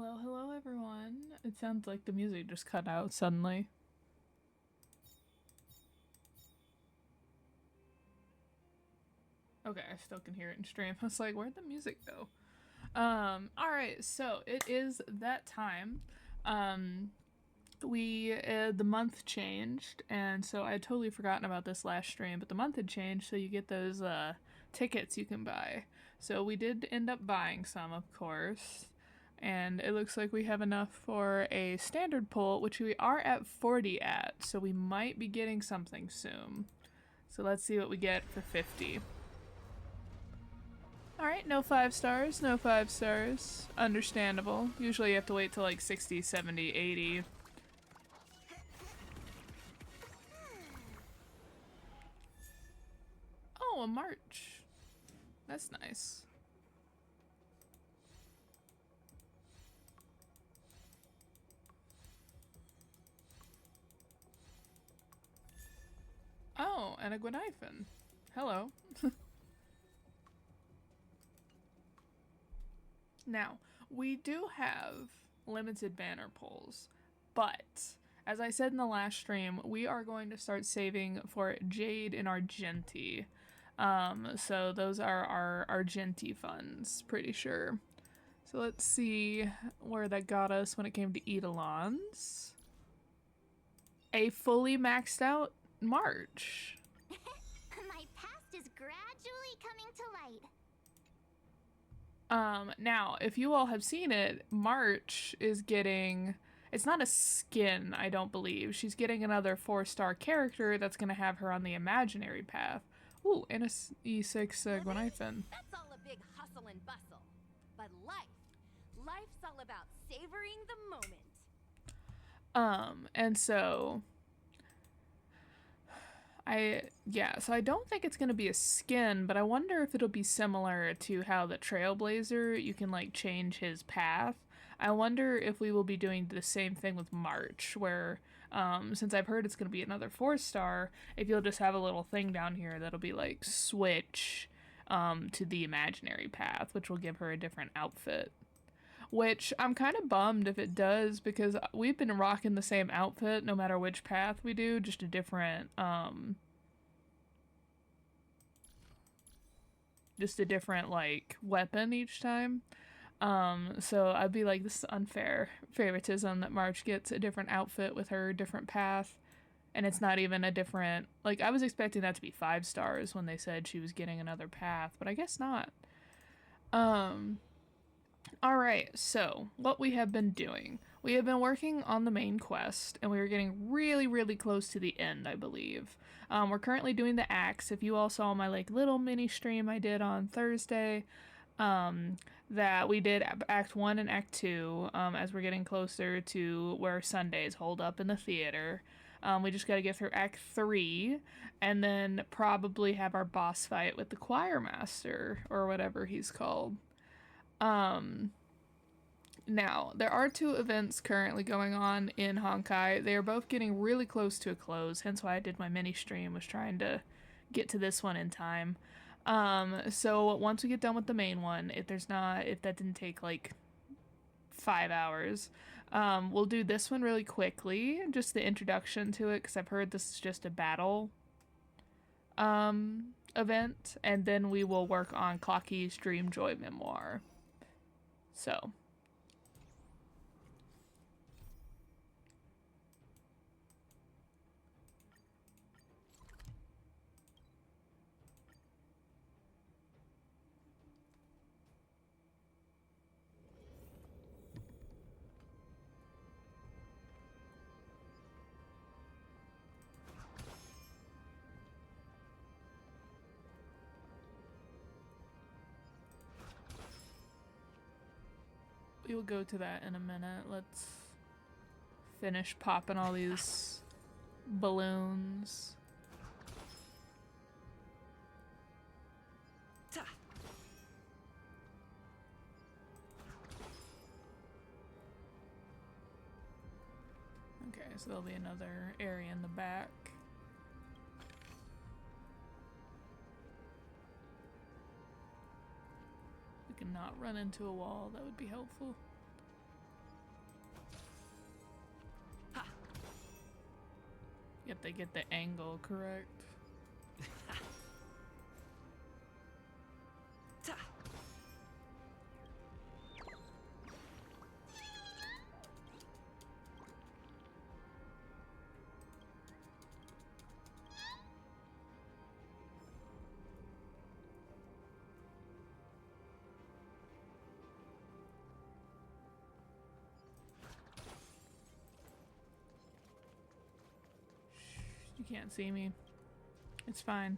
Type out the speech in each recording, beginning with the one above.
Hello, hello everyone. It sounds like the music just cut out suddenly. Okay, I still can hear it in stream. I was like, where'd the music go? Alright, so it is that time. The month changed, and so I had totally forgotten about this last stream, but the month had changed, so you get those, tickets you can buy. So we did end up buying some, of course. And it looks like we have enough for a standard pull, which we are at 40 at, so we might be getting something soon. So let's see what we get for 50. Alright, no 5 stars, no 5 stars. Understandable. Usually you have to wait till like 60, 70, 80. Oh, a march. That's nice. Oh, and a Gwynifen. Hello. Now, we do have limited banner pulls, but as I said in the last stream, we are going to start saving for Jade and Argenti. So those are our Argenti funds, pretty sure. So let's see where that got us when it came to Eidolons. A fully maxed out March. My past is gradually coming to light. Now, if you all have seen it, March is getting... It's not a skin, I don't believe. She's getting another 4-star character that's going to have her on the imaginary path. Ooh, and a E6 Gwynifen. That's all a big hustle and bustle. But life's all about savoring the moment. And so... So I don't think it's going to be a skin, but I wonder if it'll be similar to how the Trailblazer, you can like change his path. I wonder if we will be doing the same thing with March, where since I've heard it's going to be another 4-star, if you'll just have a little thing down here that'll be like switch to the imaginary path, which will give her a different outfit. Which I'm kind of bummed if it does, because we've been rocking the same outfit no matter which path we do, just a different like weapon each time. So I'd be like, this is unfair favoritism that March gets a different outfit with her different path, and it's not even a different, like, I was expecting that to be 5 stars when they said she was getting another path, but I guess not. Alright, so what we have been doing. We have been working on the main quest, and we are getting really, really close to the end, I believe. We're currently doing the axe. If you all saw my like little mini stream I did on Thursday, that we did Act 1 and Act 2, as we're getting closer to where Sundays hold up in the theater. We just gotta get through Act 3, and then probably have our boss fight with the choir master, or whatever he's called. Now, there are 2 events currently going on in Honkai. They are both getting really close to a close, hence why I did my mini stream, was trying to get to this one in time. So once we get done with the main one, if that didn't take like 5 hours, we'll do this one really quickly, just the introduction to it, because I've heard this is just a battle event, and then we will work on Clocky's Dream Joy Memoir. So we will go to that in a minute. Let's finish popping all these balloons. Okay, so there'll be another area in the back. We can not run into a wall, that would be helpful. that they get the angle correct. You can't see me. It's fine.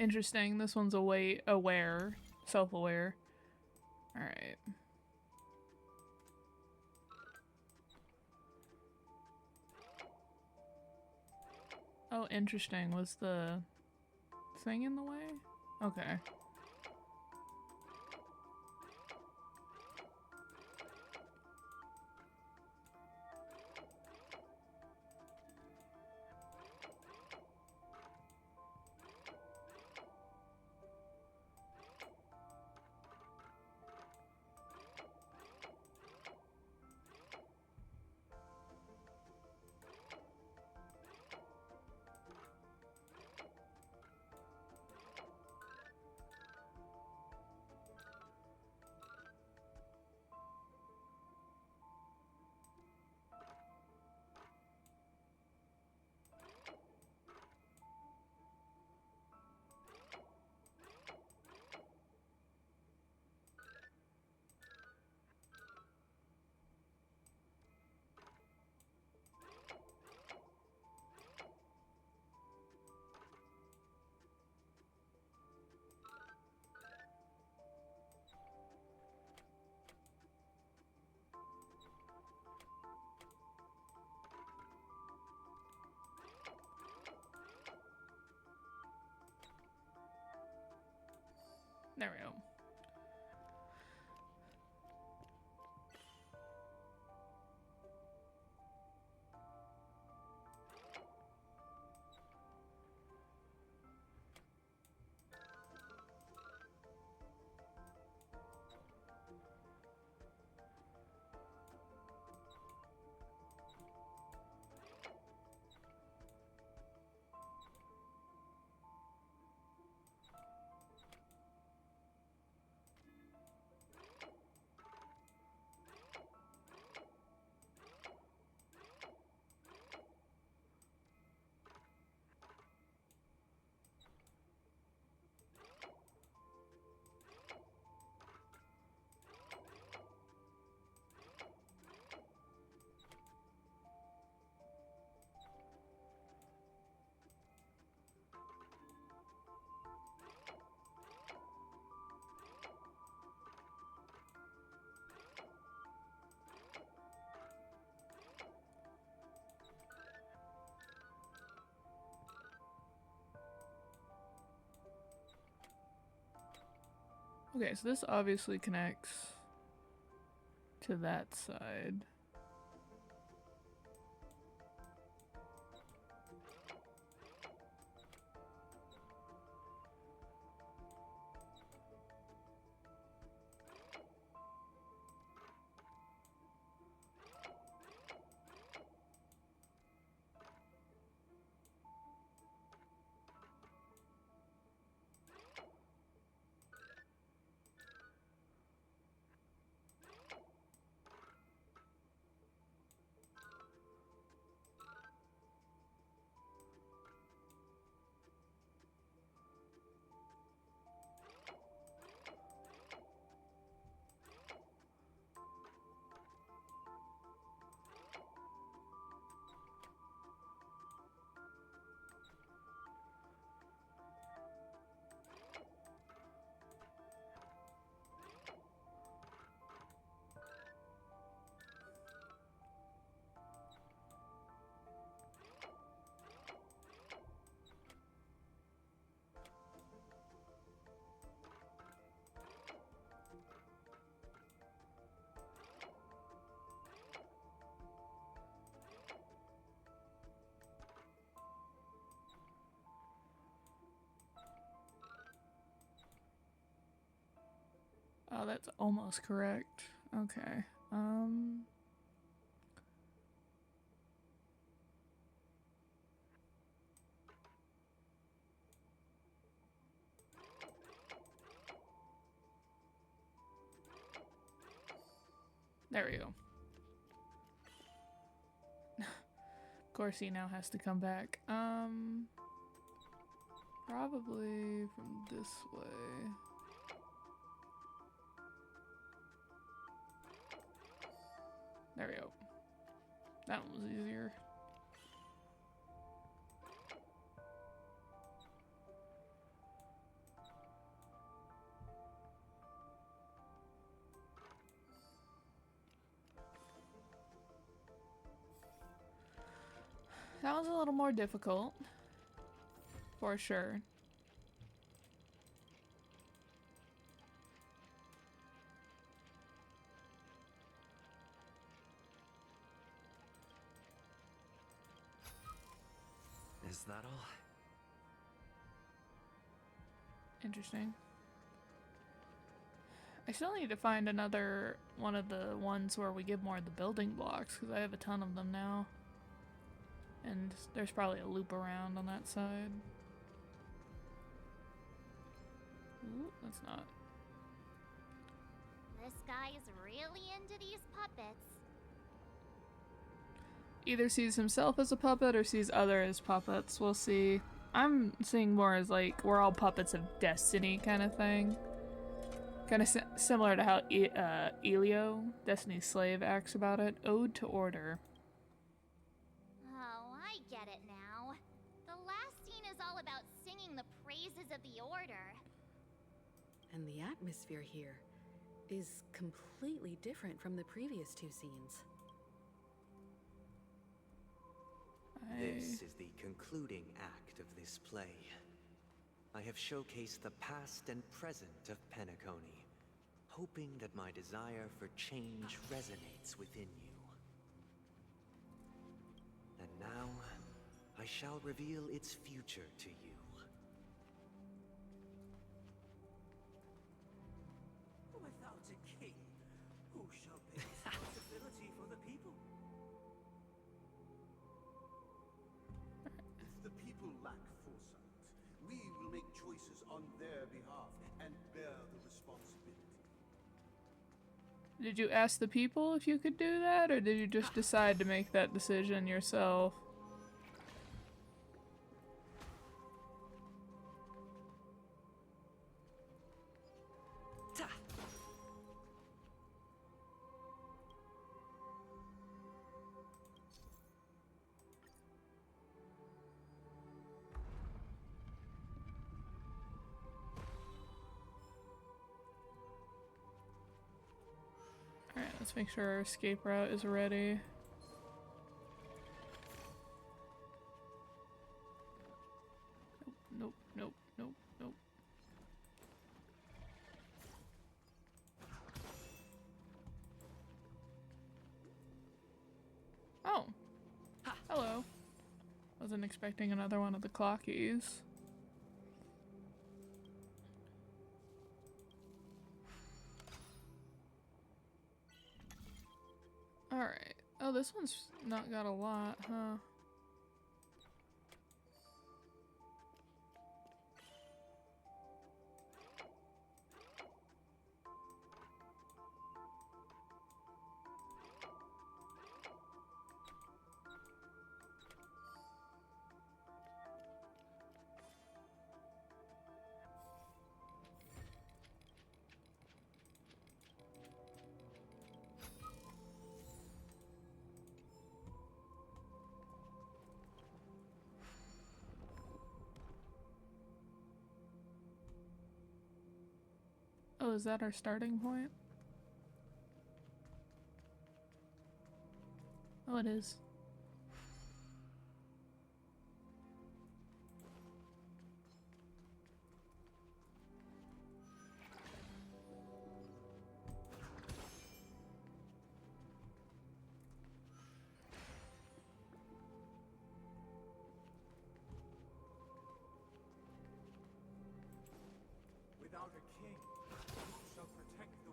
Interesting. This one's aware, self-aware. All right. Oh, interesting. Was the thing in the way? Okay. There we go. Okay, so this obviously connects to that side. Oh, that's almost correct. Okay. There we go. Of course he now has to come back. Probably from this way. There we go. That one was easier. That was a little more difficult. For sure. Is that all? Interesting. I still need to find another one of the ones where we give more of the building blocks, because I have a ton of them now. And there's probably a loop around on that side. Ooh, that's not. This guy is really into these puppets. Either sees himself as a puppet or sees other as puppets. We'll see. I'm seeing more as like we're all puppets of destiny kind of thing. Kind of similar to how Elio, Destiny's slave, acts about it. Ode to Order. Oh, I get it now. The last scene is all about singing the praises of the Order. And the atmosphere here is completely different from the previous two scenes. This is the concluding act of this play. I have showcased the past and present of Penacony, hoping that my desire for change resonates within you. And now, I shall reveal its future to you. Without a king, who shall bear responsibility for the people? If the people lack foresight, we will make choices on their behalf and bear the responsibility. Did you ask the people if you could do that, or did you just decide to make that decision yourself? Alright, let's make sure our escape route is ready. Nope, nope, nope, nope. Oh! Hello. Wasn't expecting another one of the clockies. Alright. Oh, this one's not got a lot, huh? Oh, is that our starting point? Oh, it is. Without a king, who shall protect the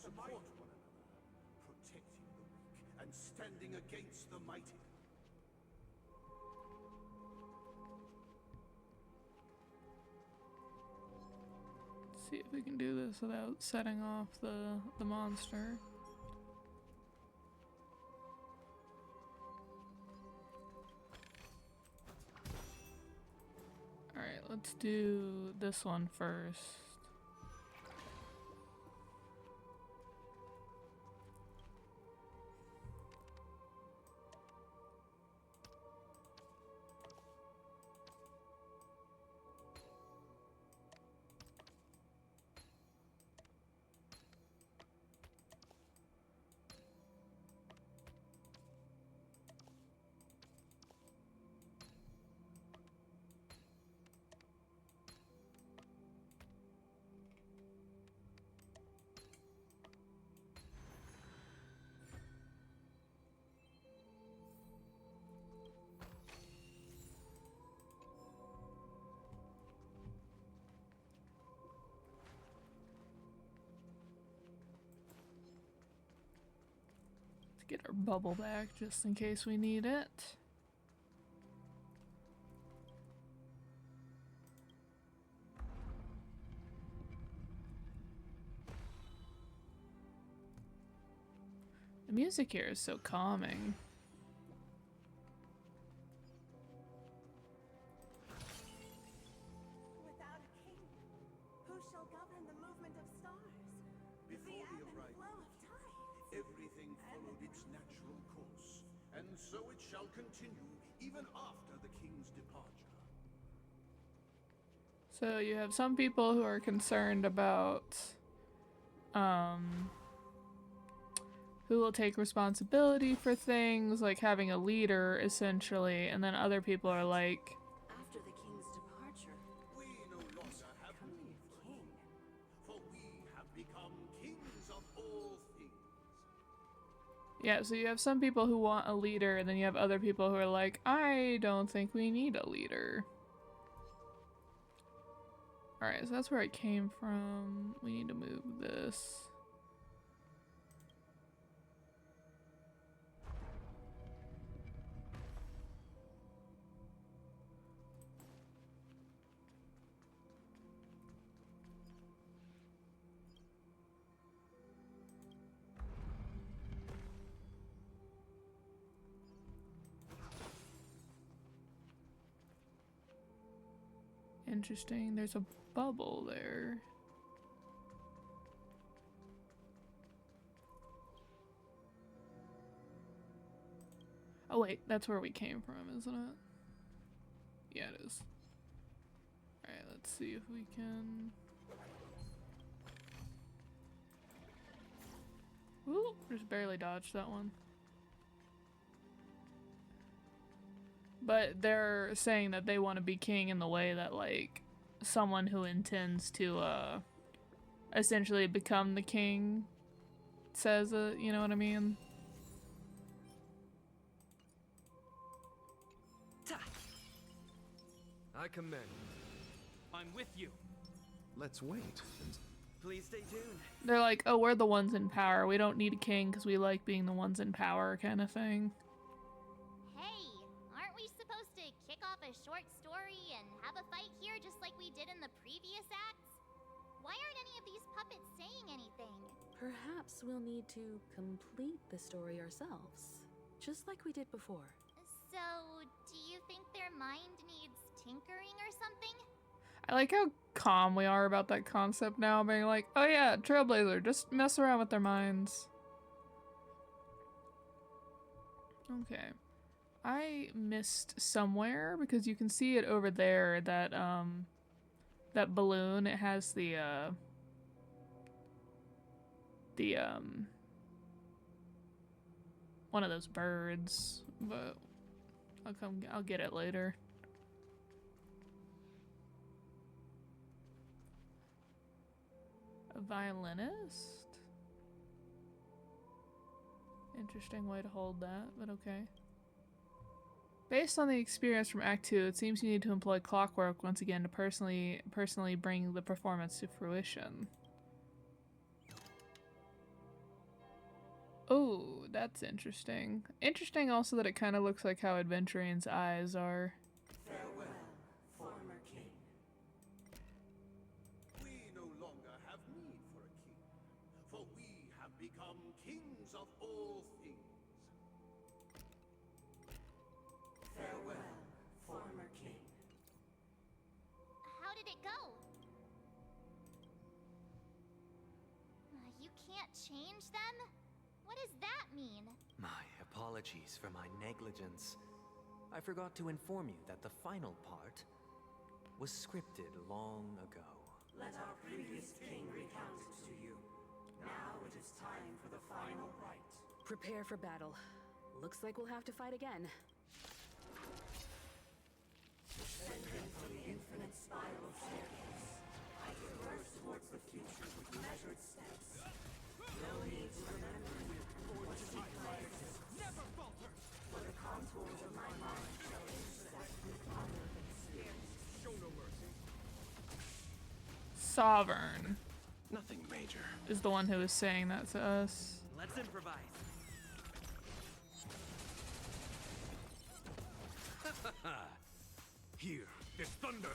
support one another, protecting the weak and standing against the mighty. See if we can do this without setting off the monster. Alright, let's do this one first. Get our bubble back just in case we need it. The music here is so calming. Without a king, who shall govern the movement of stars? Before The the ebb and arrival, flow of tides. everything followed its natural course, and so it shall continue even after the king's departure. So you have some people who are concerned about who will take responsibility for things, like having a leader essentially, and then other people are like, After the king's departure, We no longer have coming need of for king. for we have become kings of all things. yeah, so you have some people who want a leader, and then you have other people who are like, I don't think we need a leader. Alright, so that's where it came from. We need to move this. Interesting, there's a bubble there. Oh wait, that's where we came from, isn't it? Yeah, it is. Alright, let's see if we can... Ooh, just barely dodged that one. But they're saying that they want to be king in the way that, like, someone who intends to, essentially become the king says it, you know what I mean? I commend. I'm with you. Let's wait. Please stay tuned. They're like, oh, we're the ones in power. We don't need a king because we like being the ones in power kind of thing. Hey, aren't we supposed to kick off a short story and have a fight here just like we did in the previous acts? Why aren't any of these puppets saying anything? Perhaps we'll need to complete the story ourselves, just like we did before. So, do you think their mind needs tinkering or something? I like how calm we are about that concept now, being like, oh yeah, Trailblazer, just mess around with their minds. Okay. I missed somewhere because you can see it over there, that that balloon. It has the one of those birds, but I'll get it later. A violinist? Interesting way to hold that, but okay. Based on the experience from Act 2, it seems you need to employ clockwork once again to personally bring the performance to fruition. That's interesting. Interesting also that it kind of looks like how Adventurine's eyes are. Farewell, former king. We no longer have need for a king, for we have become kings of all things. Farewell, former king. How did it go? You can't change them? What does that mean? My apologies for my negligence. I forgot to inform you that the final part was scripted long ago. Let our previous king recount it to you. Now it is time for the final rite. Prepare for battle. Looks like we'll have to fight again. Descending from the infinite spiral staircase, I traverse towards the future with measured steps. No need to remember or to declare this. Never falter! For the contours of my mind shall intersect with other experiences. Show no mercy. Sovereign Nothing major. is the one who was saying that to us. Let's improvise. Here, this thunder.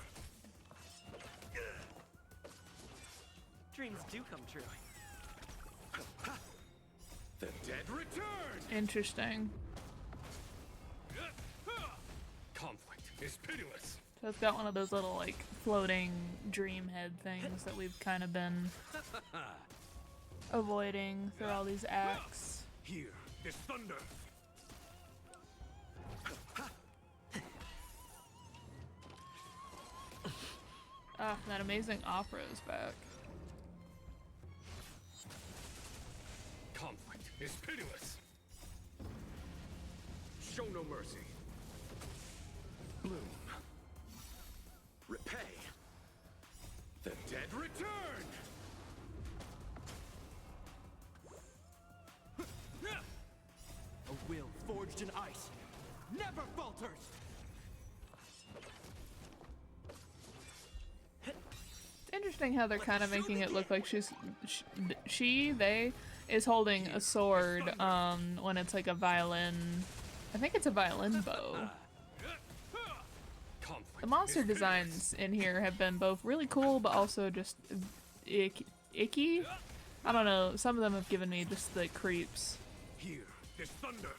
Dreams do come true. The dead return! Interesting. Conflict is pitiless. So it's got one of those little like floating dream head things that we've kind of been avoiding through all these acts. Here, this thunder. Ah, that amazing opera is back. Conflict is pitiless. Show no mercy. Bloom. Repay. The dead return! A will forged in ice never falters! It's interesting how they're kind of making it look like they is holding a sword when it's like a violin. I think it's a violin bow. The monster designs in here have been both really cool but also just icky. I don't know, some of them have given me just the creeps. Here, this thunder.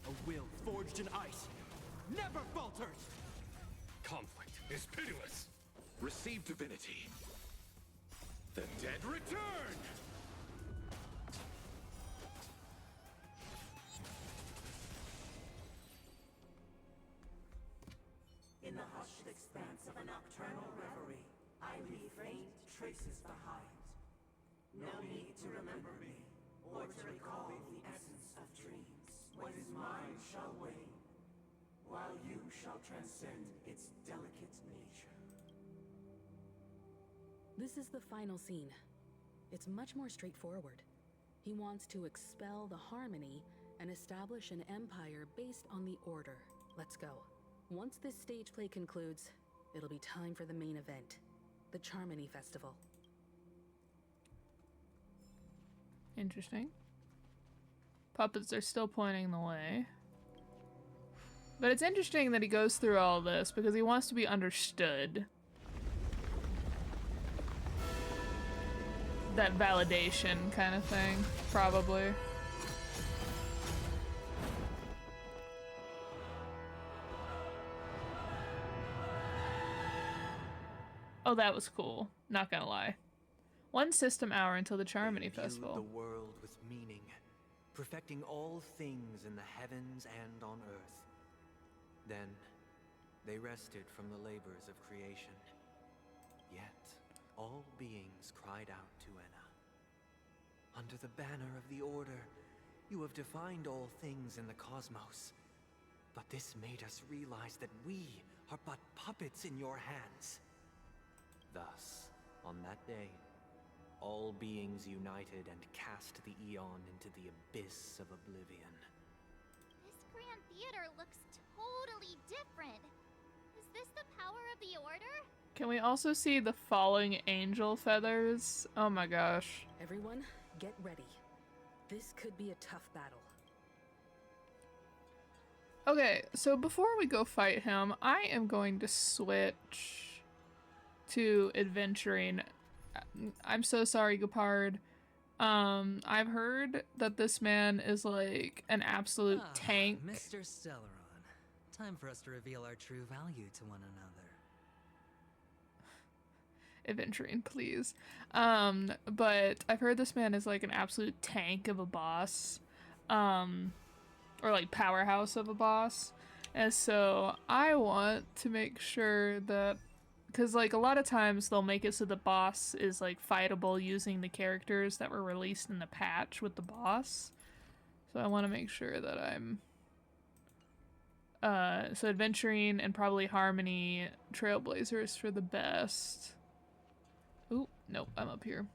A will forged in ice never falters. Conflict is pitiless. Receive divinity. The dead return. In the hushed expanse of a nocturnal reverie, I leave faint traces behind. No need to remember me, or to recall the essence of dreams. What is mine shall wane, while you shall transcend its delicate nature. This is the final scene. It's much more straightforward. He wants to expel the harmony and establish an empire based on the order. Let's go. Once this stage play concludes, it'll be time for the main event, the Charmony Festival. Interesting. Puppets are still pointing the way. But it's interesting that he goes through all this because he wants to be understood. That validation kind of thing, probably. Oh, that was cool. Not gonna lie. One system hour until the Charmony Festival. The world with meaning, perfecting all things in the heavens and on earth. Then, they rested from the labors of creation. Yet, all beings cried out to Enna. Under the banner of the Order, you have defined all things in the cosmos. But this made us realize that we are but puppets in your hands. Thus, on that day, all beings united and cast the Eon into the abyss of oblivion. This grand theater looks totally different the power of the Order? Can we also see the falling angel feathers? Oh my gosh. Everyone, get ready. This could be a tough battle. Okay, so before we go fight him, I am going to switch to adventuring. I'm so sorry, Gepard. I've heard that this man is like an absolute tank. Mr. Stellaron, time for us to reveal our true value to one another. Adventuring, please. But I've heard this man is like an absolute tank of a boss. Or like powerhouse of a boss. And so I want to make sure that, because like a lot of times they'll make it so the boss is like fightable using the characters that were released in the patch with the boss. So I want to make sure that I'm so adventuring and probably harmony, trailblazers for the best. Ooh, nope, I'm up here.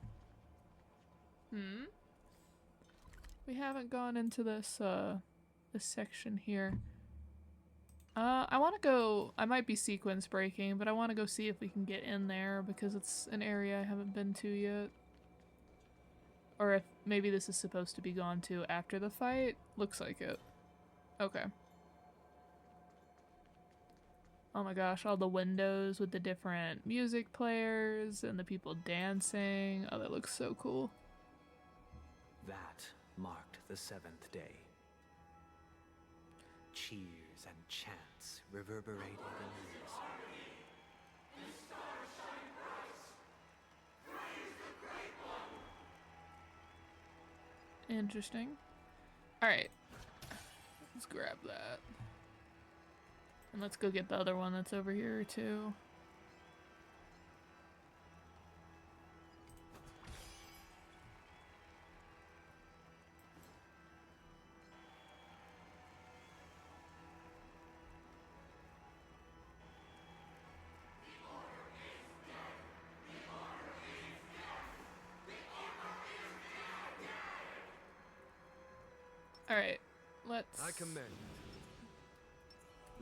We haven't gone into this this section here. I want to go, I might be sequence breaking, but I want to go see if we can get in there because it's an area I haven't been to yet. Or if maybe this is supposed to be gone to after the fight. Looks like it. Okay. Oh my gosh, all the windows with the different music players and the people dancing. Oh, that looks so cool. That marked the 7th day. Cheers and chants reverberated in unison. Interesting. Alright. Let's grab that. And let's go get the other one that's over here too. Alright, let's... I commend.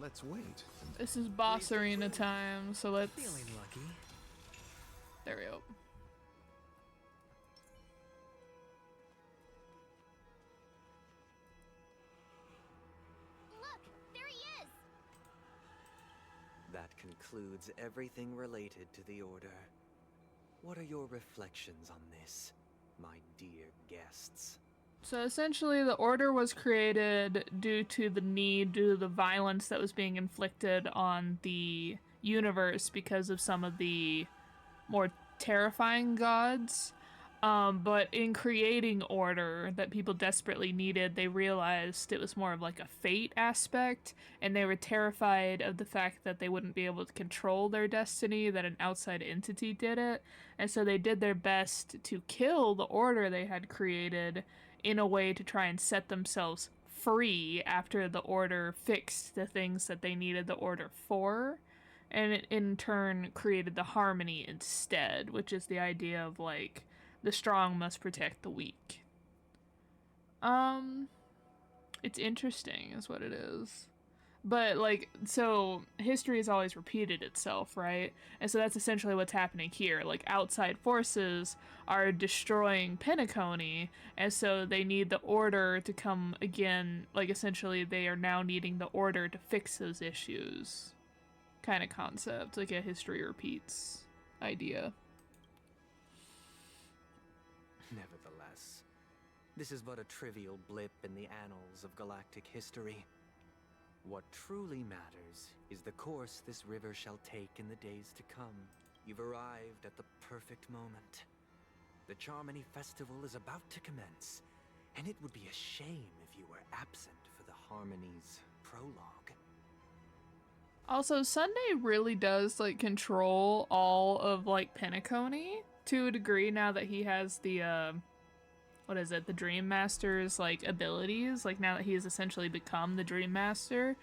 Let's wait. This is boss arena time, so let's... Feeling lucky. There we go. Look, there he is! That concludes everything related to the Order. What are your reflections on this, my dear guests? So essentially the Order was created due to the violence that was being inflicted on the universe because of some of the more terrifying gods. But in creating Order that people desperately needed, they realized it was more of like a fate aspect, and they were terrified of the fact that they wouldn't be able to control their destiny, that an outside entity did it, and so they did their best to kill the Order they had created in a way to try and set themselves free after the Order fixed the things that they needed the Order for, and it in turn created the harmony instead, which is the idea of like the strong must protect the weak. It's interesting is what it is. But like, so history has always repeated itself, right? And so that's essentially what's happening here. Like outside forces are destroying Penacony, and so they need the Order to come again. Like essentially they are now needing the Order to fix those issues. Kind of concept, like a history repeats idea. Nevertheless, this is but a trivial blip in the annals of galactic history. What truly matters is the course this river shall take in the days to come. You've arrived at the perfect moment. The Charmony Festival is about to commence, and it would be a shame if you were absent for the Harmony's prologue. Also, Sunday really does like control all of like Penacony to a degree now that he has the what is it, the Dream Master's like abilities, like now that he has essentially become the Dream Master.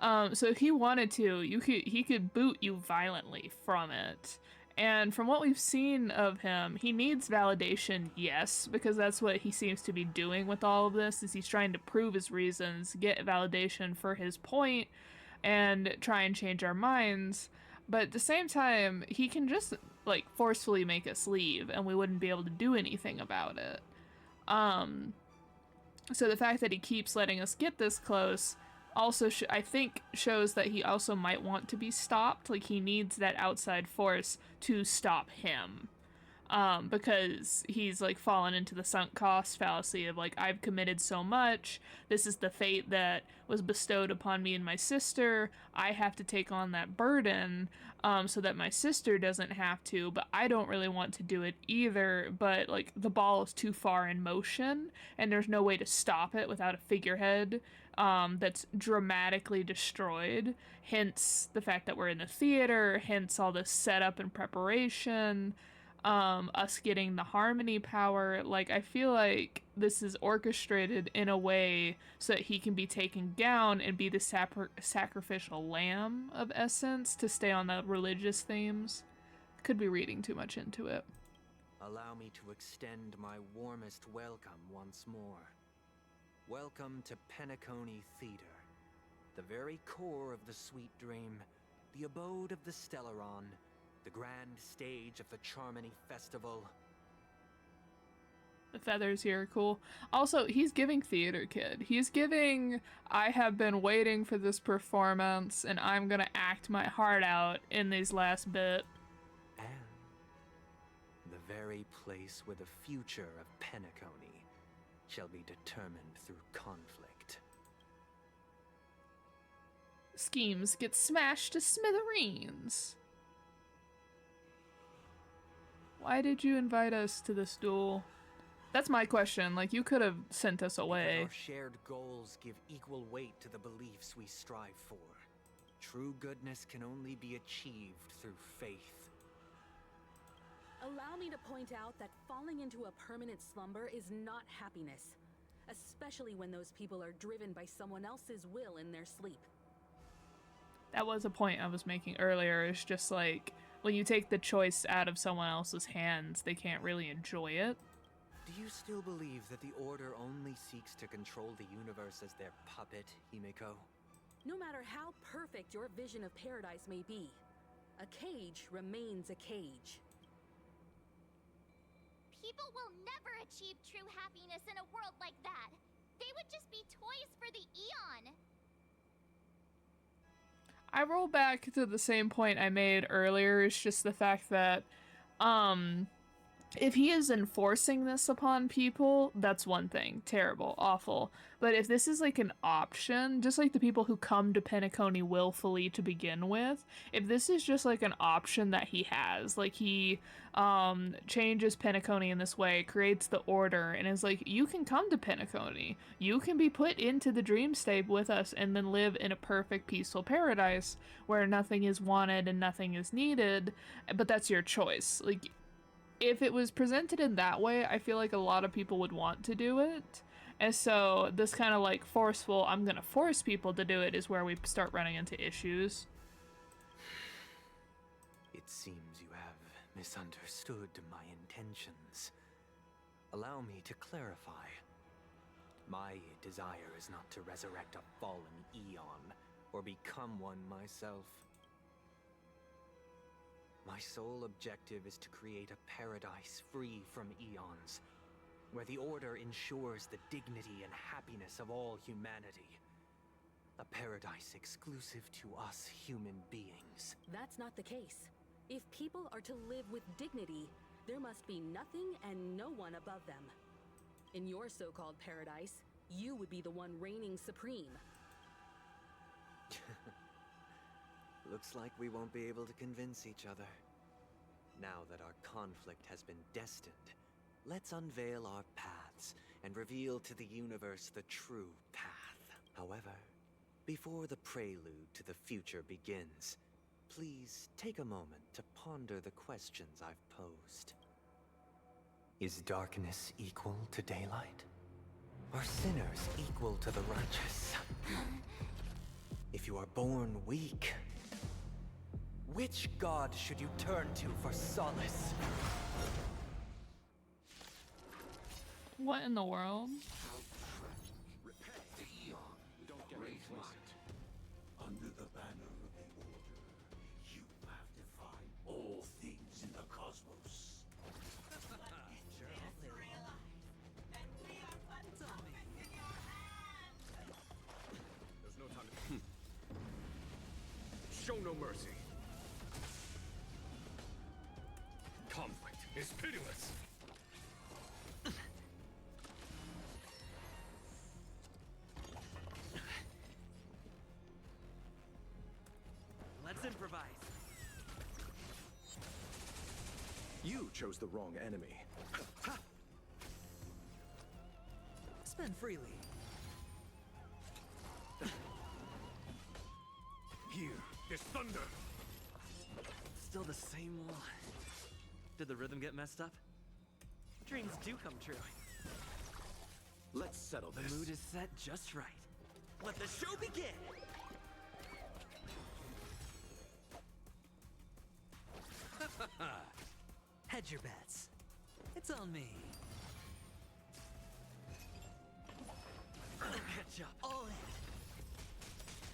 So if he wanted to, he could boot you violently from it. And from what we've seen of him, he needs validation, yes, because that's what he seems to be doing with all of this, is he's trying to prove his reasons, get validation for his point, and try and change our minds. But at the same time, he can just like forcefully make us leave and we wouldn't be able to do anything about it. So the fact that he keeps letting us get this close also I think shows that he also might want to be stopped. Like he needs that outside force to stop him. Because he's like fallen into the sunk cost fallacy of like, I've committed so much, this is the fate that was bestowed upon me and my sister, I have to take on that burden, so that my sister doesn't have to, but I don't really want to do it either, but like the ball is too far in motion and there's no way to stop it without a figurehead that's dramatically destroyed, hence the fact that we're in the theater, hence all this setup and preparation, us getting the harmony power. Like I feel like this is orchestrated in a way so that he can be taken down and be the sacrificial lamb of essence to stay on the religious themes. Could be reading too much into it. Allow me to extend my warmest welcome once more. Welcome to Penacony Theater, the very core of the Sweet Dream, the abode of the Stellaron, the grand stage of the Charmony Festival. The feathers here are cool. Also, he's giving Theater Kid. He's giving, I have been waiting for this performance and I'm gonna act my heart out in these last bit. And the very place where the future of Penacony shall be determined through conflict. Schemes get smashed to smithereens. Why did you invite us to this duel? That's my question. Like, you could have sent us away. Because our shared goals give equal weight to the beliefs we strive for. True goodness can only be achieved through faith. Allow me to point out that falling into a permanent slumber is not happiness, especially when those people are driven by someone else's will in their sleep. That was a point I was making earlier. It's just like, when you take the choice out of someone else's hands, they can't really enjoy it. Do you still believe that the Order only seeks to control the universe as their puppet, Himiko? No matter how perfect your vision of paradise may be, a cage remains a cage. People will never achieve true happiness in a world like that. They would just be toys for the Eon. I roll back to the same point I made earlier. It's just the fact that, if he is enforcing this upon people, that's one thing. Terrible, awful. But if this is like an option, just like the people who come to Penacony willfully to begin with, if this is just like an option that he has, like he changes Penacony in this way, creates the Order, and is like, you can come to Penacony. You can be put into the dream state with us and then live in a perfect peaceful paradise where nothing is wanted and nothing is needed, but that's your choice. Like, if it was presented in that way, I feel like a lot of people would want to do it. And so this kind of like forceful, I'm gonna force people to do it, is where we start running into issues. It seems you have misunderstood my intentions. Allow me to clarify. My desire is not to resurrect a fallen Eon, or become one myself. My sole objective is to create a paradise free from eons, where the Order ensures the dignity and happiness of all humanity. A paradise exclusive to us human beings. That's not the case. If people are to live with dignity, there must be nothing and no one above them. In your so-called paradise, you would be the one reigning supreme. Looks like we won't be able to convince each other. Now that our conflict has been destined, let's unveil our paths and reveal to the universe the true path. However, before the prelude to the future begins, please take a moment to ponder the questions I've posed. Is darkness equal to daylight? Are sinners equal to the righteous? If you are born weak, which god should you turn to for solace? What in the world? Under the Show no mercy. Conflict is pitiless. Let's improvise. You chose the wrong enemy. Spend freely. Here, this thunder. Still the same old. Did the rhythm get messed up? Dreams do come true. Let's settle The this. mood is set just right. Let the show begin! Hedge your bets. It's on me. I'll catch up. All in.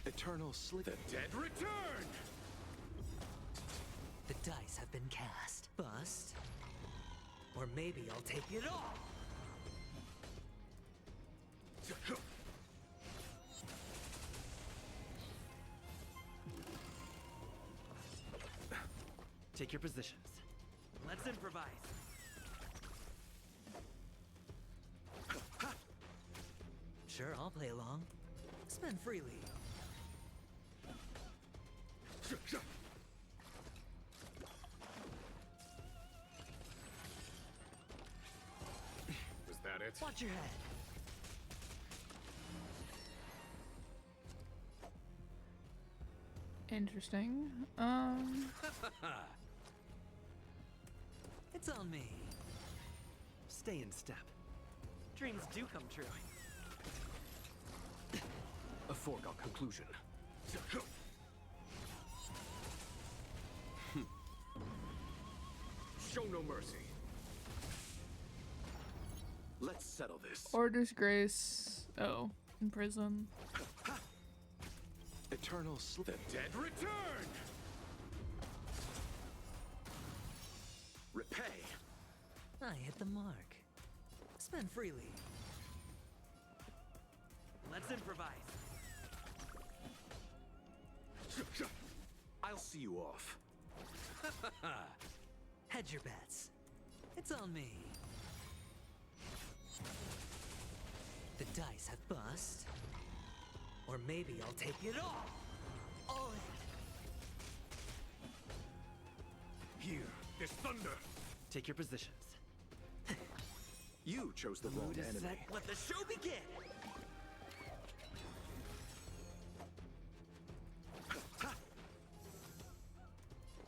Eternal sleep. The dead return! The dice have been cast. Bust. Or maybe I'll take it all. Take your positions. Let's improvise. Sure, I'll play along. Spend freely. Was that it? Watch your head. Interesting. It's on me. Stay in step. Dreams do come true. A foregone conclusion. Show no mercy. Let's settle this. Orders grace. Oh, in prison. Eternal sleep. The dead return! Repay. I hit the mark. Spend freely. Let's improvise. I'll see you off. Hedge your bets. It's on me. The dice have bust. Or maybe I'll take it all. All in. Here, this thunder. Take your positions. You chose the wrong Mood is enemy. set. Let the show begin.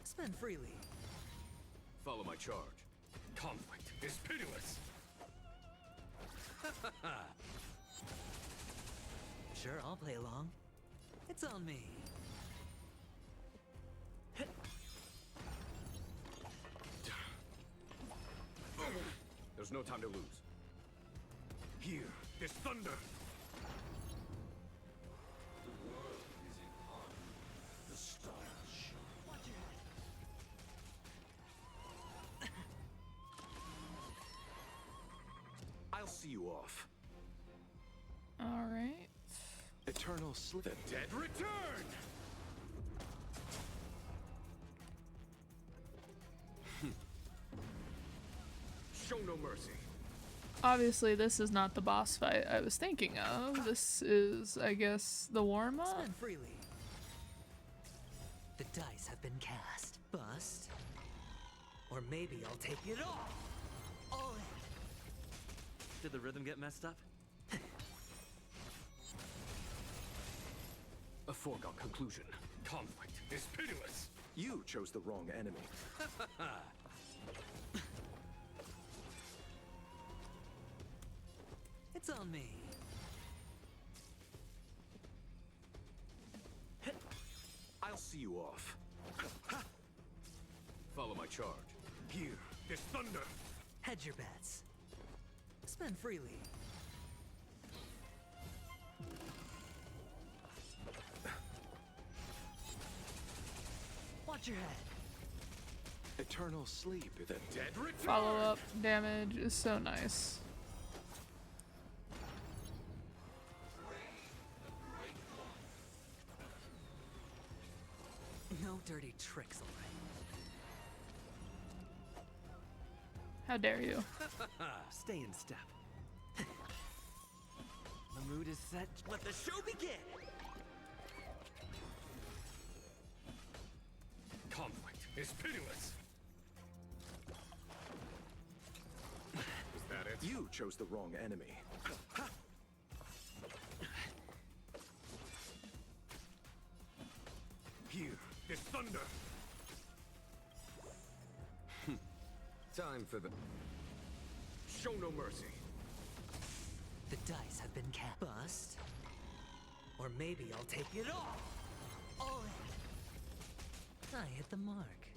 Spend freely. Follow my charge. Conflict is pitiless. Sure, I'll play along. It's on me. There's no time to lose. Here, this thunder. The stars. Watch your head. I'll see you off. All right. Eternal sleep. The dead return! Show no mercy. Obviously, this is not the boss fight I was thinking of. This is, I guess, the warm-up? Spend freely. The dice have been cast. Bust. Or maybe I'll take it all. All in. Did the rhythm get messed up? A foregone conclusion. Conflict is pitiless. You chose the wrong enemy. It's on me. I'll see you off. Follow my charge. Here, this thunder. Hedge your bets. Spend freely. Watch your head. Eternal sleep. The dead return. Follow-up damage is so nice. No dirty tricks, alright? How dare you? Stay in step. The mood is set. Let the show begin! Conflict is pitiless. Is that it? You chose the wrong enemy. Here, this thunder. Time for the... Show no mercy. The dice have been cast. Bust. Or maybe I'll take it all in. I hit the mark.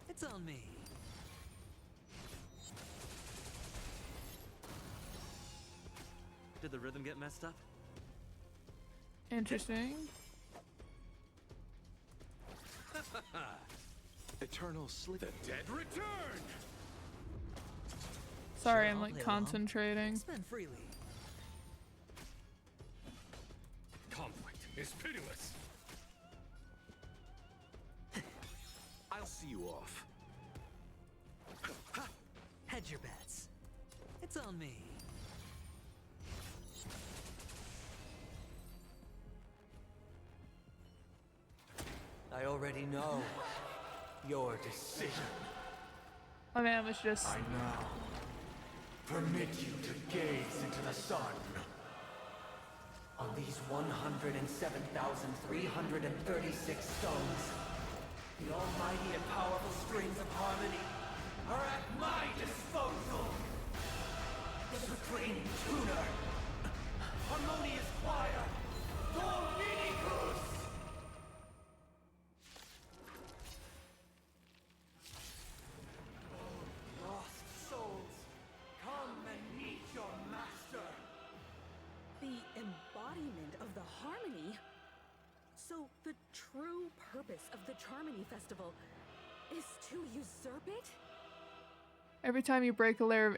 It's on me. Did the rhythm get messed up? Interesting. Eternal sleep. The dead return! Sorry, Sure, I'm I'll like play along. concentrating. Spend freely. Conflict is pitiless. I'll see you off. Hedge your bets. It's on me. I already know your decision. My man was just. I now permit you to gaze into the sun. On these 107,336 stones, the almighty and powerful strings of harmony are at my disposal. The supreme tuner, harmonious choir, Dominicus! Lost souls, come and meet your master. The embodiment of the harmony? So the true purpose of the Charmony Festival is to usurp it? Every time you break a layer of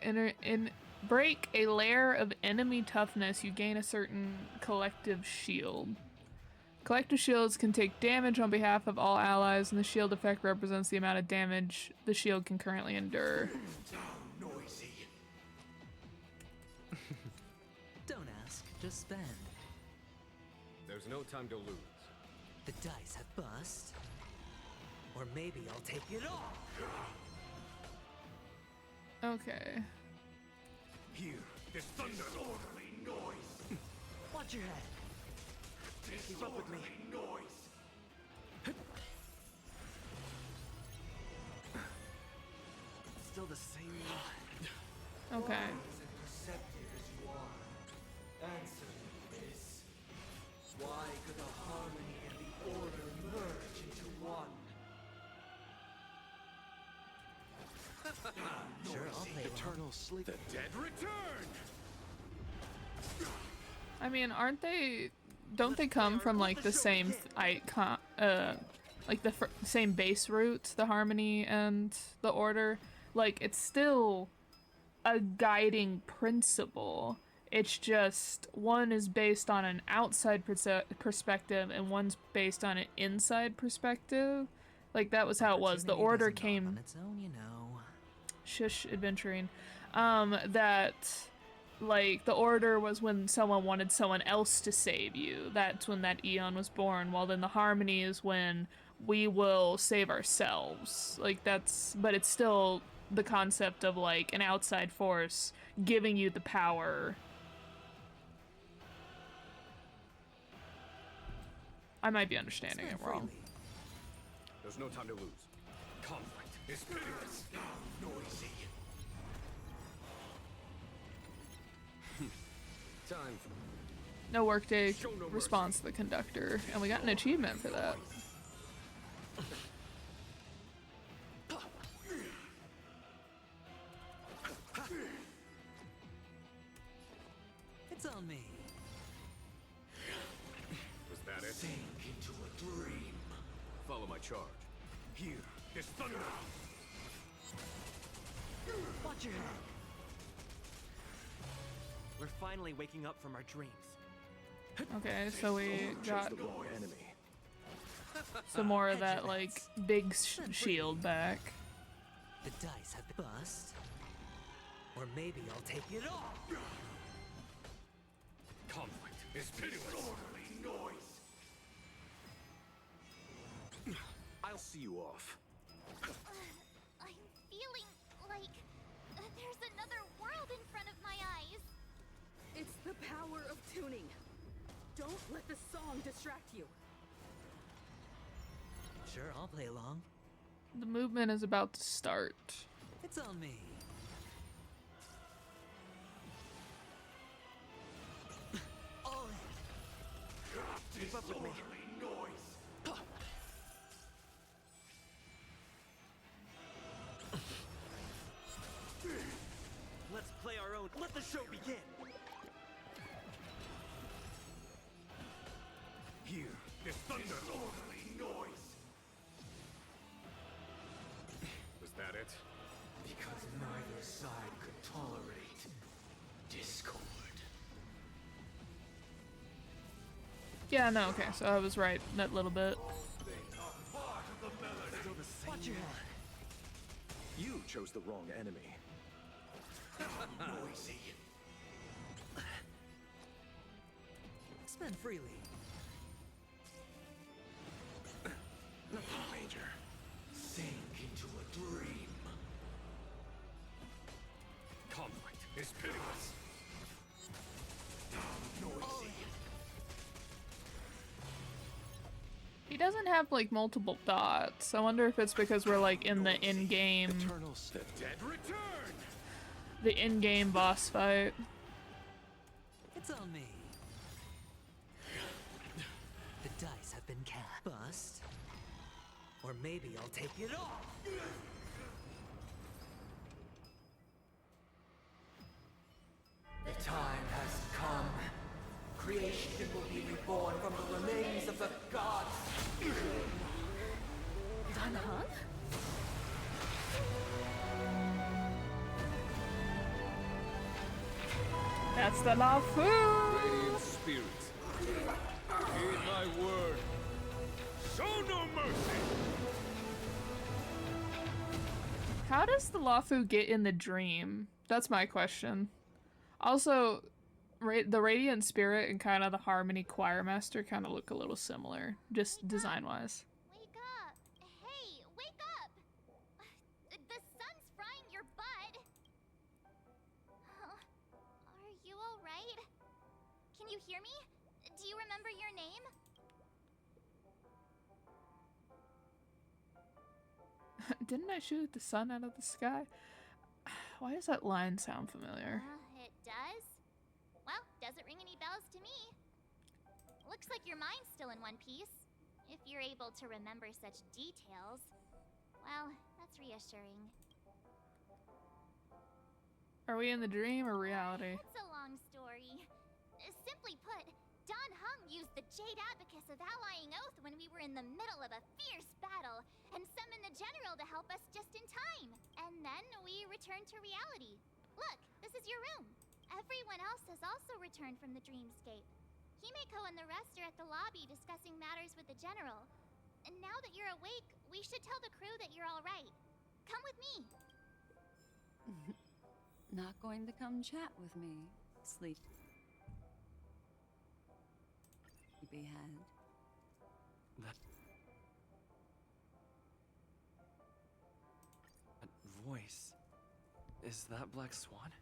break a layer of enemy toughness, you gain a certain collective shield. Collective shields can take damage on behalf of all allies, and the shield effect represents the amount of damage the shield can currently endure. Noisy. Don't ask, just spend. There's no time to lose. The dice have bust. Or maybe I'll take it all. Okay. Here, this thunder. Disorderly noise. Watch your head. Keep up with me. Noise. Still the same. Okay. As perceptive as you are, answer me this. Why could the harmony and the order merge into one? Sure, I'll play along. Eternal sleep. The dead return! I mean, aren't they? Don't they come from like the same icon? Like the same base roots, the harmony and the order. Like it's still a guiding principle. It's just one is based on an outside perspective and one's based on an inside perspective. Like that was how it was. The order came on its own, you know. Shush, adventuring. That like the order was when someone wanted someone else to save you. That's when that eon was born. While then the harmony is when we will save ourselves. Like that's, but it's still the concept of like an outside force giving you the power. I might be understanding it wrong. There's no time to lose. Conflict is pitiless. Noisy. Time for... No workday Show no mercy. response to the conductor, and we got an achievement for that. It's on me. Was that it? Sink into a dream. Follow my charge. Here, this thunder. Watch your head. We're finally waking up from our dreams. Okay, so we got Chose the wrong enemy. Some more of that, like, big shield back. The dice have been bust. Or maybe I'll take it off. Conflict is pitiless. I'll see you off. I'm feeling like there's another world in front of my eyes. It's the power of tuning. Don't let the song distract you. Sure, I'll play along. The movement is about to start. It's on me. All in. Keep up with me. Let's play our own. Let the show begin. Here, this thunder. Was that it? Because neither side could tolerate discord. Yeah, no, okay, so I was right that little bit. Watch your head. You chose the wrong enemy. Noisy. Spend freely. Nothing major. Sink into a dream. Conflict is pitiless. Noisy. He doesn't have, like, multiple dots. I wonder if it's because we're, like, in the in-game... Eternal Sith. Dead return! The in-game boss fight. It's on me. The dice have been cast. Bust. Or maybe I'll take it off. The time has come. Creation will be reborn from the remains of the gods. Danhang? That's the Lafu! Radiant spirits, heed my word. Show no mercy! How does the Lafu get in the dream? That's my question. Also, the Radiant Spirit and kind of the Harmony Choir Master kind of look a little similar, just design-wise. Wake up! Hey, wake up! The sun's frying your butt! Are you alright? Can you hear me? Do you remember your name? Didn't I shoot the sun out of the sky? Why does that line sound familiar? It does? Well, doesn't ring any bells to me. Looks like your mind's still in one piece. If you're able to remember such details. Well, that's reassuring. Are we in the dream or reality? It's a long story. Simply put, Don Hung used the Jade Abacus of Allying Oath when we were in the middle of a fierce battle, and summoned the general to help us just in time. And then we returned to reality. Look, this is your room. Everyone else has also returned from the dreamscape. Himeko and the rest are at the lobby discussing matters with the general. And now that you're awake, we should tell the crew that you're all right. Come with me. Not going to come chat with me, sleepyhead. That voice. Is that Black Swan?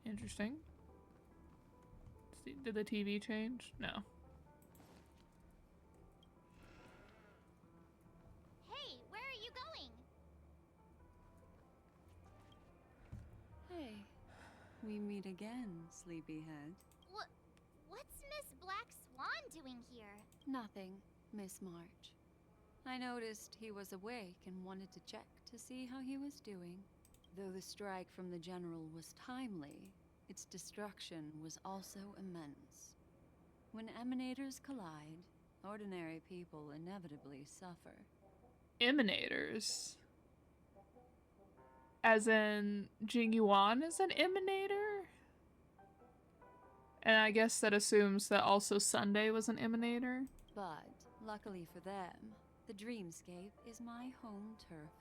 Interesting. Did the TV change? No. Hey, where are you going? Hey, we meet again, sleepyhead. What's Miss Black Swan doing here? Nothing, Miss March. I noticed he was awake and wanted to check to see how he was doing. Though the strike from the general was timely, its destruction was also immense. When emanators collide, ordinary people inevitably suffer. Emanators? As in, Jing Yuan is an emanator? And I guess that assumes that also Sunday was an emanator. But, luckily for them, the dreamscape is my home turf.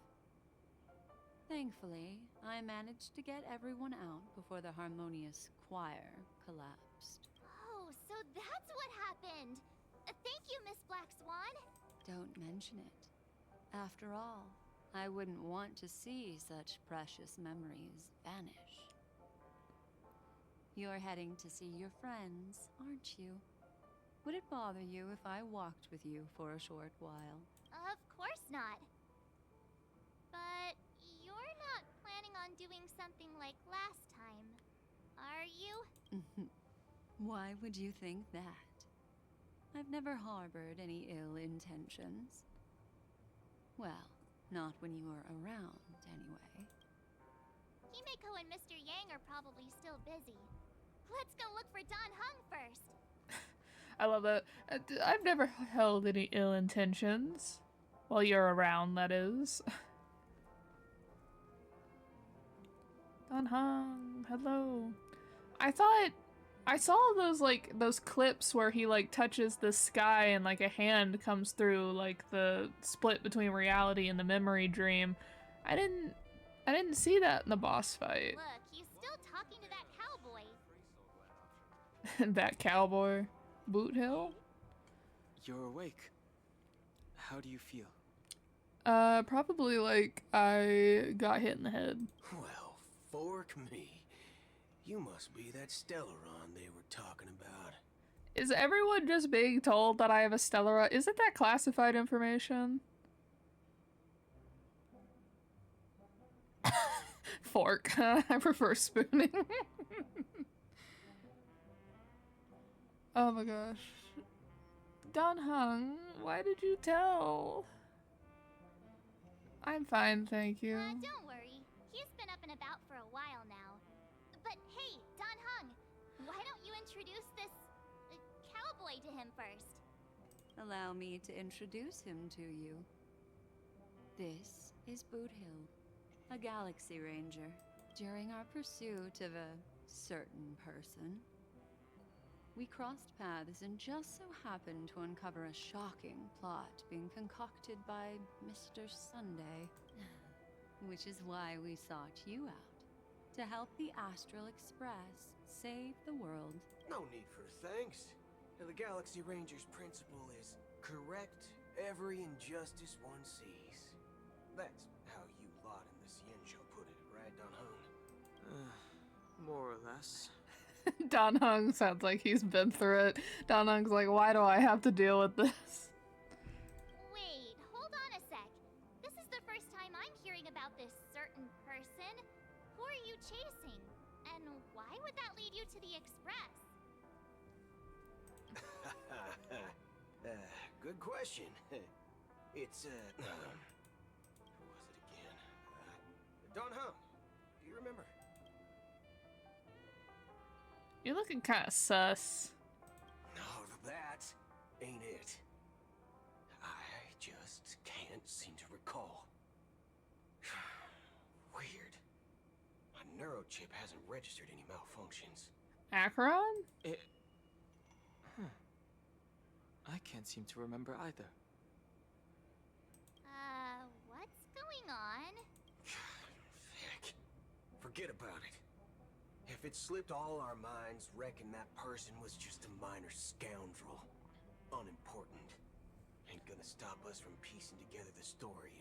Thankfully, I managed to get everyone out before the harmonious choir collapsed. Oh, so that's what happened! Thank you, Miss Black Swan! Don't mention it. After all, I wouldn't want to see such precious memories vanish. You're heading to see your friends, aren't you? Would it bother you if I walked with you for a short while? Of course not. But you're not planning on doing something like last time, are you? Why would you think that? I've never harbored any ill intentions. Well, not when you were around, anyway. Himeko and Mr. Yang are probably still busy. Let's go look for Don Hung first. I love that. I've never held any ill intentions. While you're around, that is. Don Hung, hello. I saw those clips where he like touches the sky and like a hand comes through like the split between reality and the memory dream. I didn't see that in the boss fight. Look, he's still talking to that cowboy. That cowboy. Boot Hill? You're awake. How do you feel? Probably like I got hit in the head. Well, fork me. You must be that Stellaron they were talking about. Is everyone just being told that I have a Stellar? Isn't that classified information? Fork. I prefer spooning. Oh my gosh. Don Hung, why did you tell? I'm fine, thank you. Don't worry. He's been up and about for a while now. But hey, Don Hung, why don't you introduce this cowboy to him first? Allow me to introduce him to you. This is Boot Hill, a Galaxy Ranger. During our pursuit of a certain person, we crossed paths and just so happened to uncover a shocking plot being concocted by Mr. Sunday. Which is why we sought you out, to help the Astral Express save the world. No need for thanks. The Galaxy Ranger's principle is correct every injustice one sees. That's how you lot in the Xianzhou put it, right, Don Hung? More or less. Don Hung sounds like he's been through it. Don Hung's like, why do I have to deal with this? Wait, hold on a sec. This is the first time I'm hearing about this certain person. Who are you chasing? And why would that lead you to the Express? Good question. It's, who was it again? Don Hung. Do you remember? You're looking kind of sus. No, that ain't it. I just can't seem to recall. Weird. My neurochip hasn't registered any malfunctions. Acheron? I can't seem to remember either. What's going on? Heck. Forget about it. If it slipped all our minds, reckon that person was just a minor scoundrel. Unimportant. Ain't gonna stop us from piecing together the story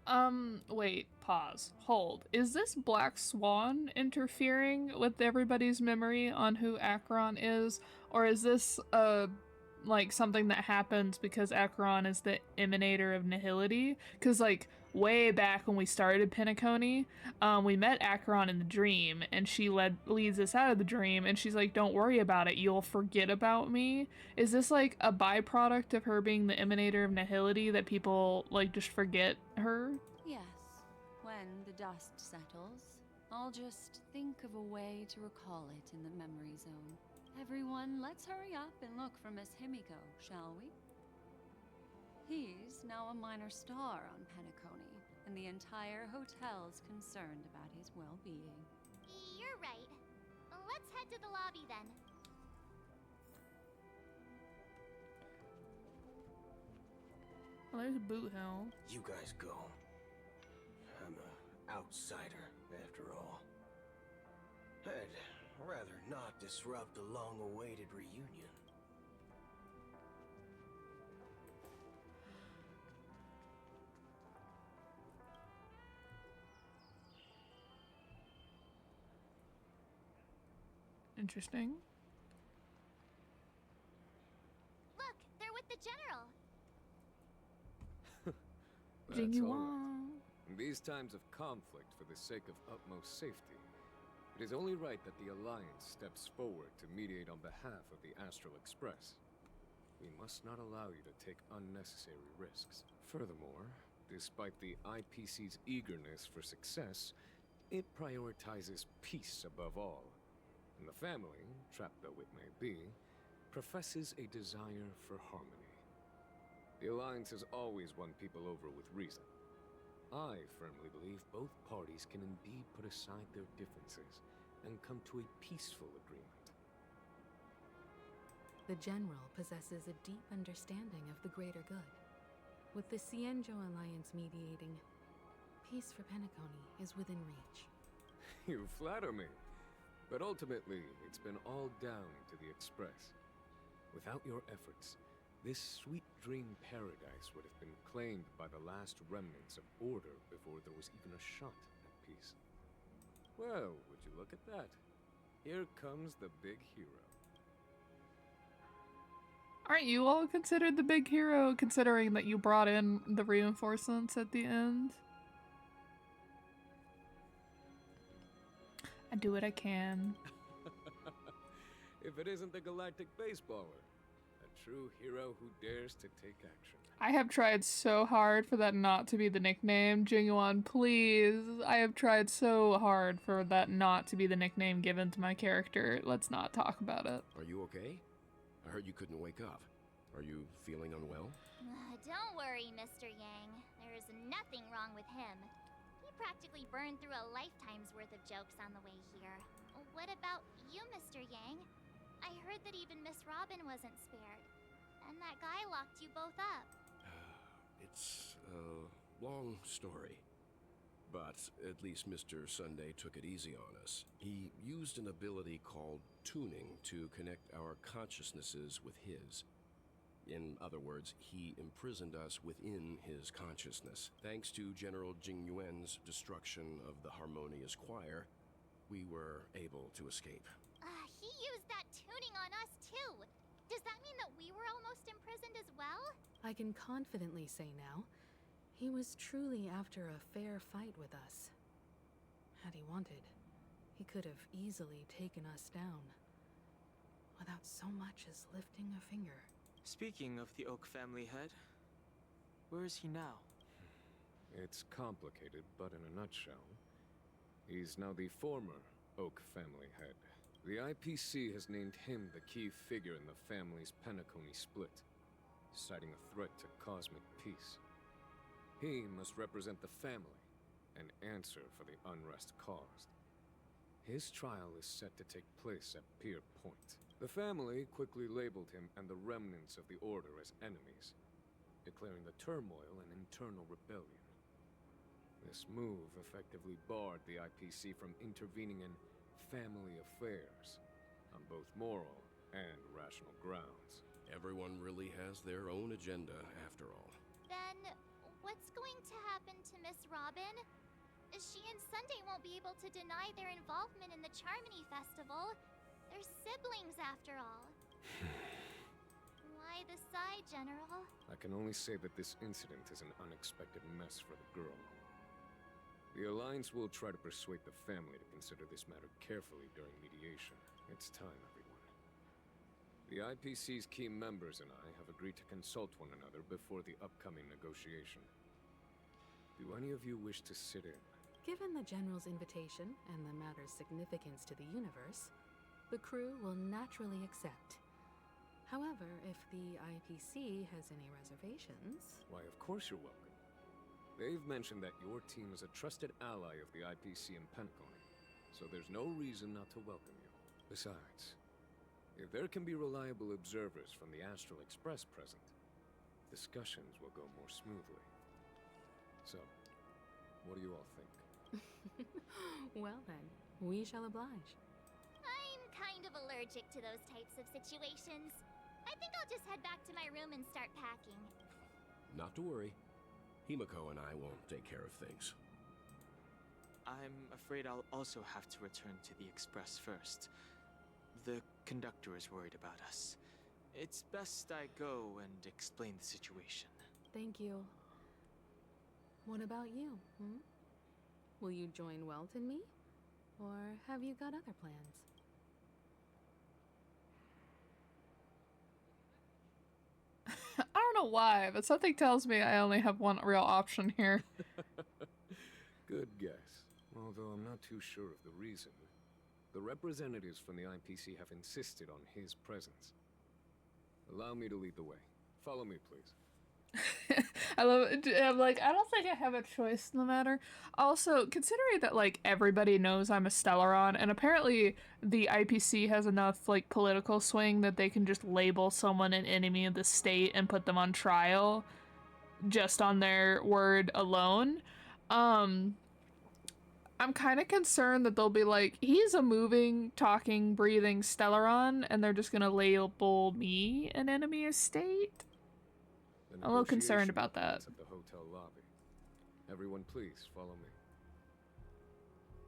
anyhow. Wait, pause. Hold. Is this Black Swan interfering with everybody's memory on who Acheron is? Or is this, like, something that happens because Acheron is the emanator of nihility? Because, like, way back when we started Penacony, we met Acheron in the dream, and she leads us out of the dream, and she's like, don't worry about it, you'll forget about me. Is this like a byproduct of her being the emanator of nihility, that people like just forget her? Yes. When the dust settles, I'll just think of a way to recall it in the memory zone. Everyone, let's hurry up and look for Miss Himiko, shall we? He's now a minor star on Penacony, and the entire hotel's concerned about his well-being. You're right. let's head to the lobby then. Well, there's Boot Hill. You guys go. I'm an outsider, after all. I'd rather not disrupt the long-awaited reunion. Interesting. Look, they're with the general. Jiggy That's all Wong. right. In these times of conflict, for the sake of utmost safety, it is only right that the Alliance steps forward to mediate on behalf of the Astral Express. We must not allow you to take unnecessary risks. Furthermore, despite the IPC's eagerness for success, it prioritizes peace above all. And the family, trapped though it may be, professes a desire for harmony. The Alliance has always won people over with reason. I firmly believe both parties can indeed put aside their differences and come to a peaceful agreement. The General possesses a deep understanding of the greater good. With the Cienjo Alliance mediating, peace for Penacony is within reach. You flatter me. But ultimately, it's been all down to the Express. Without your efforts, this sweet dream paradise would have been claimed by the last remnants of order before there was even a shot at peace. Well, would you look at that? Here comes the big hero. Aren't you all considered the big hero, considering that you brought in the reinforcements at the end? I do what I can. If it isn't the galactic baseballer, a true hero who dares to take action. I have tried so hard for that not to be the nickname. Jingwon, please. I have tried so hard for that not to be the nickname given to my character. Let's not talk about it. Are you okay? I heard you couldn't wake up. Are you feeling unwell? Don't worry, Mr. Yang. There is nothing wrong with him. He practically burned through a lifetime's worth of jokes on the way here. What about you, Mr. Yang? I heard that even Miss Robin wasn't spared. And that guy locked you both up. It's a long story. But at least Mr. Sunday took it easy on us. He used an ability called tuning to connect our consciousnesses with his. In other words, he imprisoned us within his consciousness. Thanks to General Jing Yuan's destruction of the Harmonious Choir, we were able to escape. He used that tuning on us too. Does that mean that we were almost imprisoned as well? I can confidently say now, he was truly after a fair fight with us. Had he wanted, he could have easily taken us down, without so much as lifting a finger. Speaking of the Oak family head, where is he now? It's complicated, but in a nutshell, he's now the former Oak family head. The IPC has named him the key figure in the family's Penacony split, citing a threat to cosmic peace. He must represent the family and answer for the unrest caused. His trial is set to take place at Pier Point. The family quickly labeled him and the remnants of the Order as enemies, declaring the turmoil an internal rebellion. This move effectively barred the IPC from intervening in family affairs on both moral and rational grounds. Everyone really has their own agenda, after all. Then, what's going to happen to Miss Robin? She and Sunday won't be able to deny their involvement in the Charmony Festival. They're siblings, after all. Why the sigh, General? I can only say that this incident is an unexpected mess for the girl. The Alliance will try to persuade the family to consider this matter carefully during mediation. It's time, everyone. The IPC's key members and I have agreed to consult one another before the upcoming negotiation. Do any of you wish to sit in? Given the General's invitation and the matter's significance to the universe, the crew will naturally accept. However, if the IPC has any reservations... Why, of course you're welcome. They've mentioned that your team is a trusted ally of the IPC in Penacony, so there's no reason not to welcome you. Besides, if there can be reliable observers from the Astral Express present, discussions will go more smoothly. So, what do you all think? Well then, we shall oblige. I'm kind of allergic to those types of situations. I think I'll just head back to my room and start packing. Not to worry. Himiko and I won't take care of things. I'm afraid I'll also have to return to the Express first. The conductor is worried about us. It's best I go and explain the situation. Thank you. What about you, hmm? Will you join Welt and me? Or have you got other plans? I don't know why, but something tells me I only have one real option here. Good guess. Although I'm not too sure of the reason. The representatives from the IPC have insisted on his presence. Allow me to lead the way. Follow me, please. I love it. I'm like, I don't think I have a choice in the matter. Also, considering that, like, everybody knows I'm a Stellaron, and apparently the IPC has enough, like, political swing that they can just label someone an enemy of the state and put them on trial just on their word alone. I'm kind of concerned that they'll be like, he's a moving, talking, breathing Stellaron, and they're just gonna label me an enemy of state? I'm a little concerned about that. At the hotel lobby. Everyone, please follow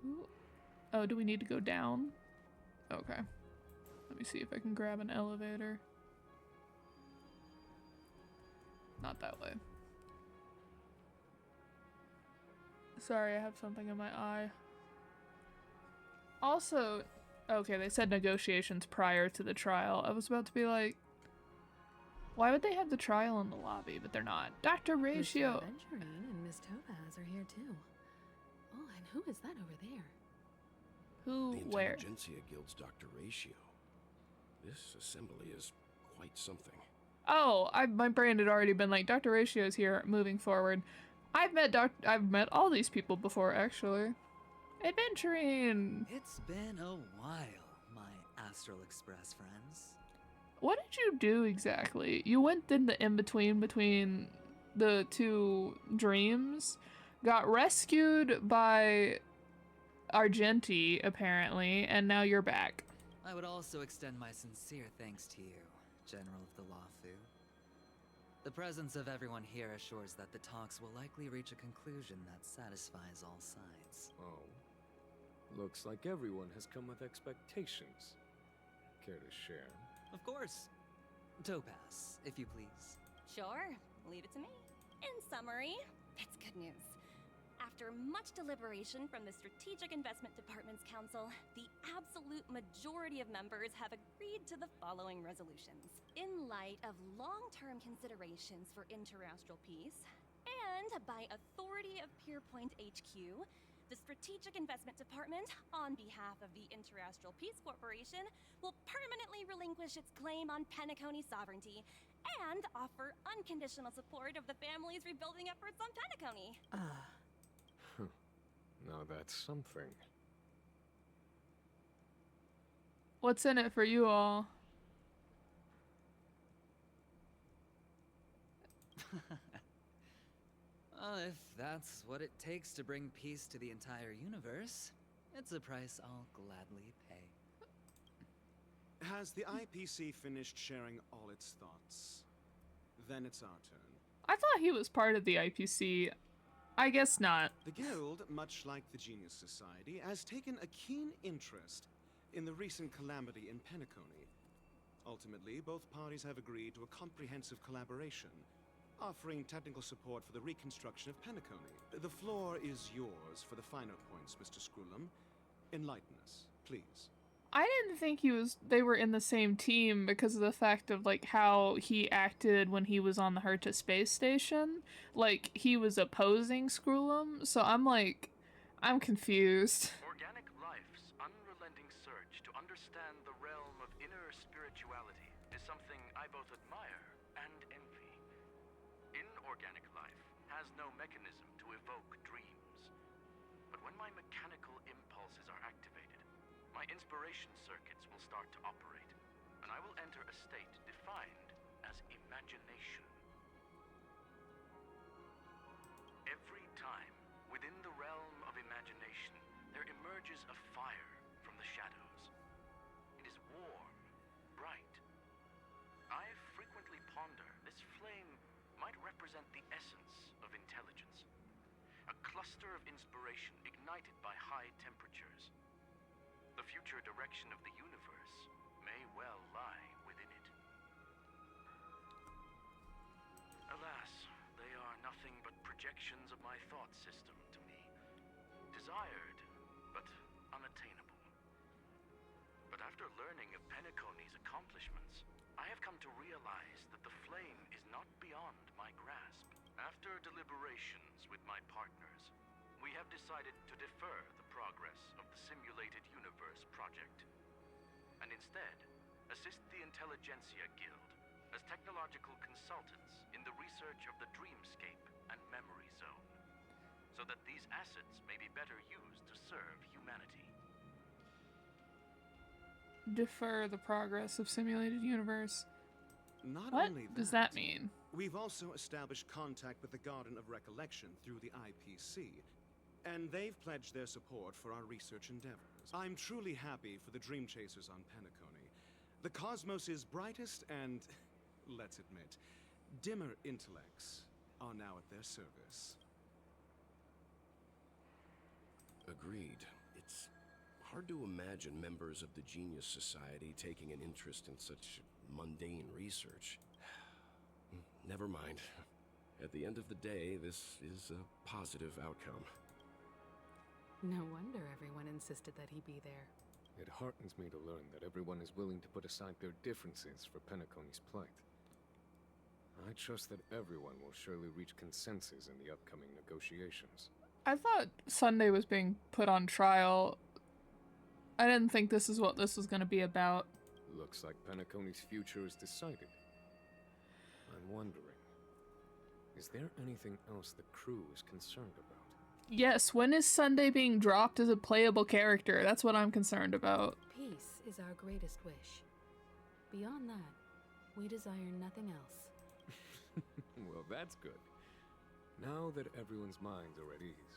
me. Ooh. Oh, do we need to go down? Okay. Let me see if I can grab an elevator. Not that way. Sorry, I have something in my eye. Also, okay, they said negotiations prior to the trial. I was about to be like, why would they have the trial in the lobby, but they're not? Dr. Ratio! Mr. Aventurine and Miss Topaz are here too. Oh, and who is that over there? Who, the where? Intelligentsia Guild's Dr. Ratio. This assembly is quite something. Oh, my brain had already been like, Dr. Ratio's here, moving forward. I've met all these people before, actually. Adventuring! It's been a while, my Astral Express friends. What did you do exactly? You went in the in-between between the two dreams, got rescued by Argenti, apparently, and now you're back. I would also extend my sincere thanks to you, General of the Lawfu. The presence of everyone here assures that the talks will likely reach a conclusion that satisfies all sides. Oh. Looks like everyone has come with expectations. Care to share? Of course. Topaz, if you please. Sure, leave it to me. In summary, it's good news. After much deliberation from the Strategic Investment Department's council, the absolute majority of members have agreed to the following resolutions. In light of long-term considerations for interastral peace, and by authority of Pierpoint HQ, the Strategic Investment Department, on behalf of the Interastral Peace Corporation, will permanently relinquish its claim on Penacony sovereignty and offer unconditional support of the family's rebuilding efforts on Penacony. Now that's something. What's in it for you all? If that's what it takes to bring peace to the entire universe, it's a price I'll gladly pay. Has the IPC finished sharing all its thoughts? Then it's our turn. I thought he was part of the IPC. I guess not. The Guild, much like the Genius Society, has taken a keen interest in the recent calamity in Penacony. Ultimately, both parties have agreed to a comprehensive collaboration, offering technical support for the reconstruction of Penacony. The floor is yours for the finer points, Mr. Screwlum. Enlighten us, please. I didn't think they were in the same team because of the fact of, like, how he acted when he was on the Herta space station. Like, he was opposing Screwlum, so I'm confused. Organic life's unrelenting search to understand the realm of inner spirituality is something I both admire and envy. Inorganic life has no mechanism to evoke dreams. But when my mechanical impulses are activated, my inspiration circuits will start to operate, and I will enter a state defined as imagination. Every time, within the realm of imagination, there emerges a fire from the shadows. It is warm, bright. I frequently ponder this flame might represent the essence of intelligence. A cluster of inspiration ignited by high temperatures. The future direction of the universe may well lie within it. Alas, they are nothing but projections of my thought system to me. Desired, but unattainable. But after learning of Penacony's accomplishments, I have come to realize that the flame is not beyond my grasp. After deliberations with my partners, we have decided to defer the progress of the Simulated Universe project, and instead assist the Intelligentsia Guild as technological consultants in the research of the Dreamscape and Memory Zone, so that these assets may be better used to serve humanity. Defer the progress of Simulated Universe. Not What only does that mean? We've also established contact with the Garden of Recollection through the IPC, and they've pledged their support for our research endeavors. I'm truly happy for the Dream Chasers on Penacony. The cosmos' brightest and, let's admit, dimmer intellects are now at their service. Agreed. It's hard to imagine members of the Genius Society taking an interest in such mundane research. Never mind. At the end of the day, this is a positive outcome. No wonder everyone insisted that he be there. It heartens me to learn that everyone is willing to put aside their differences for Penacony's plight. I trust that everyone will surely reach consensus in the upcoming negotiations. I thought Sunday was being put on trial. I didn't think this is what this was going to be about. Looks like Penacony's future is decided. I'm wondering, is there anything else the crew is concerned about? Yes, when is Sunday being dropped as a playable character? That's what I'm concerned about. Peace is our greatest wish. Beyond that, we desire nothing else. Well, that's good. Now that everyone's minds are at ease,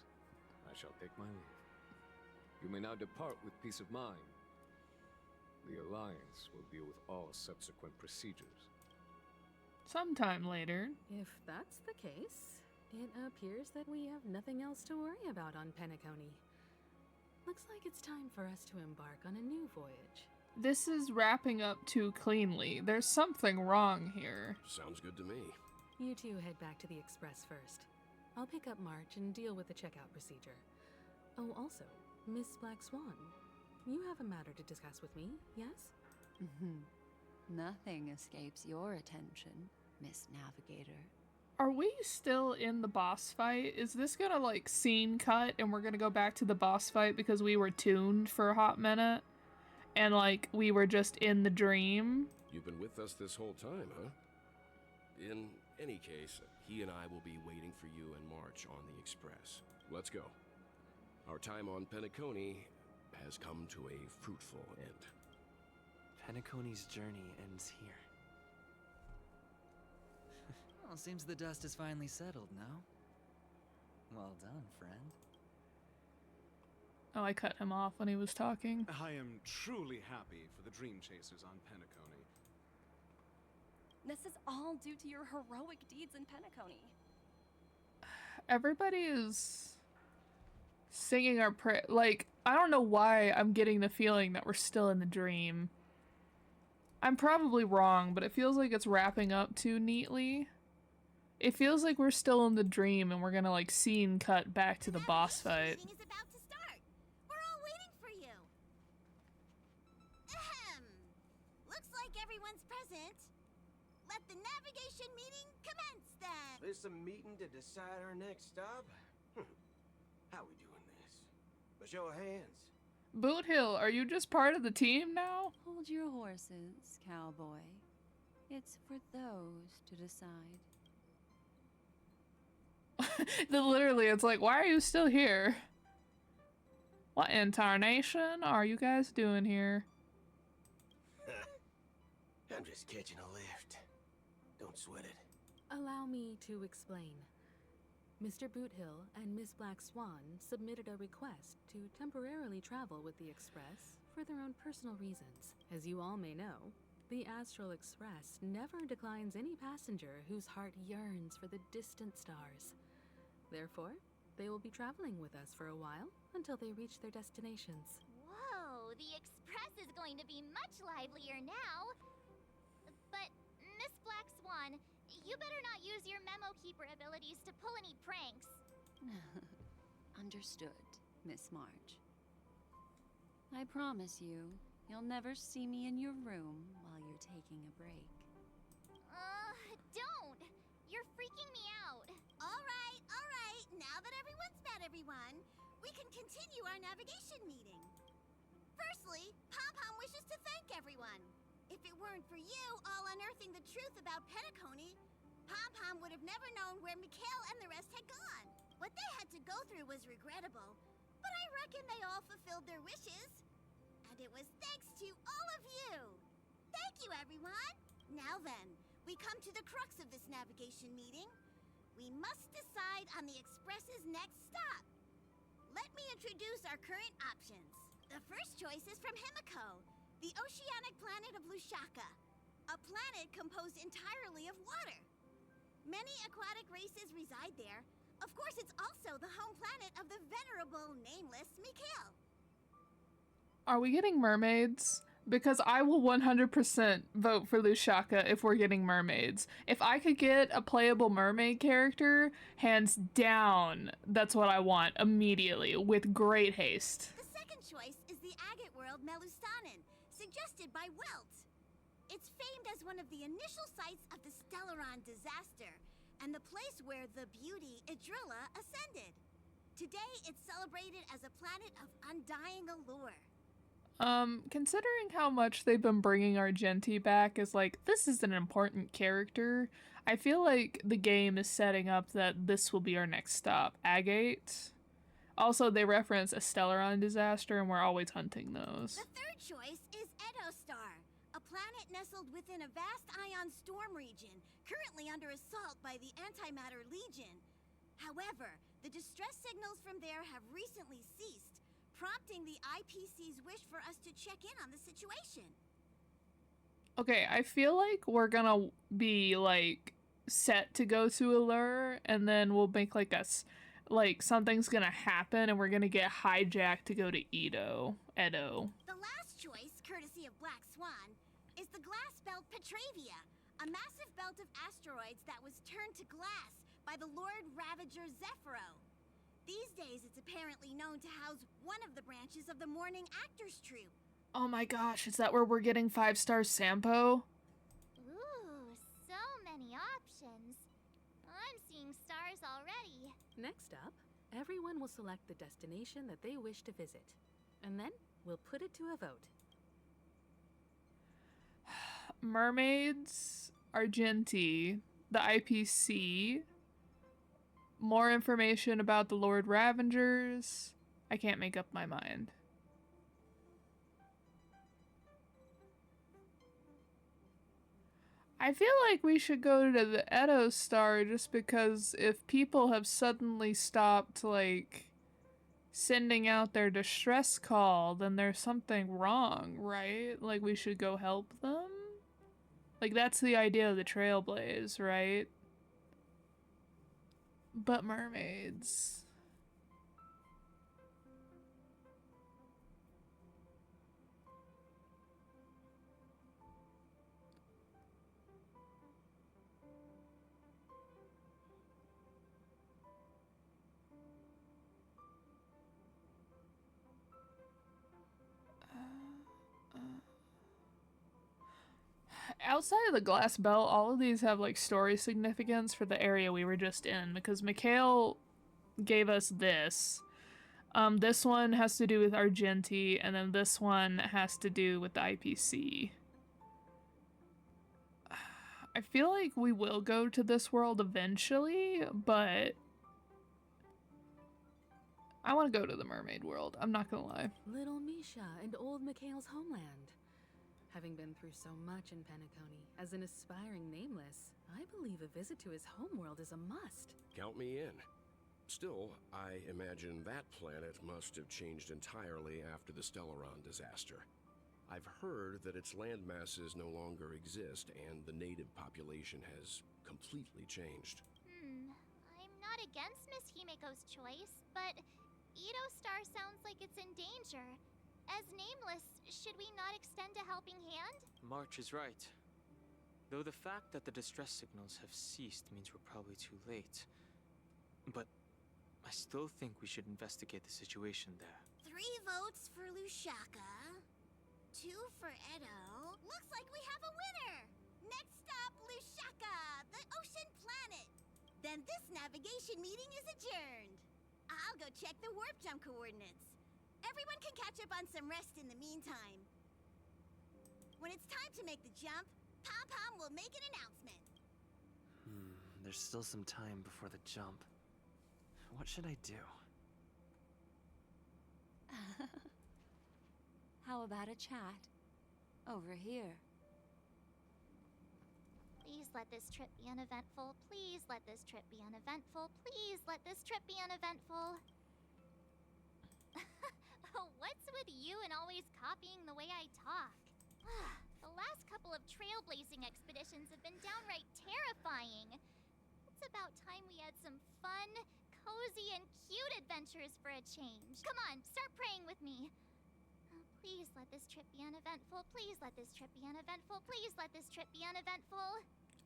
I shall take my leave. You may now depart with peace of mind. The Alliance will deal with all subsequent procedures. Sometime later. If that's the case, it appears that we have nothing else to worry about on Penacony. Looks like it's time for us to embark on a new voyage. This is wrapping up too cleanly. There's something wrong here. Sounds good to me. You two head back to the Express first. I'll pick up March and deal with the checkout procedure. Oh, also, Miss Black Swan, you have a matter to discuss with me, yes? Nothing escapes your attention, Miss Navigator. Are we still in the boss fight? Is this gonna, like, scene cut and we're gonna go back to the boss fight because we were tuned for a hot minute? And, like, we were just in the dream? You've been with us this whole time, huh? In any case, he and I will be waiting for you in March on the Express. Let's go. Our time on Penacony has come to a fruitful end. Penacony's journey ends here. Well, seems the dust is finally settled now. Well done, friend. Oh, I cut him off when he was talking. I am truly happy for the Dream Chasers on Penacony. This is all due to your heroic deeds in Penacony. Everybody is singing our prayer. Like, I don't know why I'm getting the feeling that we're still in the dream. I'm probably wrong, but it feels like it's wrapping up too neatly. It feels like we're still in the dream and we're gonna, like, scene cut back to the boss fight. Meeting is about to start. We're all waiting for you. Ahem. Looks like everyone's present. Let the navigation meeting commence then. This a meeting to decide our next stop? How we doing this? A show of hands. Boot Hill, are you just part of the team now? Hold your horses, cowboy. It's for those to decide. Literally, it's like, why are you still here? What in tarnation are you guys doing here? I'm just catching a lift. Don't sweat it. Allow me to explain. Mr. Boothill and Miss Black Swan submitted a request to temporarily travel with the Express for their own personal reasons. As you all may know, the Astral Express never declines any passenger whose heart yearns for the distant stars. Therefore, they will be traveling with us for a while until they reach their destinations. Whoa, the Express is going to be much livelier now. But, Miss Black Swan, you better not use your Memo Keeper abilities to pull any pranks. Understood, Miss March. I promise you, you'll never see me in your room while you're taking a break. Don't! You're freaking me out. All right. Now that everyone's met everyone, we can continue our navigation meeting. Firstly, Pom-Pom wishes to thank everyone. If it weren't for you all unearthing the truth about Penacony, Pom-Pom would have never known where Mikhail and the rest had gone. What they had to go through was regrettable, but I reckon they all fulfilled their wishes. And it was thanks to all of you. Thank you, everyone. Now then, we come to the crux of this navigation meeting. We must decide on the Express's next stop. Let me introduce our current options. The first choice is from Himiko, the oceanic planet of Lushaka, a planet composed entirely of water. Many aquatic races reside there. Of course, it's also the home planet of the venerable, nameless Mikhail. Are we getting mermaids? Because I will 100% vote for Lushaka if we're getting mermaids. If I could get a playable mermaid character, hands down, that's what I want immediately, with great haste. The second choice is the agate world Melustanen, suggested by Welt. It's famed as one of the initial sites of the Stellaron disaster, and the place where the beauty Idrilla ascended. Today, it's celebrated as a planet of undying allure. Considering how much they've been bringing Argenti back as like, this is an important character, I feel like the game is setting up that this will be our next stop. Agate. Also, they reference a Stellaron disaster and we're always hunting those. The third choice is Edostar, a planet nestled within a vast ion storm region, currently under assault by the Antimatter Legion. However, the distress signals from there have recently ceased, prompting the IPC's wish for us to check in on the situation. Okay, I feel like we're gonna be like set to go to Allure and then we'll make like like something's gonna happen and we're gonna get hijacked to go to Edo. The last choice, courtesy of Black Swan, is the glass belt Petravia, a massive belt of asteroids that was turned to glass by the Lord Ravager Zephyro. These days, it's apparently known to house one of the branches of the Morning Actors Troupe. Oh my gosh, is that where we're getting 5-star Sampo? Ooh, so many options. I'm seeing stars already. Next up, everyone will select the destination that they wish to visit, and then we'll put it to a vote. Mermaids, Argenti, the IPC, more information about the Lord Ravengers. I can't make up my mind. I feel like we should go to the Edo Star just because if people have suddenly stopped, like, sending out their distress call, then there's something wrong, right? Like, we should go help them? Like, that's the idea of the Trailblaze, right? But mermaids. Outside of the glass belt, all of these have like story significance for the area we were just in because Mikhail gave us this. This one has to do with Argenti, and then this one has to do with the IPC. I feel like we will go to this world eventually, but I want to go to the mermaid world. I'm not gonna lie. Little Misha and old Mikhail's homeland. Having been through so much in Penacony, as an aspiring nameless, I believe a visit to his homeworld is a must. Count me in. Still, I imagine that planet must have changed entirely after the Stellaron disaster. I've heard that its land masses no longer exist, and the native population has completely changed. I'm not against Miss Himiko's choice, but Edo Star sounds like it's in danger. As nameless, should we not extend a helping hand? March is right. Though the fact that the distress signals have ceased means we're probably too late. But I still think we should investigate the situation there. 3 votes for Lushaka, 2 for Edo. Looks like we have a winner! Next stop, Lushaka, the ocean planet. Then this navigation meeting is adjourned. I'll go check the warp jump coordinates. Everyone can catch up on some rest in the meantime. When it's time to make the jump, Pom-Pom will make an announcement. There's still some time before the jump. What should I do? How about a chat? Over here. Please let this trip be uneventful. Please let this trip be uneventful. Please let this trip be uneventful. What's with you and always copying the way I talk? The last couple of trailblazing expeditions have been downright terrifying. It's about time we had some fun, cozy, and cute adventures for a change. Come on, start praying with me. Please let this trip be uneventful. Please let this trip be uneventful. Please let this trip be uneventful.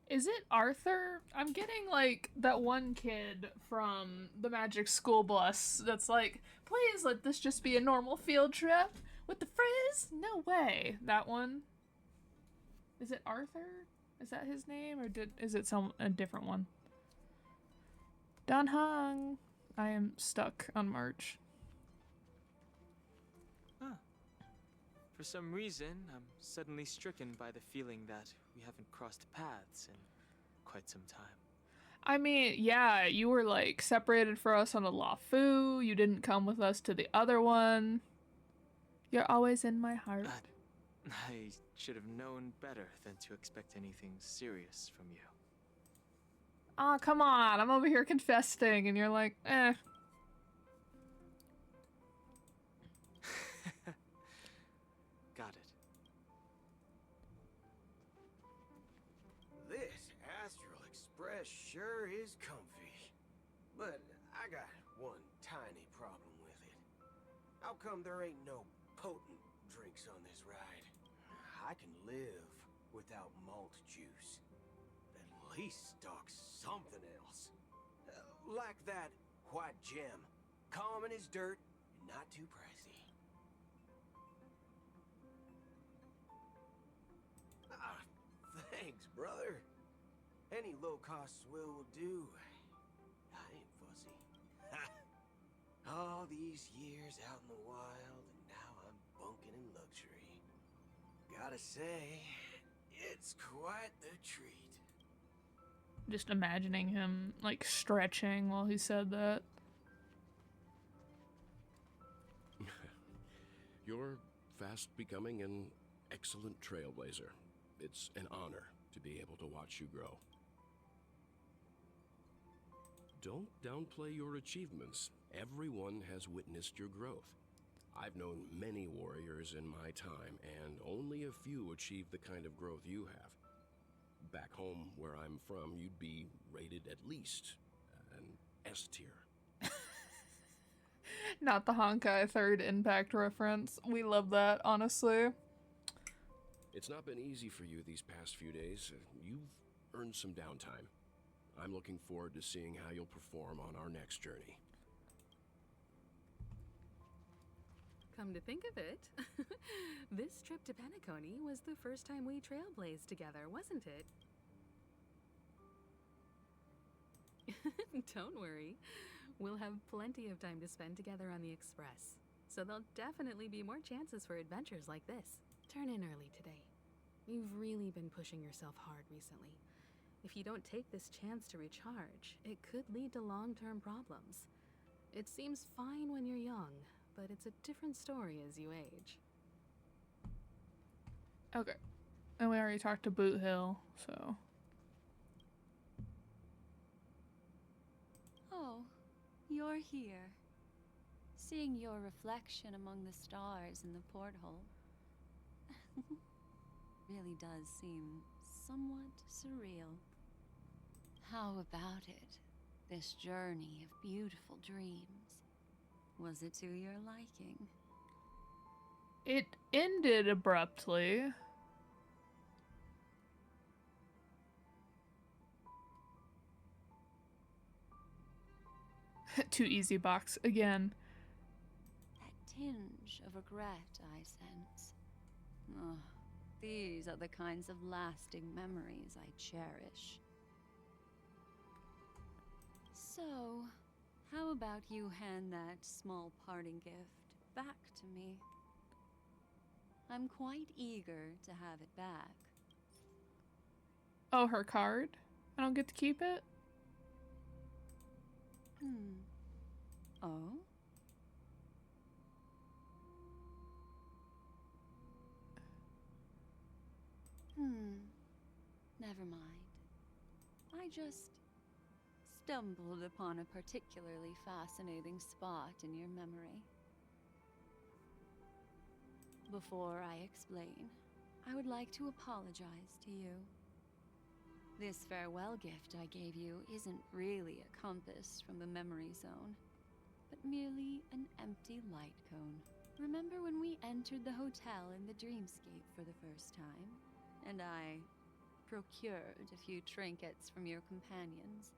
Is it Arthur? I'm getting like that one kid from the Magic School Bus that's like, please let this just be a normal field trip with the frizz? No way. That one? Is it Arthur? Is that his name, or is it a different one? Dan Hung. I am stuck on March. For some reason, I'm suddenly stricken by the feeling that we haven't crossed paths in quite some time. I mean, yeah, you were like separated for us on the Lafu. You didn't come with us to the other one. You're always in my heart. I should have known better than to expect anything serious from you. Aw, come on. I'm over here confessing, and you're like, eh. Got it. This Astral Express sure is comfy. But I got one tiny problem with it. How come there ain't no potent drinks on this ride? I can live without malt juice. At least stock something else. Like that white gem. Common as dirt and not too pricey. Thanks, brother. Any low-cost swill will do. I ain't fussy. All these years out in the wild, and now I'm bunking in luxury. Gotta say, it's quite the treat. Just imagining him, like, stretching while he said that. You're fast becoming an excellent trailblazer. It's an honor to be able to watch you grow. Don't downplay your achievements. Everyone has witnessed your growth. I've known many warriors in my time, and only a few achieve the kind of growth you have. Back home, where I'm from, you'd be rated at least an S tier. Not the Honkai third impact reference. We love that, honestly. It's not been easy for you these past few days. You've earned some downtime. I'm looking forward to seeing how you'll perform on our next journey. Come to think of it, this trip to Penacony was the first time we trailblazed together, wasn't it? Don't worry. We'll have plenty of time to spend together on the Express, so there'll definitely be more chances for adventures like this. Turn in early today. You've really been pushing yourself hard recently. If you don't take this chance to recharge, it could lead to long-term problems. It seems fine when you're young, but it's a different story as you age. Okay. And we already talked to Boot Hill, so... Oh, you're here. Seeing your reflection among the stars in the porthole really does seem somewhat surreal. How about it? This journey of beautiful dreams. Was it to your liking? It ended abruptly. Too easy box again. That tinge of regret I sense. Ugh, these are the kinds of lasting memories I cherish. So, how about you hand that small parting gift back to me? I'm quite eager to have it back. Oh, her card? I don't get to keep it? Oh? Never mind. I just stumbled upon a particularly fascinating spot in your memory. Before I explain, I would like to apologize to you. This farewell gift I gave you isn't really a compass from the memory zone, but merely an empty light cone. Remember when we entered the hotel in the dreamscape for the first time, and I procured a few trinkets from your companions?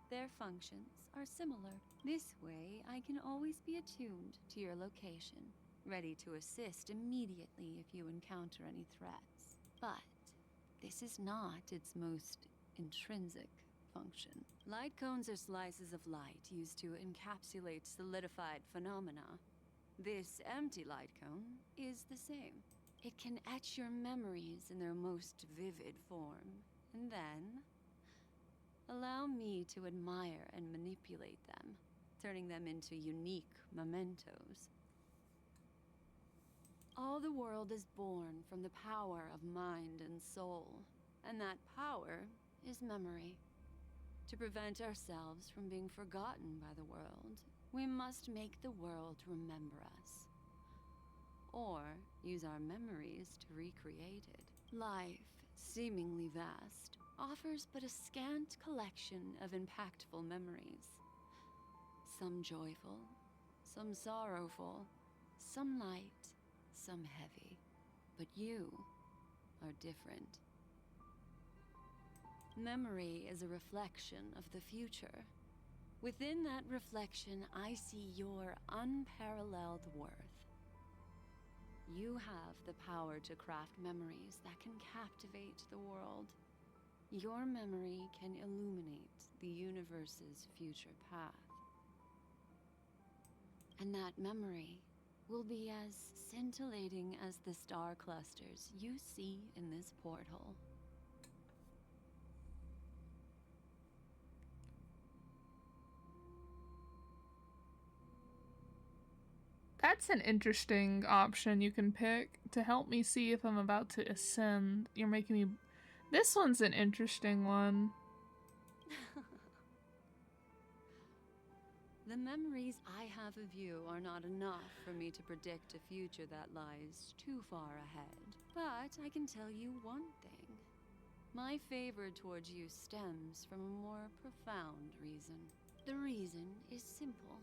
Their functions are similar. This way, I can always be attuned to your location, ready to assist immediately if you encounter any threats. But this is not its most intrinsic function. Light cones are slices of light used to encapsulate solidified phenomena. This empty light cone is the same. It can etch your memories in their most vivid form, and then allow me to admire and manipulate them, turning them into unique mementos. All the world is born from the power of mind and soul, and that power is memory. To prevent ourselves from being forgotten by the world, we must make the world remember us, or use our memories to recreate it. Life, seemingly vast, offers but a scant collection of impactful memories. Some joyful, some sorrowful, some light, some heavy. But you are different. Memory is a reflection of the future. Within that reflection, I see your unparalleled worth. You have the power to craft memories that can captivate the world. Your memory can illuminate the universe's future path. And that memory will be as scintillating as the star clusters you see in this porthole. That's an interesting option you can pick to help me see if I'm about to ascend. You're making me... This one's an interesting one. The memories I have of you are not enough for me to predict a future that lies too far ahead. But I can tell you one thing. My favor towards you stems from a more profound reason. The reason is simple.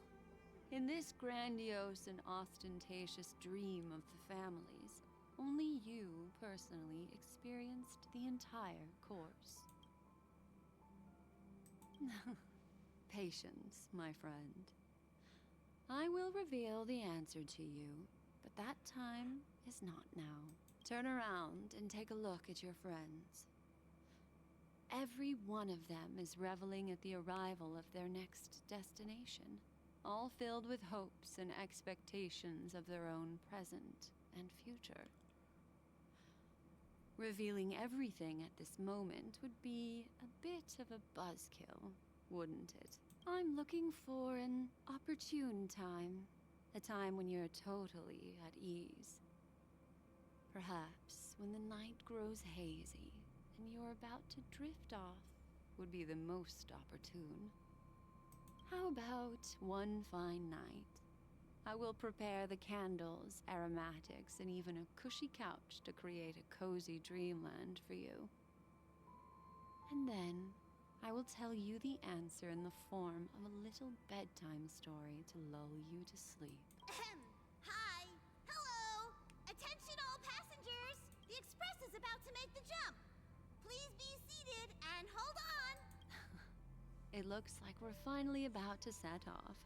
In this grandiose and ostentatious dream of the families, only you personally experienced the entire course. Patience, my friend. I will reveal the answer to you, but that time is not now. Turn around and take a look at your friends. Every one of them is reveling at the arrival of their next destination, all filled with hopes and expectations of their own present and future. Revealing everything at this moment would be a bit of a buzzkill. wouldn't it? I'm looking for an opportune time. A time when you're totally at ease. Perhaps when the night grows hazy and you're about to drift off would be the most opportune. How about one fine night? I will prepare the candles, aromatics, and even a cushy couch to create a cozy dreamland for you. And then I will tell you the answer in the form of a little bedtime story to lull you to sleep. Hi! Hello! Attention all passengers! The express is about to make the jump! Please be seated and hold on! It looks like we're finally about to set off.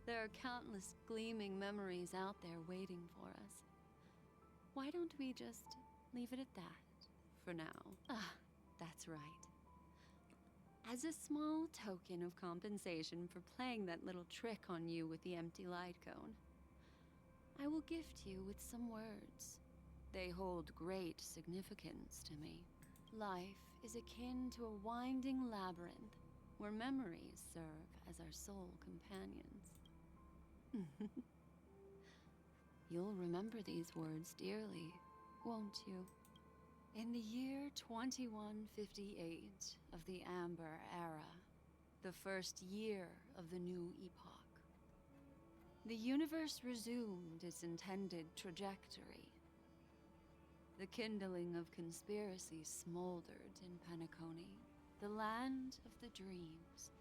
There are countless gleaming memories out there waiting for us. Why don't we just leave it at that for now? That's right. As a small token of compensation for playing that little trick on you with the empty light cone, I will gift you with some words. They hold great significance to me. Life is akin to a winding labyrinth where memories serve as our sole companions. You'll remember these words dearly, won't you? In the year 2158 of the Amber Era, the first year of the new epoch, the universe resumed its intended trajectory. The kindling of conspiracy smoldered in Penacony, the land of the dreams.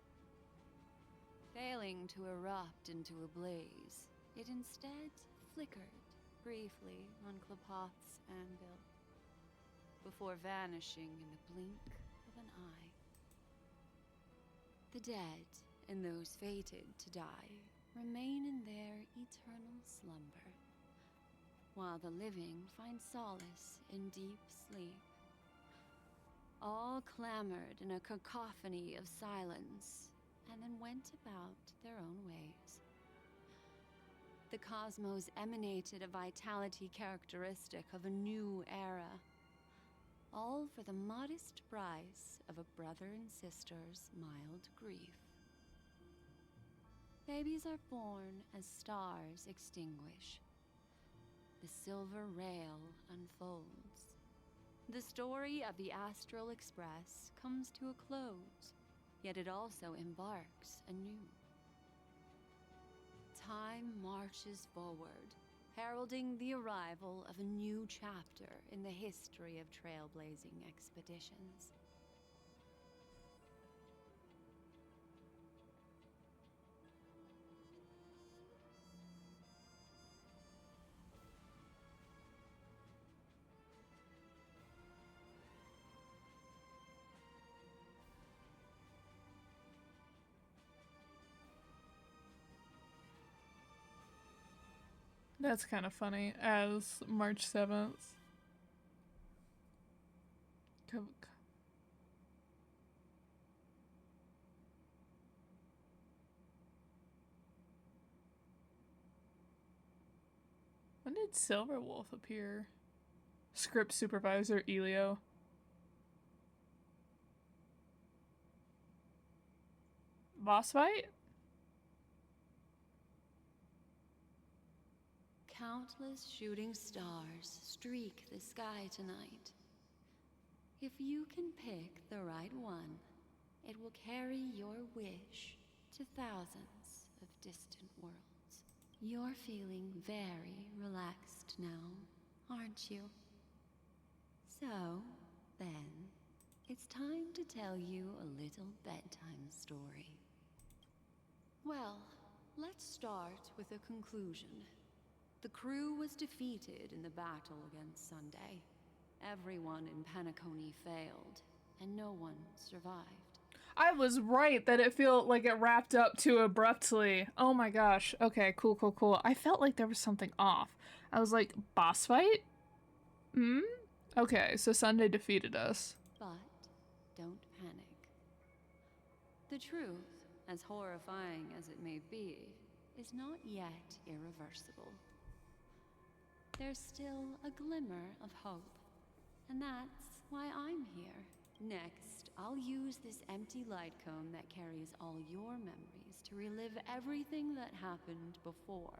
Failing to erupt into a blaze, it instead flickered briefly on Klapoth's anvil, before vanishing in the blink of an eye. The dead and those fated to die remain in their eternal slumber, while the living find solace in deep sleep. All clamored in a cacophony of silence, and then went about their own ways. The cosmos emanated a vitality characteristic of a new era, all for the modest price of a brother and sister's mild grief. Babies are born as stars extinguish. The silver rail unfolds. The story of the Astral Express comes to a close, yet it also embarks anew. Time marches forward, heralding the arrival of a new chapter in the history of trailblazing expeditions. That's kind of funny. As March 7th. When did Silverwolf appear? Script supervisor Elio. Boss fight? Countless shooting stars streak the sky tonight. If you can pick the right one, it will carry your wish to thousands of distant worlds. You're feeling very relaxed now, aren't you? So, then, it's time to tell you a little bedtime story. Well, let's start with a conclusion. The crew was defeated in the battle against Sunday. Everyone in Penacony failed, and no one survived. I was right that it felt like it wrapped up too abruptly. Oh my gosh. Okay, cool. I felt like there was something off. I was like, boss fight? Okay, so Sunday defeated us. But don't panic. The truth, as horrifying as it may be, is not yet irreversible. There's still a glimmer of hope, and that's why I'm here, Next, I'll use this empty light cone that carries all your memories to relive everything that happened before.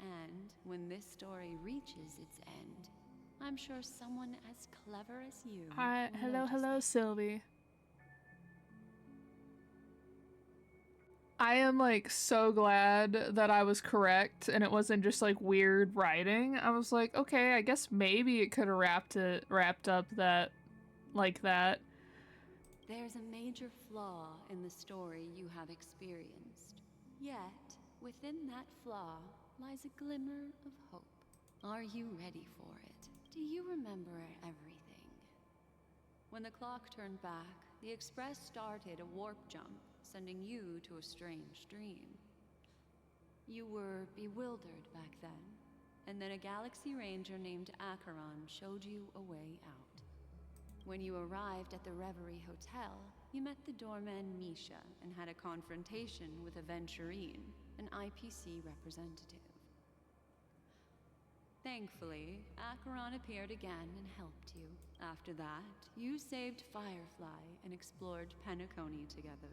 And when this story reaches its end, I'm sure someone as clever as you Hi, will hello, notice hello, that. Sylvie. I am like so glad that I was correct and it wasn't just like weird writing. I was like, okay, I guess maybe it could have wrapped up that like that. There's a major flaw in the story you have experienced. Yet, within that flaw lies a glimmer of hope. Are you ready for it? Do you remember everything? When the clock turned back, the Express started a warp jump, sending you to a strange dream. You were bewildered back then, and then a Galaxy Ranger named Acheron showed you a way out. When you arrived at the Reverie Hotel, you met the doorman Misha and had a confrontation with Aventurine, an IPC representative. Thankfully, Acheron appeared again and helped you. After that, you saved Firefly and explored Penacony together.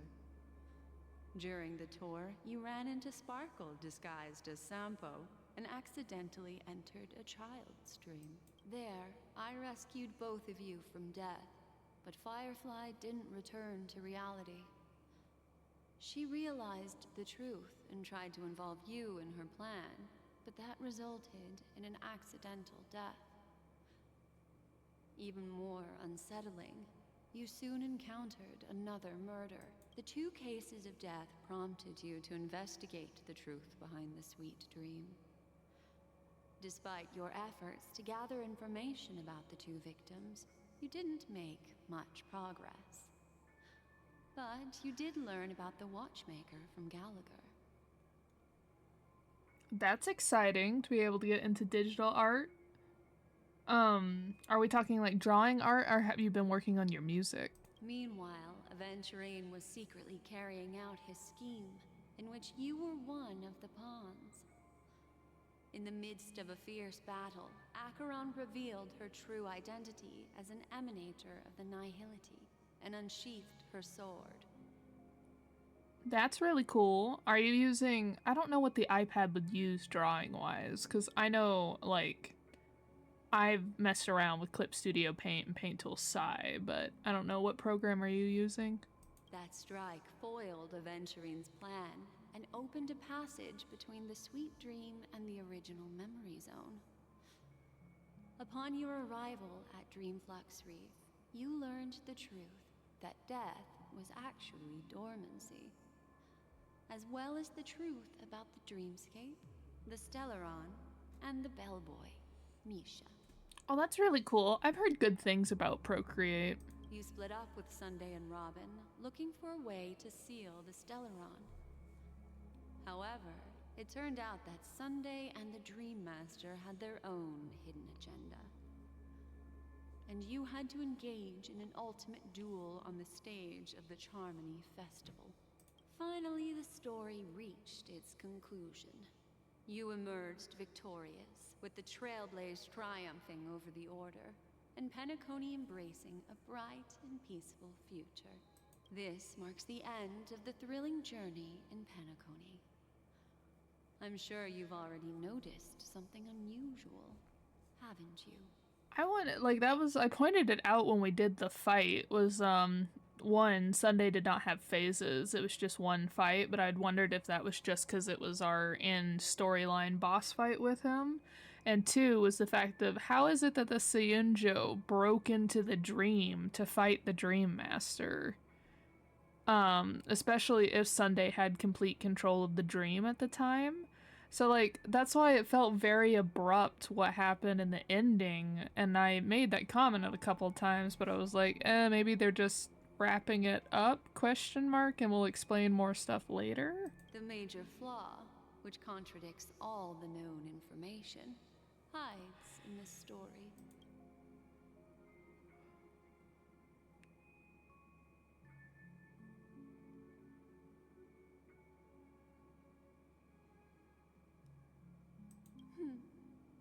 During the tour, you ran into Sparkle disguised as Sampo and accidentally entered a child's dream. There, I rescued both of you from death, but Firefly didn't return to reality. She realized the truth and tried to involve you in her plan, but that resulted in an accidental death. Even more unsettling, you soon encountered another murder. The 2 cases of death prompted you to investigate the truth behind the sweet dream. Despite your efforts to gather information about the 2 victims, you didn't make much progress. But you did learn about the Watchmaker from Gallagher. That's exciting to be able to get into digital art. Are we talking like drawing art, or have you been working on your music? Meanwhile, Aventurine was secretly carrying out his scheme, in which you were one of the pawns. In the midst of a fierce battle, Acheron revealed her true identity as an emanator of the Nihility and unsheathed her sword. That's really cool. Are you using... I don't know what the iPad would use drawing-wise, because I know, like, I've messed around with Clip Studio Paint and Paint Tool Sai, but I don't know, what program are you using? That strike foiled Aventurine's plan and opened a passage between the sweet dream and the original memory zone. Upon your arrival at Dreamflux Reef, you learned the truth that death was actually dormancy, as well as the truth about the dreamscape, the Stellaron, and the bellboy, Misha. Oh, that's really cool. I've heard good things about Procreate. You split up with Sunday and Robin, looking for a way to seal the Stellaron. However, it turned out that Sunday and the Dream Master had their own hidden agenda. And you had to engage in an ultimate duel on the stage of the Charmony Festival. Finally, the story reached its conclusion. You emerged victorious, with the Trailblaze triumphing over the Order, and Penacony embracing a bright and peaceful future. This marks the end of the thrilling journey in Penacony. I'm sure you've already noticed something unusual, haven't you? I wanted, like, that was... I pointed it out when we did the fight, was, one, Sunday did not have phases. It was just one fight, but I'd wondered if that was just because it was our end storyline boss fight with him. And 2 was the fact of, how is it that the Seiyunjo broke into the dream to fight the Dream Master? Especially if Sunday had complete control of the dream at the time. So, like, that's why it felt very abrupt what happened in the ending, and I made that comment a couple of times, but I was like, maybe they're just wrapping it up, question mark, and we'll explain more stuff later? The major flaw, which contradicts all the known information, hides in this story.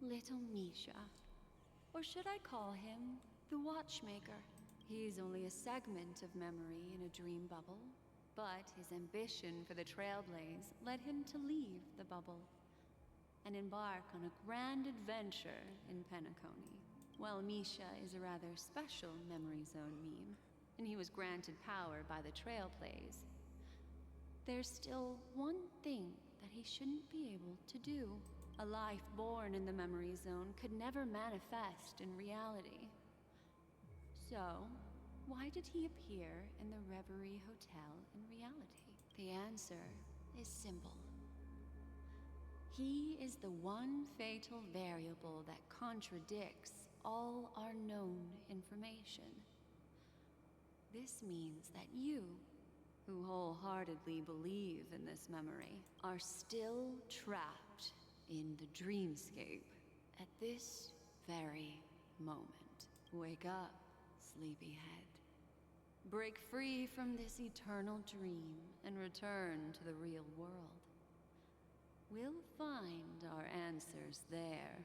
Little Misha. Or should I call him the Watchmaker? He's only a segment of memory in a dream bubble, but his ambition for the Trailblaze led him to leave the bubble and embark on a grand adventure in Penacony. While Misha is a rather special memory zone meme, and he was granted power by the Trailblaze, there's still one thing that he shouldn't be able to do. A life born in the memory zone could never manifest in reality. So, why did he appear in the Reverie Hotel in reality? The answer is simple. He is the one fatal variable that contradicts all our known information. This means that you, who wholeheartedly believe in this memory, are still trapped in the dreamscape at this very moment. Wake up, sleepyhead. Break free from this eternal dream and return to the real world. We'll find our answers there.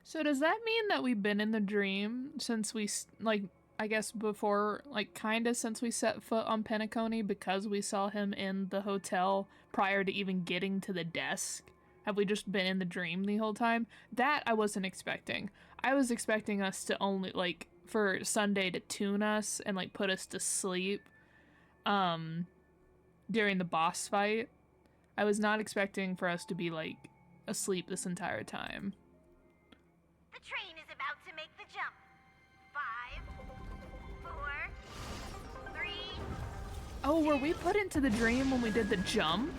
So does that mean that we've been in the dream since we, like, I guess before, like, kinda since we set foot on Penacony, because we saw him in the hotel prior to even getting to the desk? Have we just been in the dream the whole time? That I wasn't expecting. I was expecting us to only, like, for Sunday to tune us and, like, put us to sleep, during the boss fight. I was not expecting for us to be, like, asleep this entire time. The train is about to make the jump. 5, 4, 3. Oh, were we put into the dream when we did the jump?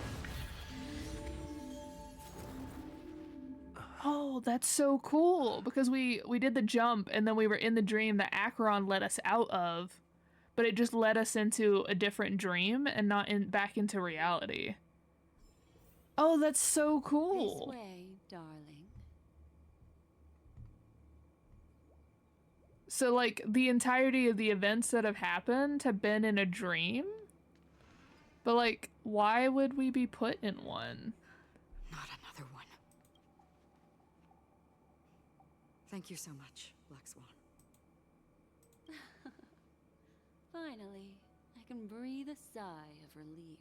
Oh, that's so cool, because we did the jump and then we were in the dream that Acheron let us out of, but it just led us into a different dream and not back into reality. Oh, that's so cool. This way, darling. So, like, the entirety of the events that have happened have been in a dream? But, like, why would we be put in one? Not another one. Thank you so much, Black Swan. Finally, I can breathe a sigh of relief.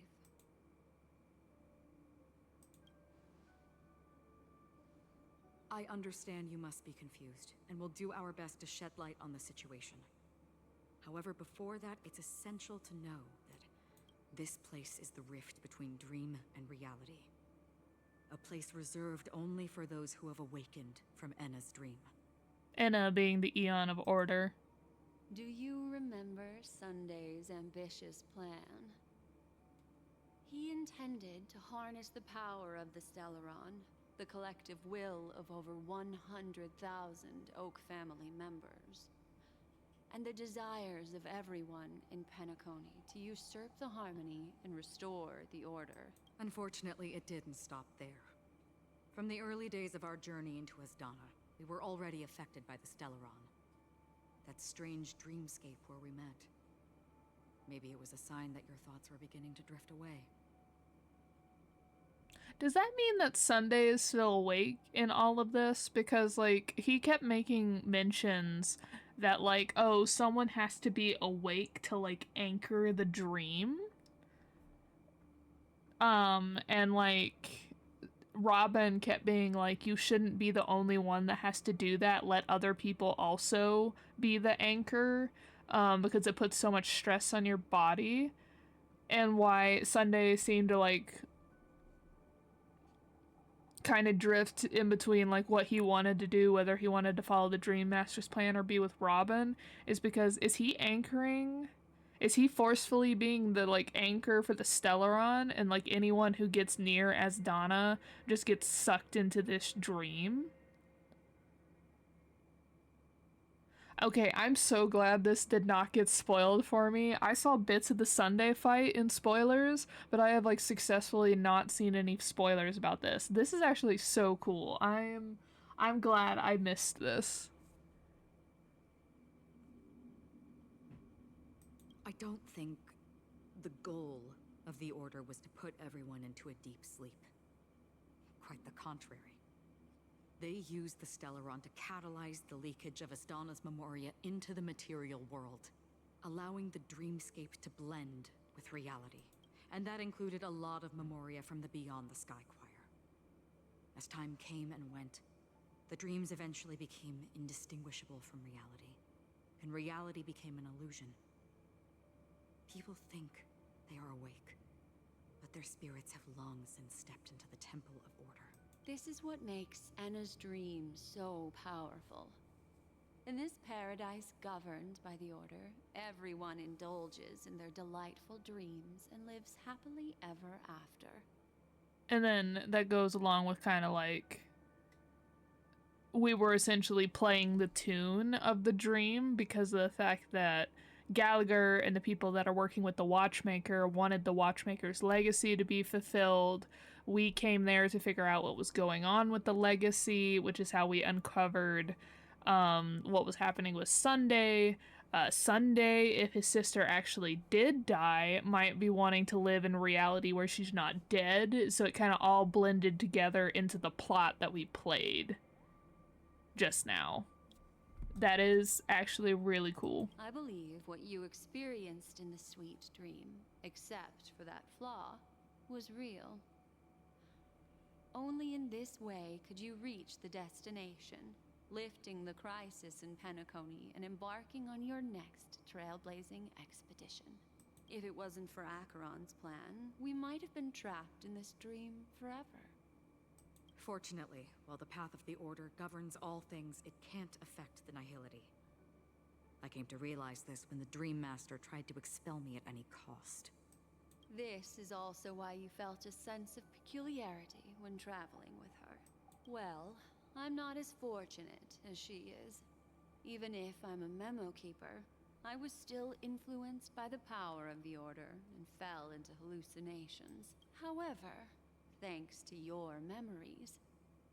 I understand you must be confused, and we'll do our best to shed light on the situation. However, before that, it's essential to know that this place is the rift between dream and reality. A place reserved only for those who have awakened from Enna's dream. Enna being the Eon of Order. Do you remember Sunday's ambitious plan? He intended to harness the power of the Stellaron, the collective will of over 100,000 Oak family members, and the desires of everyone in Penacony to usurp the harmony and restore the order. Unfortunately, it didn't stop there. From the early days of our journey into Asdana, we were already affected by the Stellaron. That strange dreamscape where we met. Maybe it was a sign that your thoughts were beginning to drift away. Does that mean that Sunday is still awake in all of this? Because, like, he kept making mentions that, like, oh, someone has to be awake to, like, anchor the dream. And, like, Robin kept being like, you shouldn't be the only one that has to do that. Let other people also be the anchor, because it puts so much stress on your body. And why Sunday seemed to, like, kind of drift in between, like, what he wanted to do, whether he wanted to follow the Dream Master's plan or be with Robin, is because, is he anchoring? Is he forcefully being the, like, anchor for the Stellaron, and, like, anyone who gets near Asdana just gets sucked into this dream? Okay, I'm so glad this did not get spoiled for me. I saw bits of the Sunday fight in spoilers, but I have, like, successfully not seen any spoilers about this. This is actually so cool. I'm glad I missed this. I don't think the goal of the Order was to put everyone into a deep sleep. Quite the contrary. They used the Stellaron to catalyze the leakage of Astana's Memoria into the material world, allowing the dreamscape to blend with reality. And that included a lot of Memoria from the Beyond the Sky Choir. As time came and went, the dreams eventually became indistinguishable from reality, and reality became an illusion. People think they are awake, but their spirits have long since stepped into the Temple of Order. This is what makes Enna's dream so powerful. In this paradise governed by the Order, everyone indulges in their delightful dreams and lives happily ever after. And then that goes along with kind of like, we were essentially playing the tune of the dream because of the fact that Gallagher and the people that are working with the Watchmaker wanted the Watchmaker's legacy to be fulfilled. We came there to figure out what was going on with the legacy, which is how we uncovered what was happening with Sunday. Sunday, if his sister actually did die, might be wanting to live in reality where she's not dead, so it kind of all blended together into the plot that we played just now. That is actually really cool. I believe what you experienced in the sweet dream, except for that flaw, was real. Only in this way could you reach the destination, lifting the crisis in Penacony and embarking on your next trailblazing expedition. If it wasn't for Acheron's plan, we might have been trapped in this dream forever. Fortunately, while the path of the Order governs all things, it can't affect the Nihility. I came to realize this when the Dream Master tried to expel me at any cost. This is also why you felt a sense of peculiarity when traveling with her. Well, I'm not as fortunate as she is. Even if I'm a memo keeper, I was still influenced by the power of the Order and fell into hallucinations. However, thanks to your memories,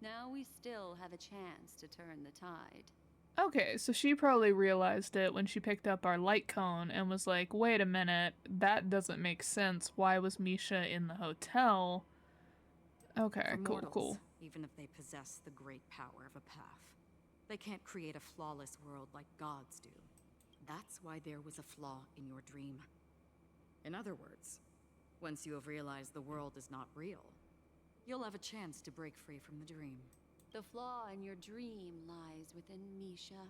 now we still have a chance to turn the tide. Okay, so she probably realized it when she picked up our light cone and was like, wait a minute, that doesn't make sense. Why was Misha in the hotel? Okay, For cool, mortals, cool. even if they possess the great power of a path, they can't create a flawless world like gods do. That's why there was a flaw in your dream. In other words, once you have realized the world is not real, you'll have a chance to break free from the dream. The flaw in your dream lies within Misha,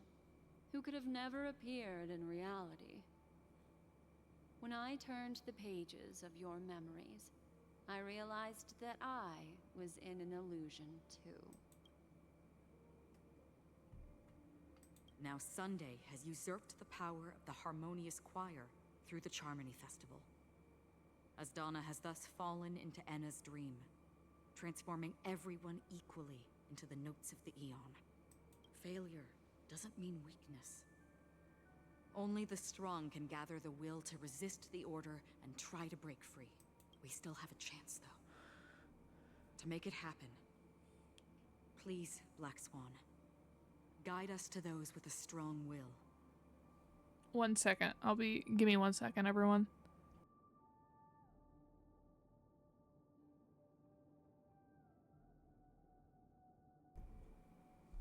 who could have never appeared in reality. When I turned the pages of your memories, I realized that I was in an illusion too. Now Sunday has usurped the power of the Harmonious Choir through the Charmony Festival. Asdana has thus fallen into Enna's dream, transforming everyone equally into the notes of the Eon. Failure doesn't mean weakness. Only the strong can gather the will to resist the Order and try to break free. We still have a chance, though. To make it happen, please, Black Swan, guide us to those with a strong will. 1 second. Give me 1 second, everyone.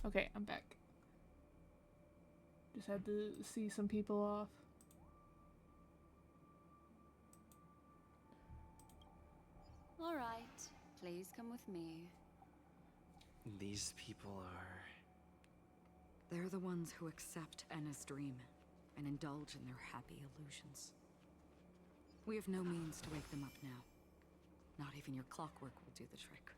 Okay, I'm back. Just had to see some people off. All right, please come with me. These people are... They're the ones who accept Enna's dream and indulge in their happy illusions. We have no means to wake them up now. Not even your clockwork will do the trick.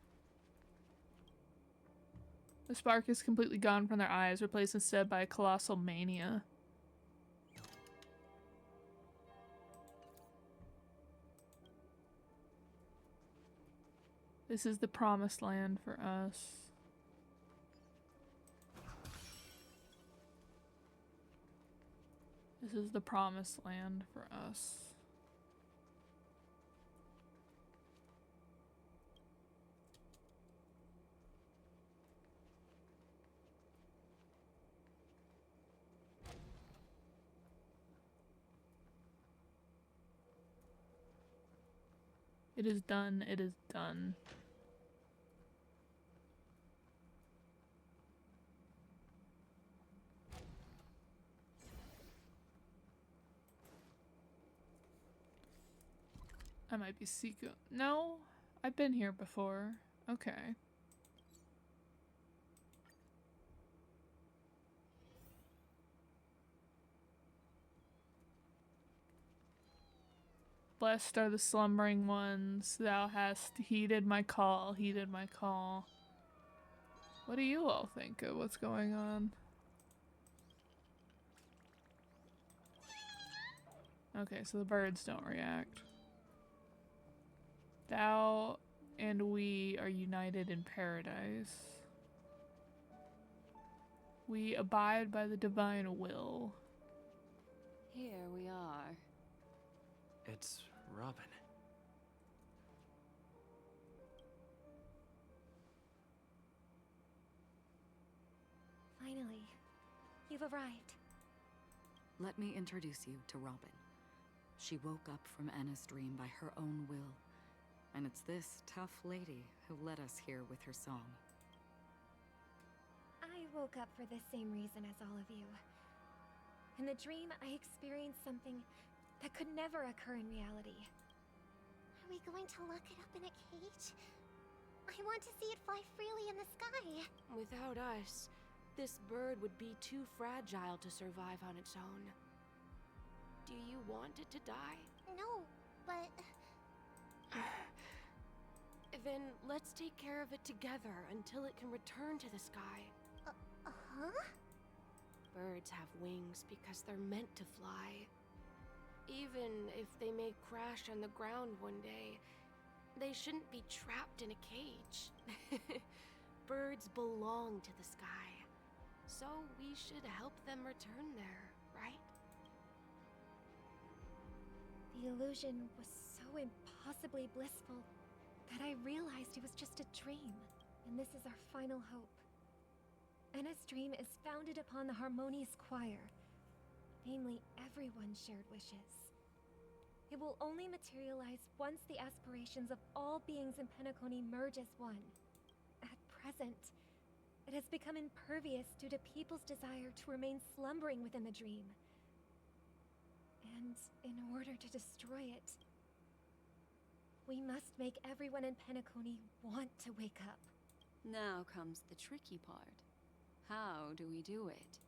The spark is completely gone from their eyes, replaced instead by a colossal mania. This is the promised land for us. This is the promised land for us. It is done. It is done. I might be secret. No, I've been here before. Okay. Blessed are the slumbering ones. Thou hast heeded my call, heeded my call. What do you all think of what's going on? Okay, so the birds don't react. Thou and we are united in paradise. We abide by the divine will. Here we are. It's Robin. Finally, you've arrived. Let me introduce you to Robin. She woke up from Anna's dream by her own will. And it's this tough lady who led us here with her song. I woke up for the same reason as all of you. In the dream, I experienced something that could never occur in reality. Are we going to lock it up in a cage? I want to see it fly freely in the sky. Without us, this bird would be too fragile to survive on its own. Do you want it to die? No, but... Then let's take care of it together until it can return to the sky. Huh? Birds have wings because they're meant to fly. Even if they may crash on the ground one day, they shouldn't be trapped in a cage. Birds belong to the sky, so we should help them return there, right? The illusion was so impossibly blissful that I realized it was just a dream, and this is our final hope. Anna's dream is founded upon the harmonious choir, namely everyone's shared wishes. It will only materialize once the aspirations of all beings in Penacony merge as one. At present, it has become impervious due to people's desire to remain slumbering within the dream. And in order to destroy it, we must make everyone in Penacony want to wake up. Now comes the tricky part. How do we do it?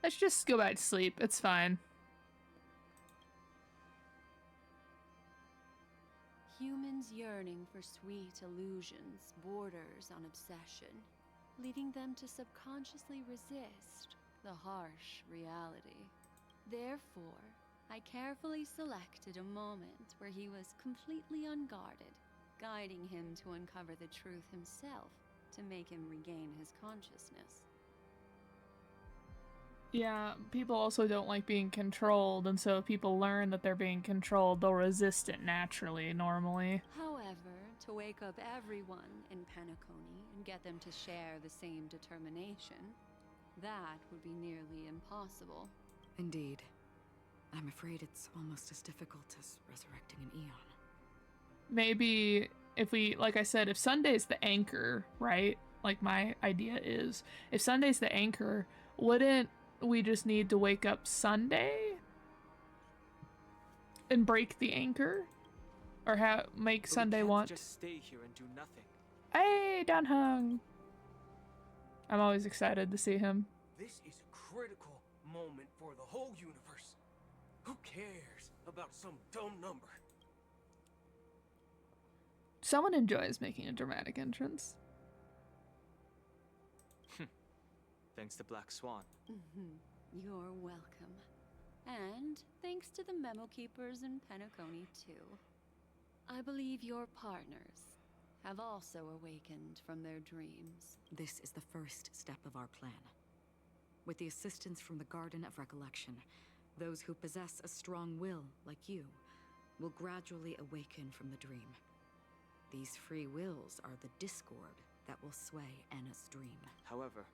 Let's just go back to sleep. It's fine. Humans yearning for sweet illusions borders on obsession, leading them to subconsciously resist the harsh reality. Therefore, I carefully selected a moment where he was completely unguarded, guiding him to uncover the truth himself to make him regain his consciousness. Yeah, people also don't like being controlled, and so if people learn that they're being controlled, they'll resist it naturally, normally. However, to wake up everyone in Penacony and get them to share the same determination, that would be nearly impossible. Indeed. I'm afraid it's almost as difficult as resurrecting an Eon. Maybe if we, like I said, if Sunday's the anchor, right? Like my idea is, if Sunday's the anchor, wouldn't we just need to wake up Sunday and break the anchor? Or make But Sunday we can't want... just stay here and do nothing. Hey, Danhung! I'm always excited to see him. This is a critical moment for the whole universe. Who cares about some dumb number? Someone enjoys making a dramatic entrance. Thanks to Black Swan. You're welcome. And thanks to the memo keepers in Penacony, too. I believe your partners have also awakened from their dreams. This is the first step of our plan. With the assistance from the Garden of Recollection, those who possess a strong will, like you, will gradually awaken from the dream. These free wills are the discord that will sway Anna's dream. However,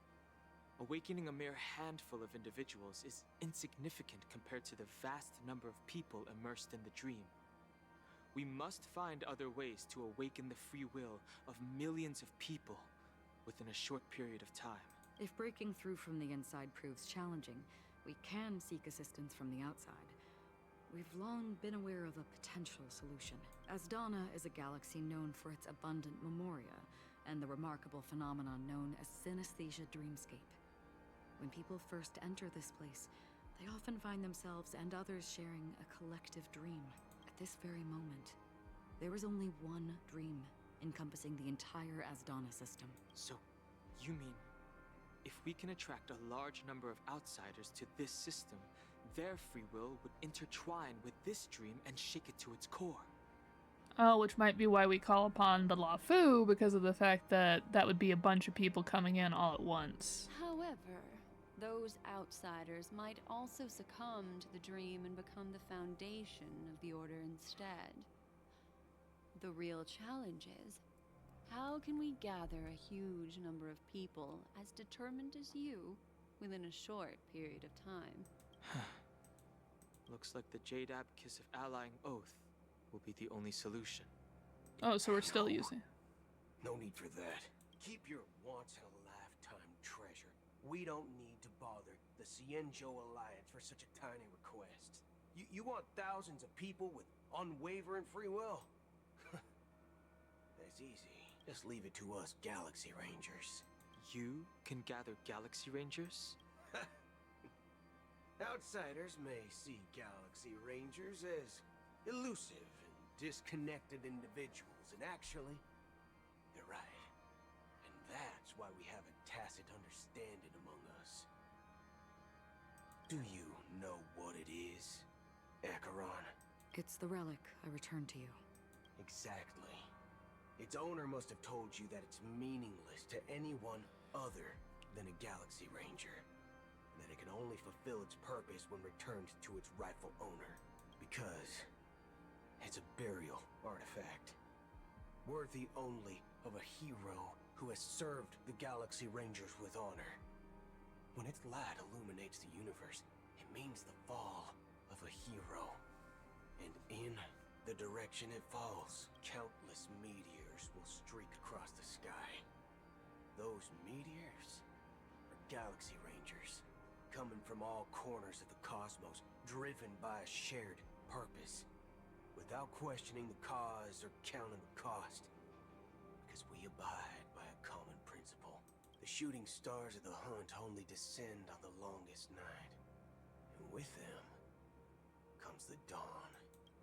awakening a mere handful of individuals is insignificant compared to the vast number of people immersed in the dream. We must find other ways to awaken the free will of millions of people within a short period of time. If breaking through from the inside proves challenging, We can seek assistance from the outside. We've long been aware of a potential solution. Asdana is a galaxy known for its abundant memoria and the remarkable phenomenon known as synesthesia dreamscape. When people first enter this place, they often find themselves and others sharing a collective dream. At this very moment, there is only one dream encompassing the entire Asdana system. So, you mean if we can attract a large number of outsiders to this system, their free will would intertwine with this dream and shake it to its core? Oh, which might be why we call upon the Lafu, because of the fact that that would be a bunch of people coming in all at once. However, those outsiders might also succumb to the dream and become the foundation of the Order instead. The real challenge is, how can we gather a huge number of people as determined as you within a short period of time? Looks like the Jade Abacus of Allying Oath will be the only solution. Oh, so we're still using. No need for that. Keep your once-in-a-lifetime treasure. We don't need to bother the Cienjo Alliance for such a tiny request. You want thousands of people with unwavering free will? That's easy. Just leave it to us Galaxy Rangers. You can gather Galaxy Rangers? Outsiders may see Galaxy Rangers as elusive and disconnected individuals, and actually, they're right. And that's why we have a tacit understanding among us. Do you know what it is, Acheron? It's the relic I returned to you. Exactly. Its owner must have told you that it's meaningless to anyone other than a Galaxy Ranger, and that it can only fulfill its purpose when returned to its rightful owner, because it's a burial artifact, worthy only of a hero who has served the Galaxy Rangers with honor. When its light illuminates the universe, it means the fall of a hero, and in the direction it falls, countless meteors will streak across the sky. Those meteors are Galaxy Rangers, coming from all corners of the cosmos, driven by a shared purpose, without questioning the cause or counting the cost, because we abide by a common principle. The shooting stars of the hunt only descend on the longest night, and with them comes the dawn.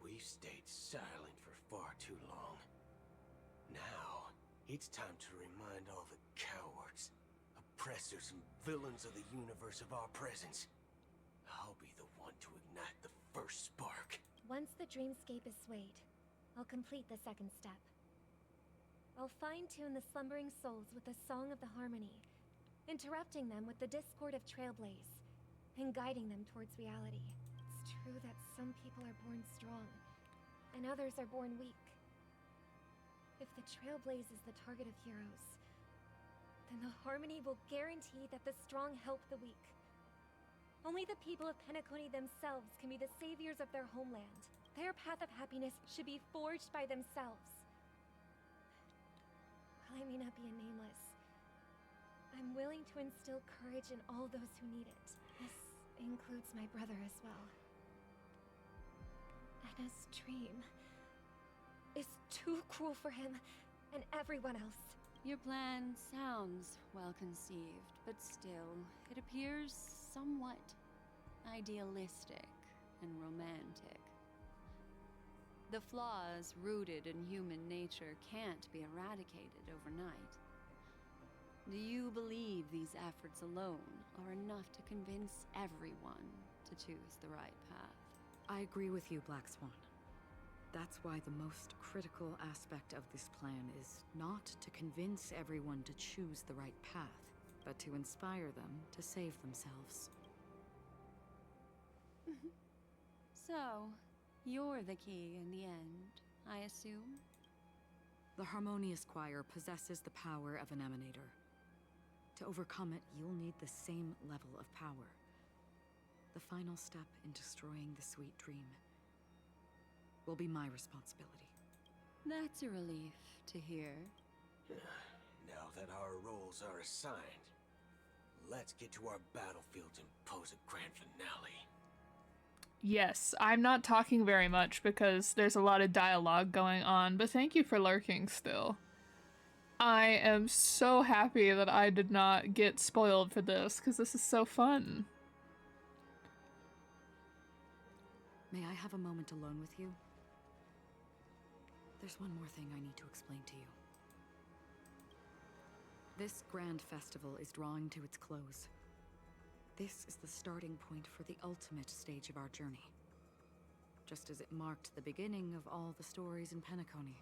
We've stayed silent for far too long. Now, it's time to remind all the cowards, oppressors, and villains of the universe of our presence. I'll be the one to ignite the first spark. Once the dreamscape is swayed, I'll complete the second step. I'll fine-tune the slumbering souls with the Song of the Harmony, interrupting them with the discord of Trailblaze, and guiding them towards reality. It's true that some people are born strong, and others are born weak. If the Trailblaze is the target of heroes, then the Harmony will guarantee that the strong help the weak. Only the people of Penacony themselves can be the saviors of their homeland. Their path of happiness should be forged by themselves. While I may not be a nameless, I'm willing to instill courage in all those who need it. This includes my brother as well. Anna's dream is too cruel for him and everyone else. Your plan sounds well conceived, but still, it appears somewhat idealistic and romantic. The flaws rooted in human nature can't be eradicated overnight. Do you believe these efforts alone are enough to convince everyone to choose the right path? I agree with you, Black Swan. That's why the most critical aspect of this plan is not to convince everyone to choose the right path, but to inspire them to save themselves. So, you're the key in the end, I assume? The Harmonious Choir possesses the power of an emanator. To overcome it, you'll need the same level of power. The final step in destroying the sweet dream will be my responsibility. That's a relief to hear. Now that our roles are assigned, let's get to our battlefields and pose a grand finale. Yes, I'm not talking very much because there's a lot of dialogue going on, but thank you for lurking still. I am so happy that I did not get spoiled for this, because this is so fun. May I have a moment alone with you? There's one more thing I need to explain to you. This grand festival is drawing to its close. This is the starting point for the ultimate stage of our journey. Just as it marked the beginning of all the stories in Penacony.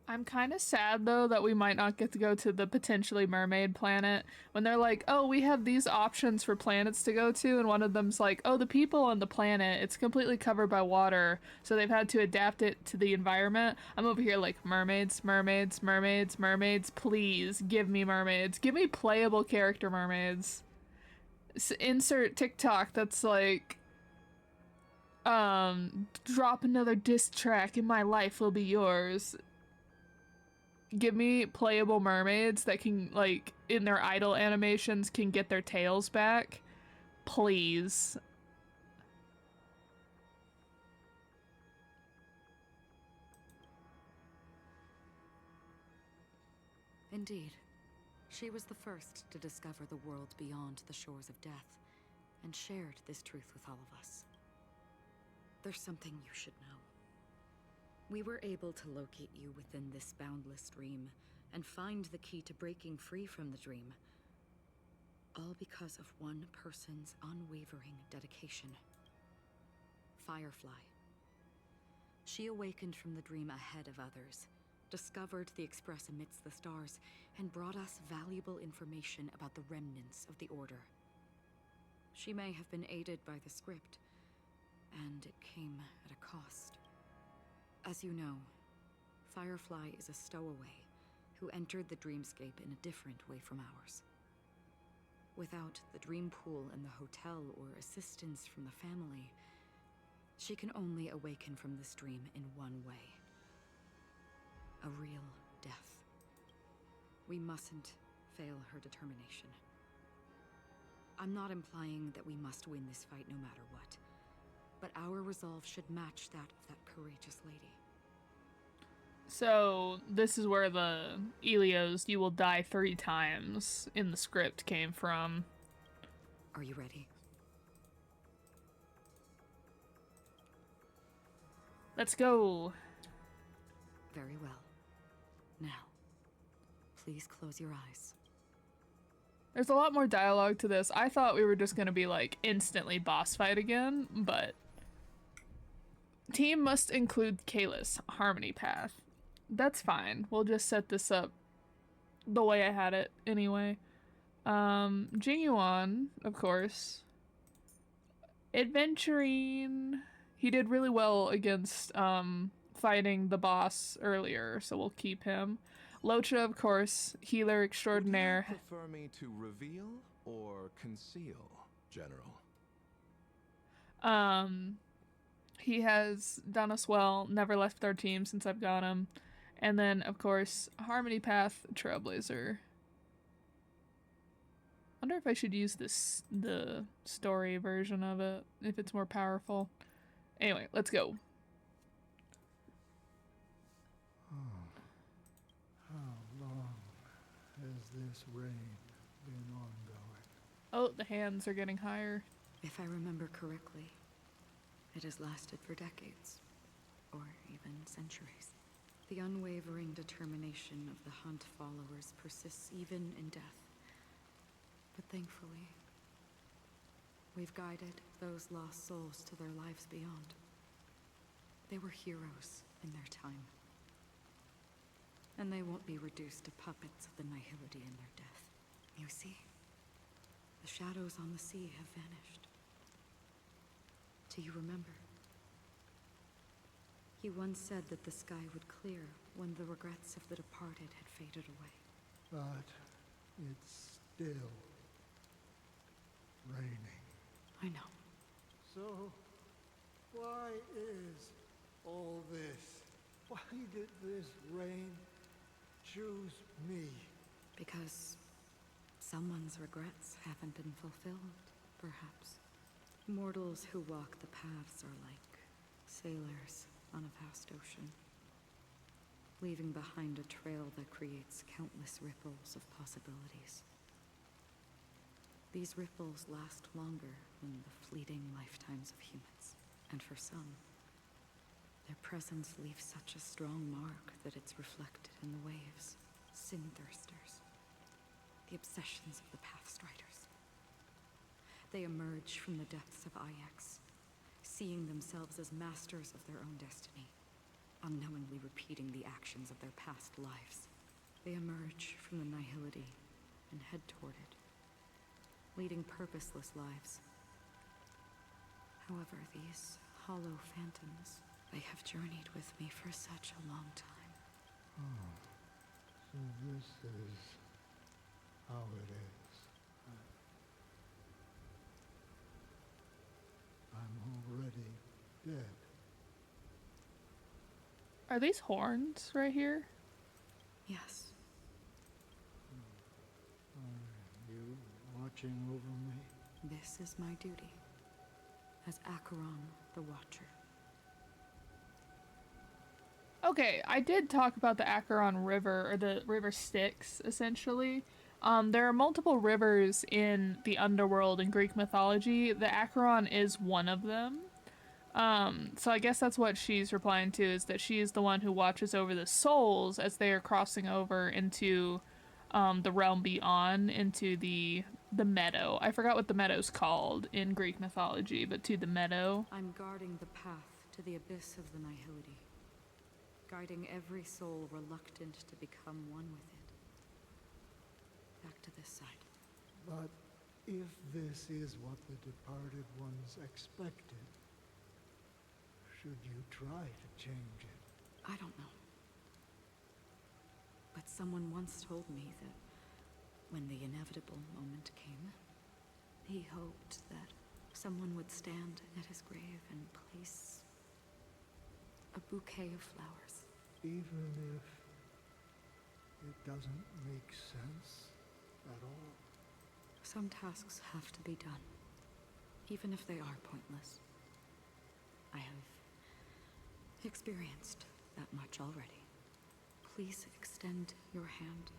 I'm kind of sad though that we might not get to go to the potentially mermaid planet when they're like, oh, we have these options for planets to go to, and one of them's like, oh, the people on the planet, it's completely covered by water, so they've had to adapt it to the environment. I'm over here like, mermaids, mermaids, mermaids, mermaids, please give me mermaids. Give me playable character mermaids. Insert TikTok that's like, drop another diss track and my life will be yours. Give me playable mermaids that can, like, in their idle animations can get their tails back. Please. Indeed. She was the first to discover the world beyond the shores of death, and shared this truth with all of us. There's something you should know. We were able to locate you within this boundless dream, and find the key to breaking free from the dream. All because of one person's unwavering dedication. Firefly. She awakened from the dream ahead of others, discovered the Express amidst the stars, and brought us valuable information about the remnants of the Order. She may have been aided by the script, and it came at a cost. As you know, Firefly is a stowaway who entered the dreamscape in a different way from ours. Without the dream pool and the hotel or assistance from the family, she can only awaken from this dream in one way. A real death. We mustn't fail her determination. I'm not implying that we must win this fight no matter what, but our resolve should match that of that courageous lady. So, this is where the Elios, you will die 3 times in the script came from. Are you ready? Let's go. Very well. Now, please close your eyes. There's a lot more dialogue to this. I thought we were just gonna be like instantly boss fight again, but team must include Kalis, Harmony Path. That's fine. We'll just set this up the way I had it anyway. Jingyuan, of course. Adventuring. He did really well against fighting the boss earlier, so we'll keep him. Locha, of course, healer extraordinaire. Would you prefer me to reveal or conceal, General? He has done us well, never left our team since I've got him. And then, of course, Harmony Path Trailblazer. Wonder if I should use the story version of it, if it's more powerful. Anyway, let's go. How long has this rain been ongoing? Oh, the hands are getting higher. If I remember correctly, it has lasted for decades, or even centuries. The unwavering determination of the Hunt followers persists even in death. But thankfully, we've guided those lost souls to their lives beyond. They were heroes in their time. And they won't be reduced to puppets of the nihility in their death. You see, the shadows on the sea have vanished. Do you remember? He once said that the sky would clear when the regrets of the departed had faded away. But it's still raining. I know. So, why is all this? Why did this rain choose me? Because Someone's regrets haven't been fulfilled, perhaps. Mortals who walk the paths are like sailors on a vast ocean, leaving behind a trail that creates countless ripples of possibilities. These ripples last longer than the fleeting lifetimes of humans, and for some, their presence leaves such a strong mark that it's reflected in the waves. Sin-thirsters, the obsessions of the Pathstriders. They emerge from the depths of Ix, seeing themselves as masters of their own destiny, unknowingly repeating the actions of their past lives. They emerge from the nihility and head toward it, leading purposeless lives. However, these hollow phantoms, they have journeyed with me for such a long time. Oh, so this is how it is. I'm already dead. Are these horns right here? Yes. Are you watching over me? This is my duty, as Acheron the Watcher. Okay, I did talk about the Acheron River, or the river Styx, essentially. There are multiple rivers in the underworld in Greek mythology. The Acheron is one of them. So I guess that's what she's replying to, is that she is the one who watches over the souls as they are crossing over into the realm beyond, into the meadow. I forgot what the meadow's called in Greek mythology, but to the meadow. I'm guarding the path to the abyss of the nihility, guiding every soul reluctant to become one with it. Back to this side. But if this is what the departed ones expected, should you try to change it? I don't know. But someone once told me that when the inevitable moment came, he hoped that someone would stand at his grave and place a bouquet of flowers. Even if it doesn't make sense at all? Some tasks have to be done, even if they are pointless. I have experienced that much already. Please extend your hand,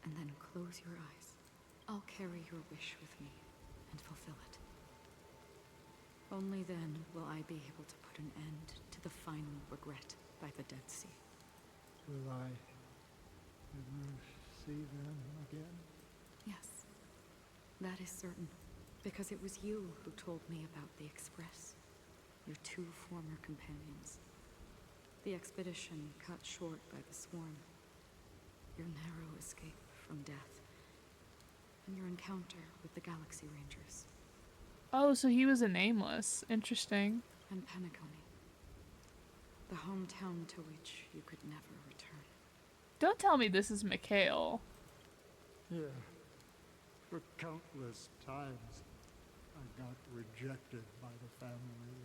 and then close your eyes. I'll carry your wish with me and fulfill it. Only then will I be able to put an end to the final regret by the Dead Sea. Will I ever see them again? Yes, that is certain. Because it was you who told me about the Express, your two former companions. The expedition cut short by the swarm, your narrow escape from death, and your encounter with the Galaxy Rangers. Oh, so he was a nameless. Interesting. And Penacony, the hometown to which you could never return. Don't tell me this is Mikhail. Yeah. For countless times, I got rejected by the family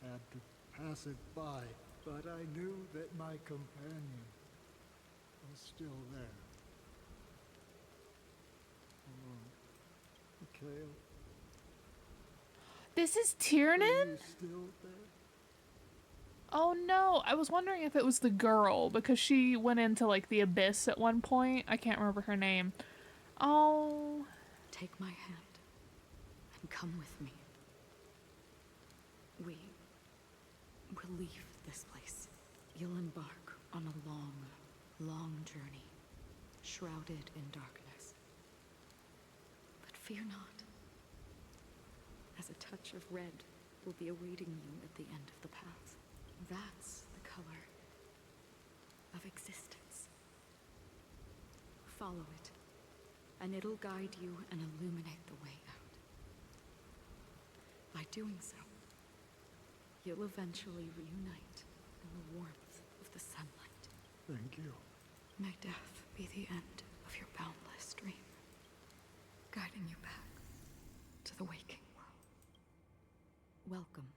and had to pass it by. But I knew that my companion was still there. Oh, Mikhail. This is Tiernan? Are you still there? Oh no, I was wondering if it was the girl, because she went into like the abyss at one point. I can't remember her name. Oh. Take my hand and come with me. We will leave this place. You'll embark on a long, long journey, shrouded in darkness. But fear not, as a touch of red will be awaiting you at the end of the path. That's the color of existence. Follow it, and it'll guide you and illuminate the way out. By doing so, you'll eventually reunite in the warmth of the sunlight. Thank you. May death be the end of your boundless dream, guiding you back to the waking world. Welcome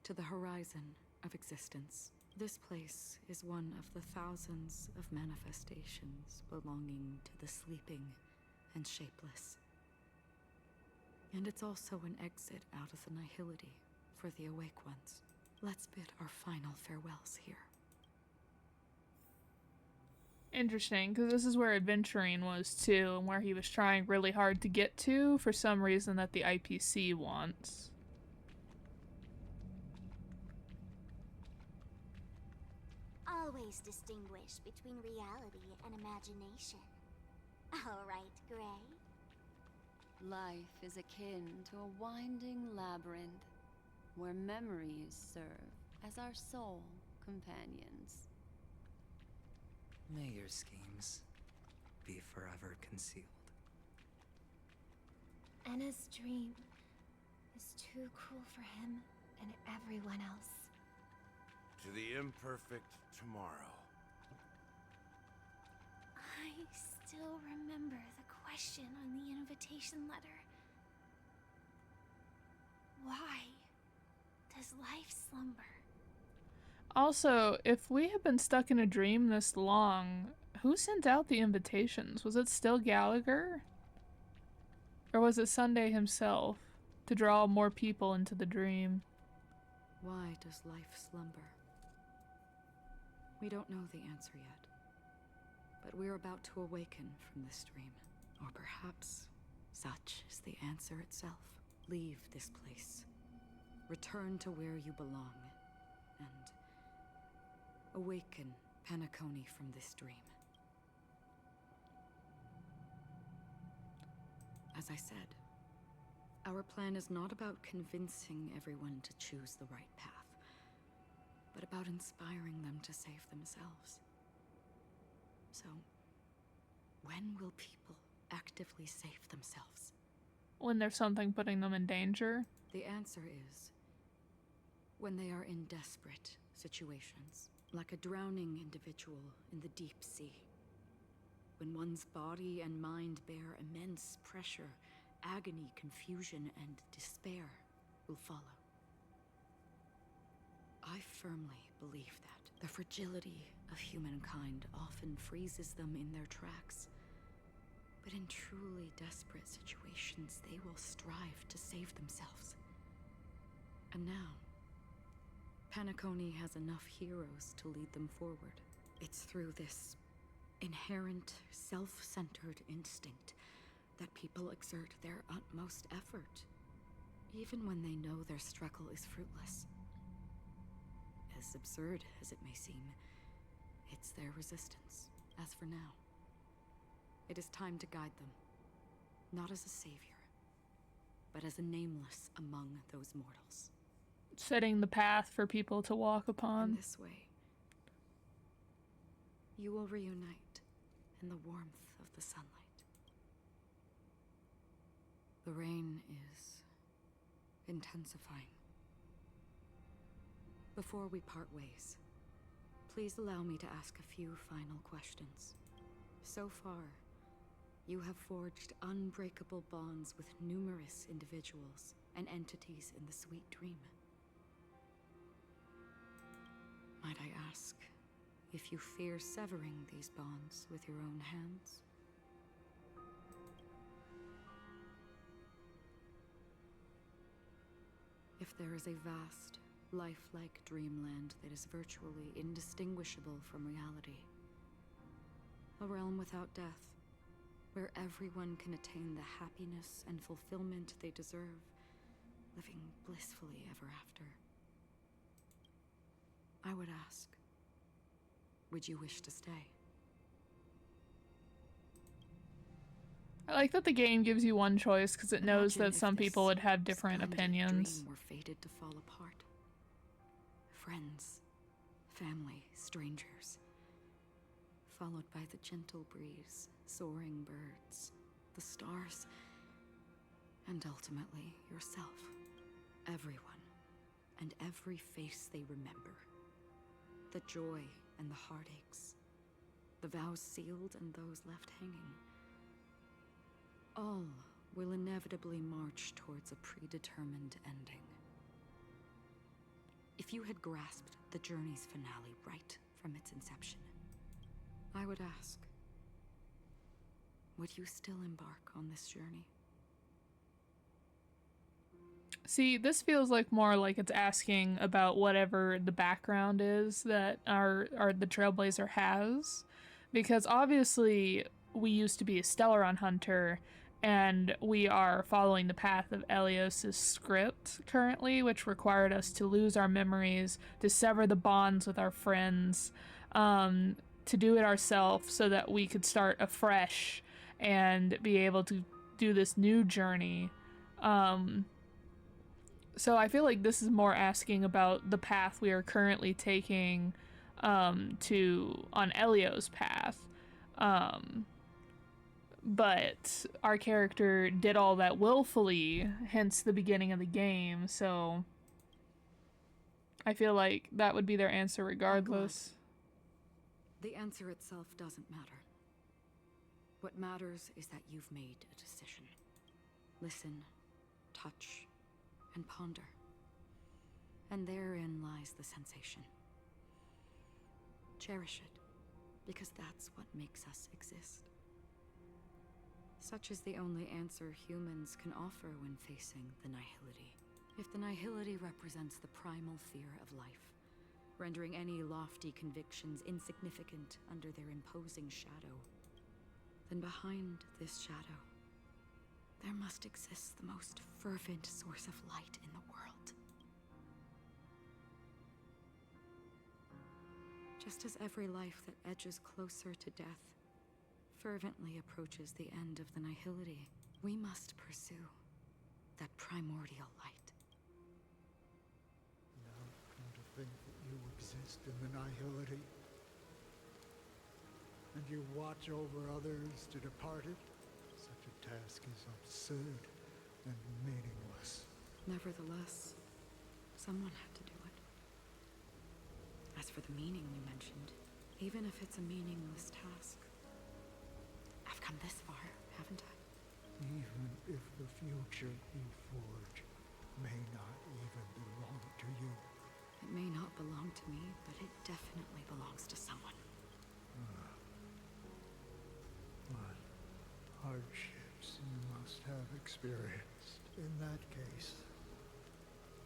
to the horizon of existence. This place is one of the thousands of manifestations belonging to the sleeping and shapeless. And it's also an exit out of the nihility for the awake ones. Let's bid our final farewells here. Interesting, because this is where adventuring was too, and where he was trying really hard to get to for some reason that the IPC wants. Always distinguish between reality and imagination. All right, Gray? Life is akin to a winding labyrinth, where memories serve as our sole companions. May your schemes be forever concealed. Anna's dream is too cruel for him and everyone else. To the imperfect tomorrow. I still remember the question on the invitation letter. Why does life slumber? Also, if we have been stuck in a dream this long, who sent out the invitations? Was it still Gallagher? Or was it Sunday himself to draw more people into the dream? Why does life slumber? We don't know the answer yet, but we're about to awaken from this dream. Or perhaps such is the answer itself. Leave this place. Return to where you belong, and awaken Penacony from this dream. As I said, our plan is not about convincing everyone to choose the right path, but about inspiring them to save themselves. So, when will people actively save themselves? When there's something putting them in danger? The answer is when they are in desperate situations, like a drowning individual in the deep sea. When one's body and mind bear immense pressure, agony, confusion, and despair will follow. I firmly believe that the fragility of humankind often freezes them in their tracks. But in truly desperate situations, they will strive to save themselves. And now, Penacony has enough heroes to lead them forward. It's through this inherent, self-centered instinct that people exert their utmost effort, even when they know their struggle is fruitless. As absurd as it may seem, it's their resistance. As for now, it is time to guide them, not as a savior, but as a nameless among those mortals. Setting the path for people to walk upon. In this way, you will reunite in the warmth of the sunlight. The rain is intensifying. Before we part ways, please allow me to ask a few final questions. So far, you have forged unbreakable bonds with numerous individuals and entities in the Sweet Dream. Might I ask if you fear severing these bonds with your own hands? If there is a vast, lifelike dreamland that is virtually indistinguishable from reality, a realm without death, where everyone can attain the happiness and fulfillment they deserve, living blissfully ever after, I would ask, would you wish to stay? I like that the game gives you one choice because it knows that some people would have different opinions. Dream were fated to fall apart. Friends, family, strangers, followed by the gentle breeze, soaring birds, the stars, and ultimately yourself. Everyone, and every face they remember. The joy and the heartaches, the vows sealed and those left hanging. All will inevitably march towards a predetermined ending. If you had grasped the journey's finale right from its inception, I would ask, would you still embark on this journey? See, this feels like more like it's asking about whatever the background is that the Trailblazer has. Because obviously we used to be a Stellaron hunter, and we are following the path of Elios's script currently, which required us to lose our memories, to sever the bonds with our friends, to do it ourselves so that we could start afresh and be able to do this new journey. So I feel like this is more asking about the path we are currently taking on Elio's path. But our character did all that willfully, hence the beginning of the game, so I feel like that would be their answer regardless. The answer itself doesn't matter. What matters is that you've made a decision. Listen, touch, and ponder. And therein lies the sensation. Cherish it, because that's what makes us exist. Such is the only answer humans can offer when facing the nihility. If the nihility represents the primal fear of life, rendering any lofty convictions insignificant under their imposing shadow, then behind this shadow, there must exist the most fervent source of light in the world. Just as every life that edges closer to death fervently approaches the end of the nihility, we must pursue that primordial light. Now come to think that you exist in the nihility, and you watch over others to depart it, such a task is absurd and meaningless. Nevertheless, someone had to do it. As for the meaning you mentioned, even if it's a meaningless task, I've come this far, haven't I? Even if the future you forge may not even belong to you. It may not belong to me, but it definitely belongs to someone. What hardships you must have experienced. In that case,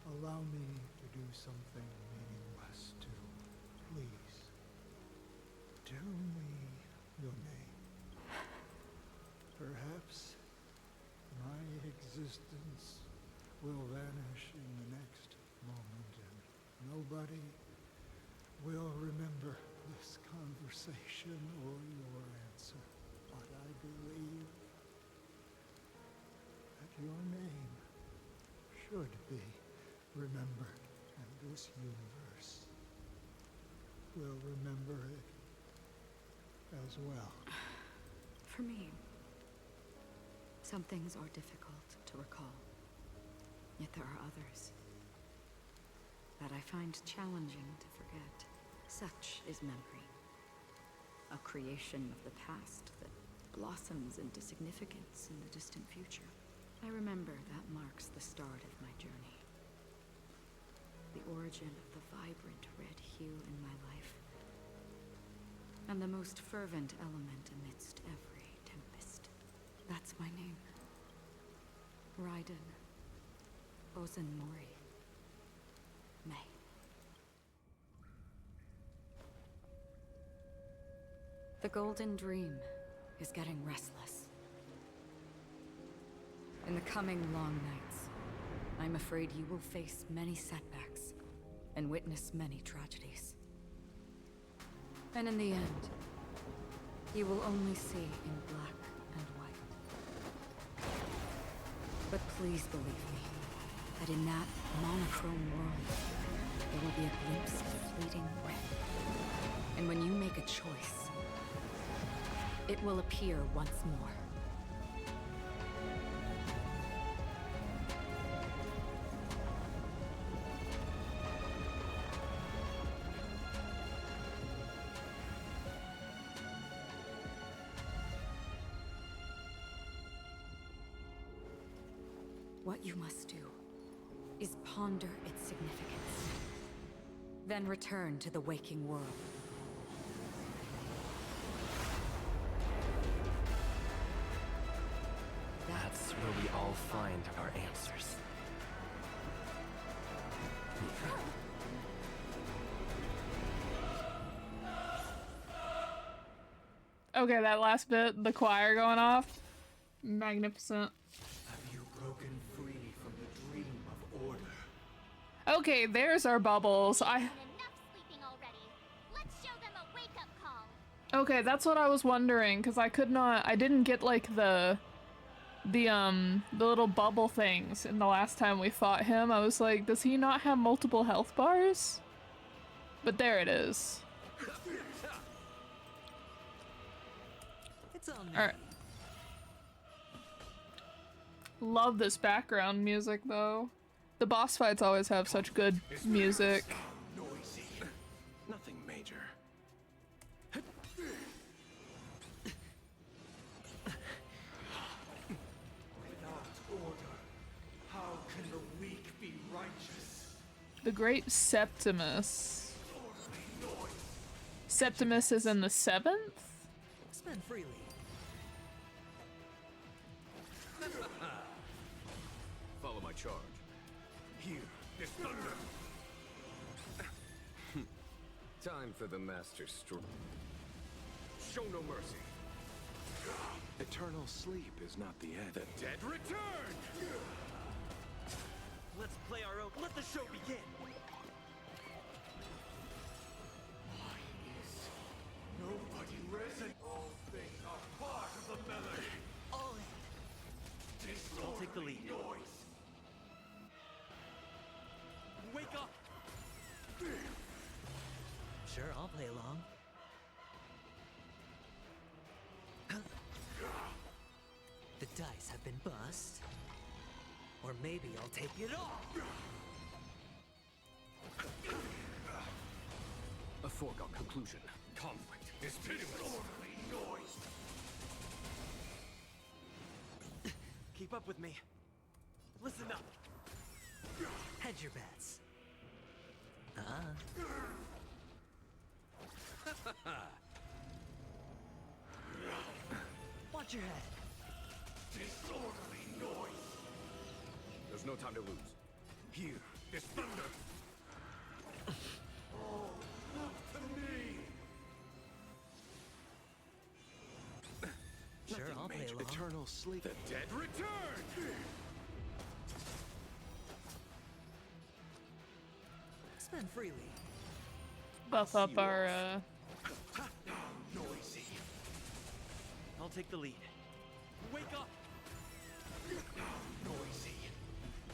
allow me to do something meaningless too. Please, tell me your name. Perhaps my existence will vanish in the next moment, and nobody will remember this conversation or your answer. But I believe that your name should be remembered, and this universe will remember it as well. For me, some things are difficult to recall, yet there are others that I find challenging to forget. Such is memory, a creation of the past that blossoms into significance in the distant future. I remember that marks the start of my journey, the origin of the vibrant red hue in my life, and the most fervent element amidst every tempest. That's my name. Raiden Ozenmori May. The Golden Dream is getting restless. In the coming long nights, I'm afraid you will face many setbacks and witness many tragedies. And in the end, you will only see in black and white. But please believe me, that in that monochrome world, there will be a glimpse of fleeting red. And when you make a choice, it will appear once more. What you must do is ponder its significance, then return to the waking world. That's where we all find our answers. Okay, that last bit, the choir going off, magnificent. Have you broken free from the dream of order? Okay, there's our bubbles. Okay, that's what I was wondering, because I didn't get like the little bubble things in the last time we fought him. I was like, does he not have multiple health bars? But there it is. Alright. Love this background music though. The boss fights always have such good music. Noisy. Nothing major. Without order, how can the weak be righteous? The Great Septimus. Septimus is in the 7th? Spend freely. Follow my charge. Here, this thunder. Time for the master stroke. Show no mercy. Eternal sleep is not the end. The dead return! Let's play our own. Let the show begin. Nobody risen. All things are part of the melody. All in. I'll take the lead. Noise. Wake up! Sure, I'll play along. The dice have been bust. Or maybe I'll take it all. A foregone conclusion. Conflict is pitiless. Noise. Keep up with me. Listen up. Hedge your bets. Watch your head. Disorderly noise. There's no time to lose. Here, this thunder. Oh, look to me. Sure, Nothing I'll play major. along. Eternal sleep. The dead return! Spend freely. Buff up our Noisy. I'll take the lead. Wake up! Noisy.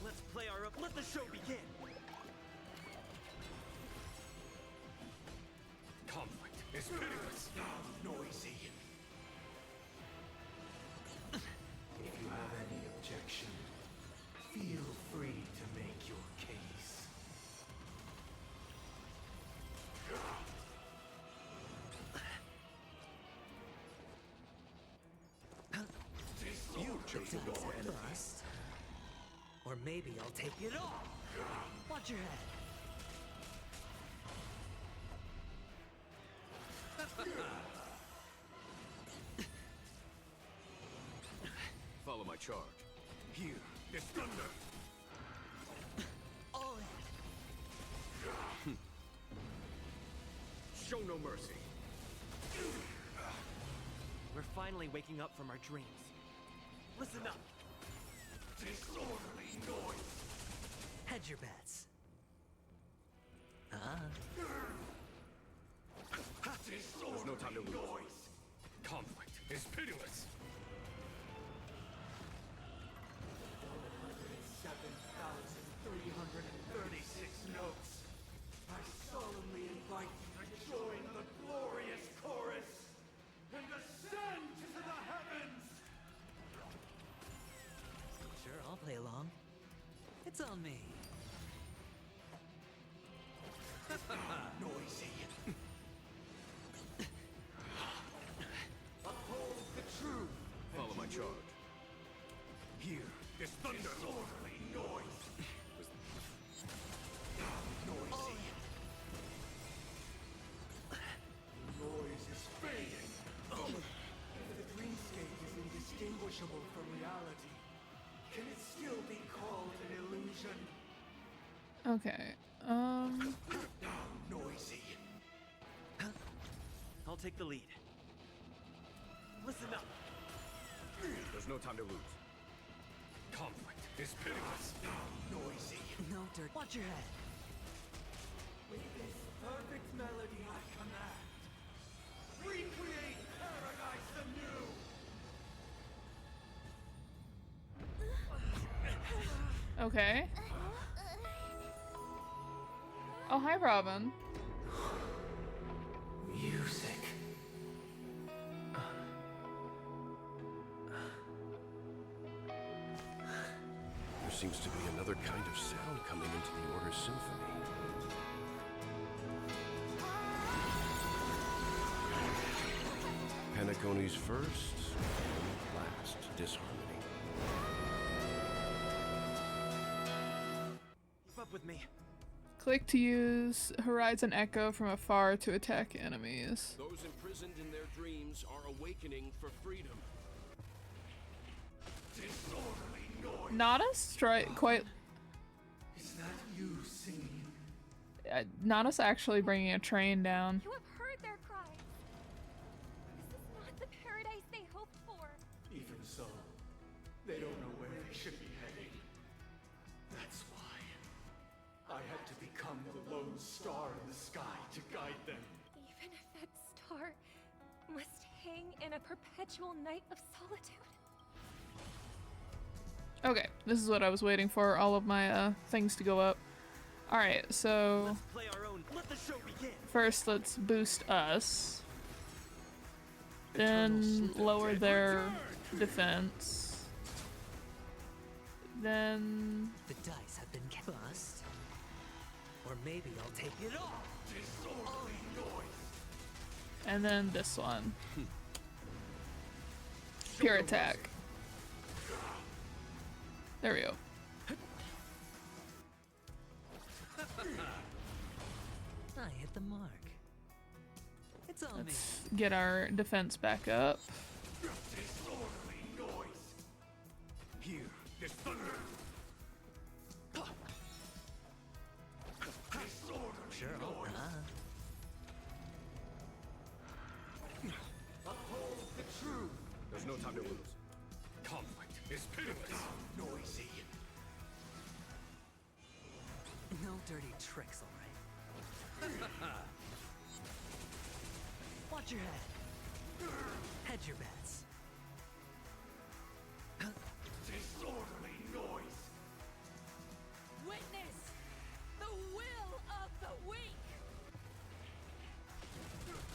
Let's play our own. Let the show begin. Conflict is pitiless. Noisy. If you have any objection, feel free to make your case. You chose to go for enemy. Bust. Or maybe I'll take it all. Watch your head. Follow my charge. Here, this thunder. All in. Show no mercy. We're finally waking up from our dreams. Listen up. Disorderly noise. Hedge your bets. There's no time to lose. Conflict is pitiless. 7,336 notes. I solemnly invite you to join the glorious chorus and ascend to the heavens. Sure, I'll play along. It's on me. Noisy. Uphold the truth. Follow my charge. Here, this thunder. Disorderly noise. Noisy. Noise is fading. The dreamscape is indistinguishable from reality. Can it still be called an illusion? Okay. Noisy. I'll take the lead. Listen up. There's no time to lose. Conflict is pitiless. Noisy. No dirt. Watch your head. With this perfect melody I command, recreate paradise anew! Okay. Oh, hi, Robin. Music. There seems to be another kind of sound coming into the Order's symphony. Penacony's first and last disharmony. Keep up with me. Click to use Horizon Echo from afar to attack enemies. Those imprisoned in their dreams are awakening for freedom. Disorderly noise. Not us quite. Is that you singing? Not us actually bringing a train down. You have heard their cries. This is not the paradise they hoped for. Even so, they don't know where they should be heading. That's why I had to become the lone star in the sky to guide them. Even if that star must hang in a perpetual night of solitude. Okay, this is what I was waiting for, all of my things to go up. Alright, so Let's play our own. Let the show begin. first let's boost us. Then lower their defense. Then The dice have been bust. Or maybe I'll take it all. Disorderly noise. and then this one. Pure attack. There we go. I hit the mark. It's on me. Let's get our defense back up. Disorderly noise. Here, there's thunder. Disorderly Sure. noise. Uphold the truth. There's no time to lose. Conflict is pitiless. Noisy. No dirty tricks, all right. Watch your head. Hedge your bets. Disorderly noise. Witness the will of the weak.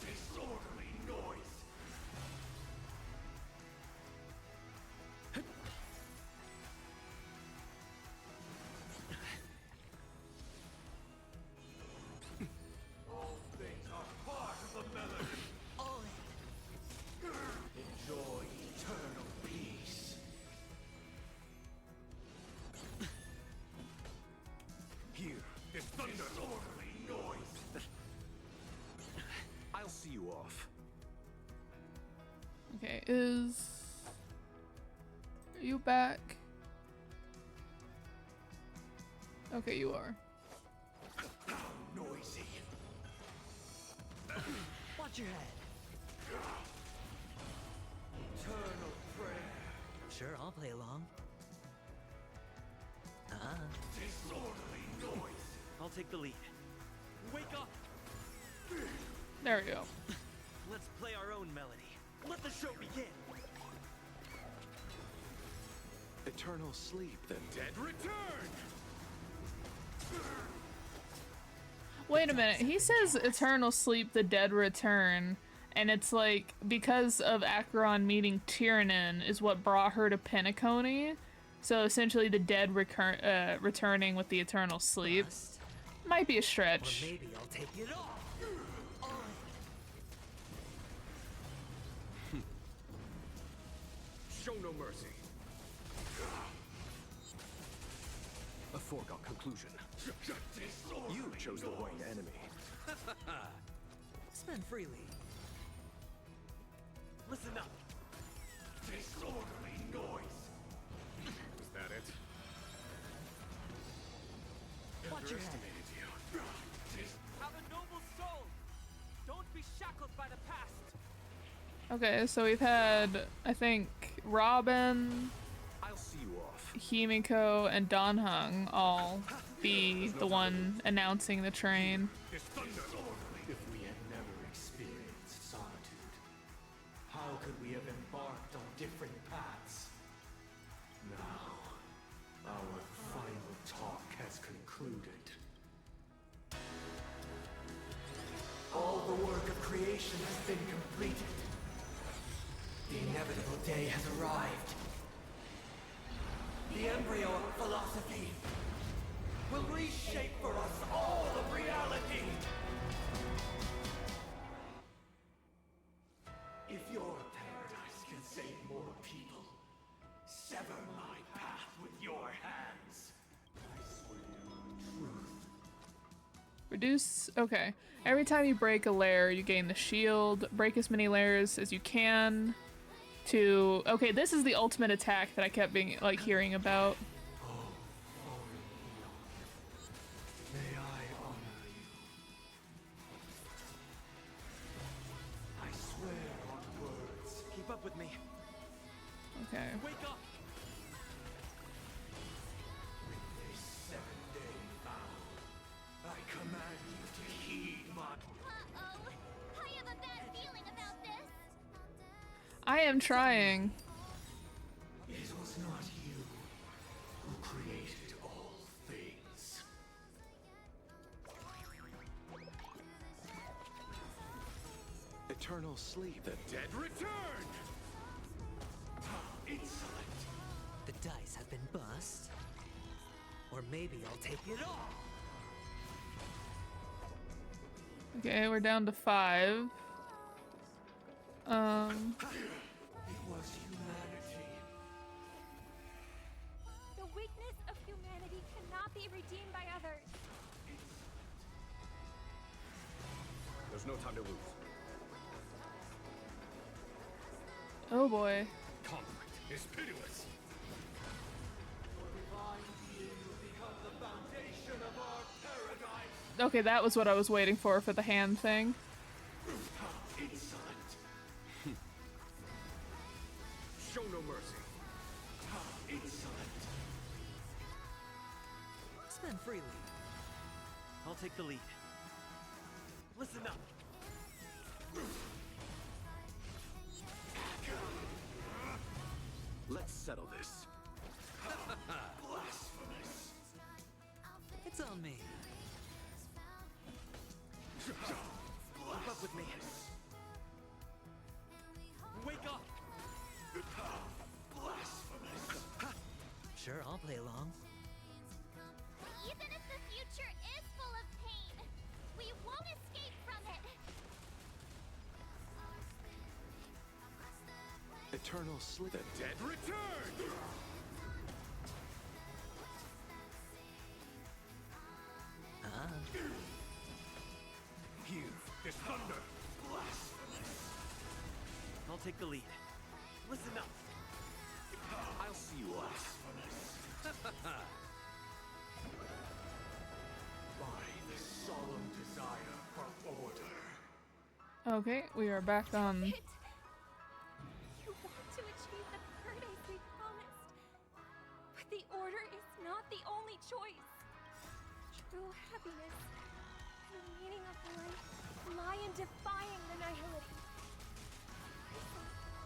Disorderly noise. All things are part of the melody. All Enjoy eternal peace. Here, there's thunder. Disorderly noise. I'll see you off. Okay, are you back? Okay, you are. Noisy. Watch your head. Eternal prayer. Sure, I'll play along. Disorderly noise. I'll take the lead. Wake up! There we go. Let's play our own melody. Let the show begin. Eternal sleep. The dead return! Wait a minute, he says eternal sleep, the dead return, and it's like, because of Acheron meeting Tyrannus is what brought her to Penacony, so essentially the dead returning with the eternal sleep. Might be a Or stretch. maybe I'll take it all. Show no mercy. A foregone conclusion. You chose the wrong enemy. Spend freely. Listen up. Disorderly noise. Is that underestimated you. Have a noble soul. Don't be shackled by the past. Okay, so we've had, I think, Robin, I'll see you off. Himiko, and Dan Heng all be the one announcing the train. If we had never experienced solitude, how could we have embarked on different paths? Now, our final talk has concluded. All the work of creation has been completed. The inevitable day has arrived. The embryo of philosophy will reshape for us all of reality. If your paradise can save more people, sever my path with your hands. I swear on truth. Reduce, okay. Every time you break a layer, you gain the shield. Break as many layers as you can to, okay, this is the ultimate attack that I kept being, like, hearing about. May I honor you? I swear on words. Keep up with me. Okay. Wake up! With this 7-day vow, I command you to heed my... Uh-oh. I have a bad feeling about this. I am trying. It was not you who created all things. Eternal sleep. The dead return! Insolent! The dice have been bust. Or maybe I'll take it all. Okay, we're down to 5. It was humanity. The weakness of humanity cannot be redeemed by others. There's no time to lose. Oh boy. Conflict is pitiless. Okay, that was what I was waiting for the hand thing. Insolent! Show no mercy. Insolent! Spend freely. I'll take the lead. Listen up. Let's settle this. Blasphemous! It's on me. Keep up with me. Wake up! Blasphemous! Sure, I'll play along. Even if the future is full of pain, we won't escape from it. Eternal sleep. The dead return! Ah. Here is thunder. Blasphemous! I'll take the lead. Listen up. I'll see you off. By the solemn desire for order. Okay, we are back on. You want to achieve the paradise we promised. But the order is not the only choice. True happiness and the meaning of life lie in defying the nihility.